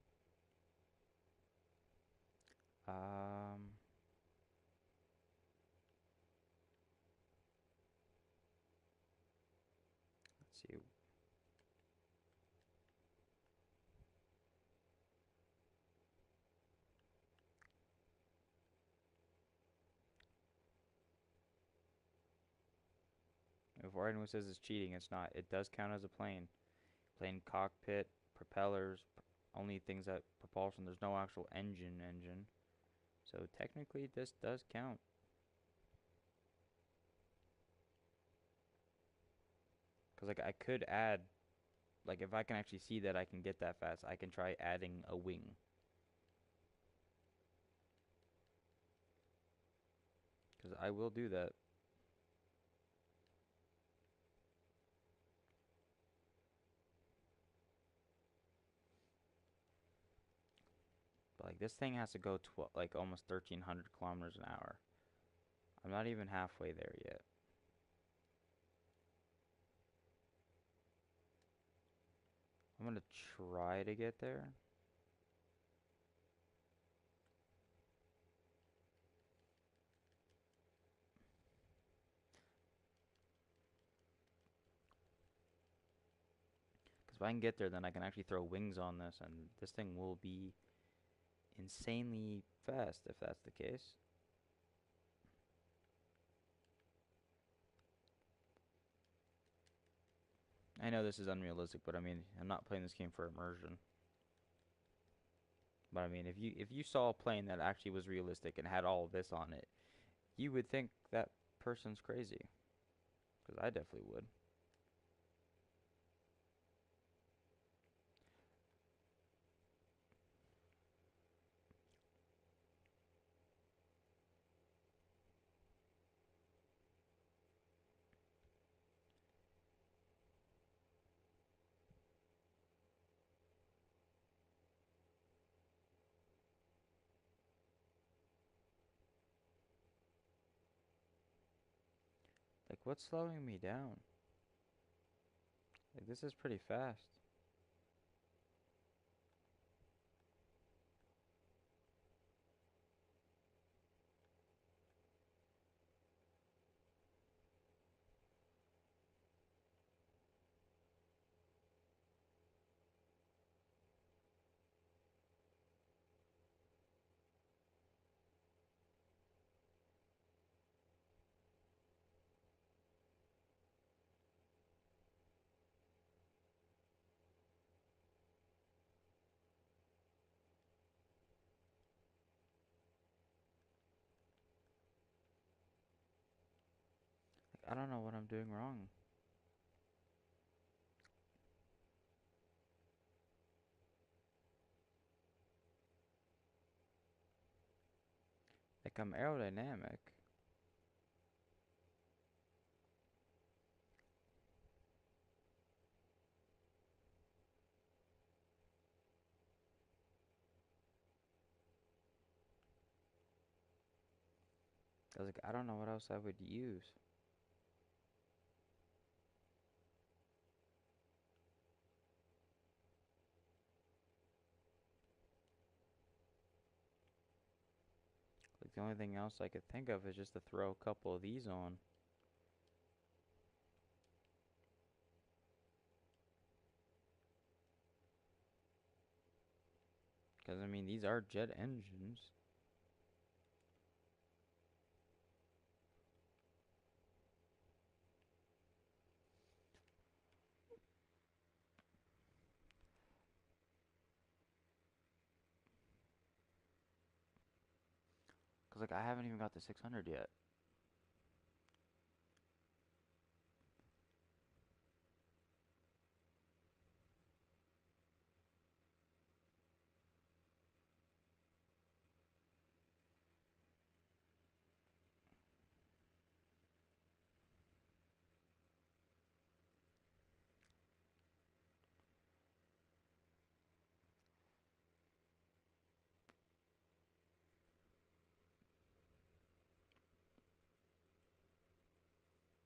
Um, let's see. If anyone says it's cheating, it's not. It does count as a plane. Plane cockpit, propellers, only things that propulsion. There's no actual engine. So technically, this does count. Cause like I could add, like if I can actually see that I can get that fast, I can try adding a wing. Cause I will do that. But like this thing has to go like almost 1,300 kilometers an hour. I'm not even halfway there yet. I'm gonna try to get there. Cause if I can get there, then I can actually throw wings on this, and this thing will be insanely fast if that's the case. I know this is unrealistic, but I mean, I'm not playing this game for immersion. But I mean, if you saw a plane that actually was realistic and had all of this on it, you would think that person's crazy. Because I definitely would. Like, what's slowing me down? Like, this is pretty fast. Like, I don't know what I'm doing wrong. Like, I'm aerodynamic. I was like, I don't know what else I would use. Like, the only thing else I could think of is just to throw a couple of these on. Because, I mean, these are jet engines. Because, like, I haven't even got the 600 yet.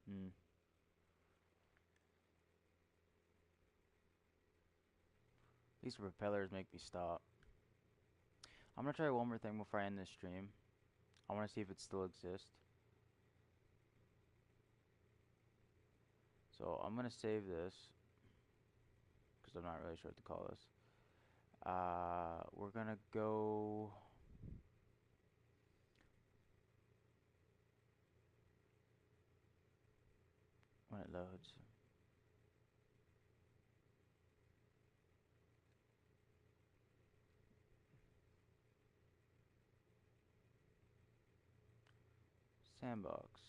Hmm. These propellers make me stop. I'm gonna try one more thing before I end this stream. I wanna see if it still exists. So I'm gonna save this because I'm not really sure what to call this. We're gonna go. When it loads. Sandbox.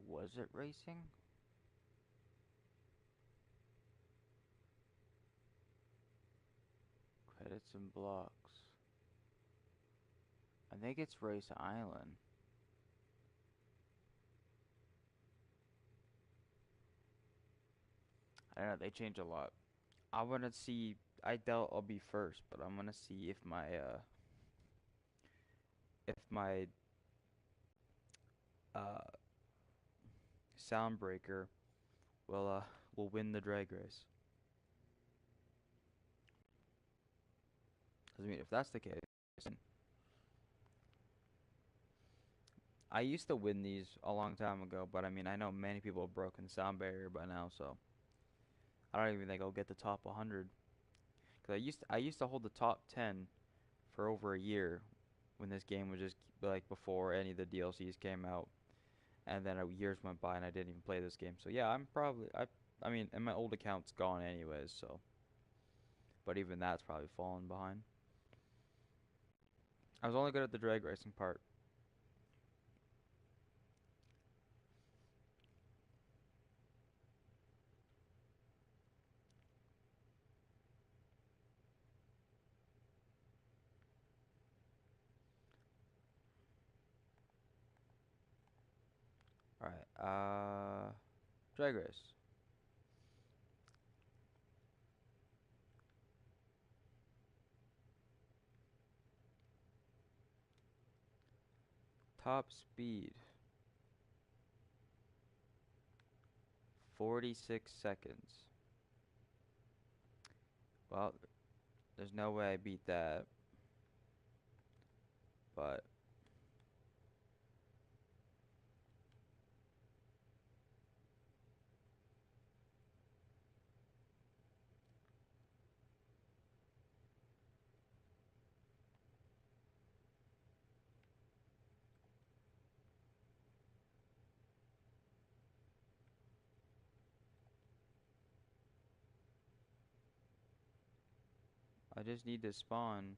Was it racing? Credits and blocks. I think it's Race Island. I don't know, they change a lot. I wanna see. I doubt I'll be first, but I'm gonna see if my uh soundbreaker will win the drag race. 'Cause, I mean, if that's the case, I used to win these a long time ago, but I mean, I know many people have broken the sound barrier by now, so I don't even think I'll get the top 100. 'Cause I used to hold the top 10 for over a year when this game was just like before any of the DLCs came out, and then years went by and I didn't even play this game. So yeah, I mean, and my old account's gone anyways, so but even that's probably fallen behind. I was only good at the drag racing part. All right, drag race. Top speed, 46 seconds. Well, there's no way I beat that, but I just need to spawn.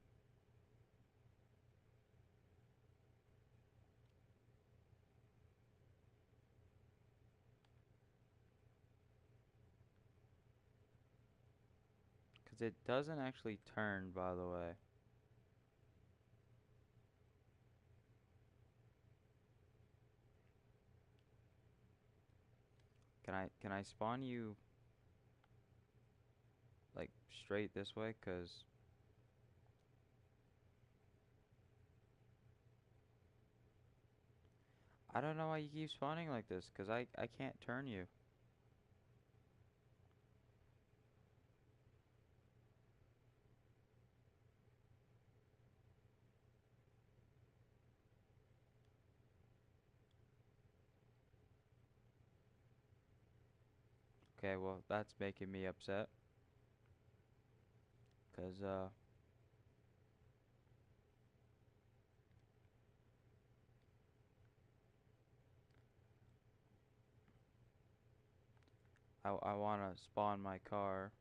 Because it doesn't actually turn, by the way. Can I spawn you like straight this way? Cause I don't know why you keep spawning like this. Cause I can't turn you. Okay, well that's making me upset. Cause I wanna spawn my car.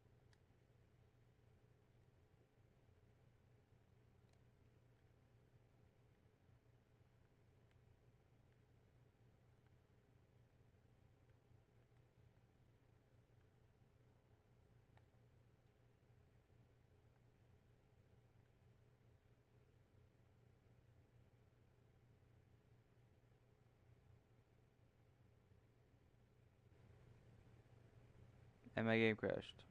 And my game crashed.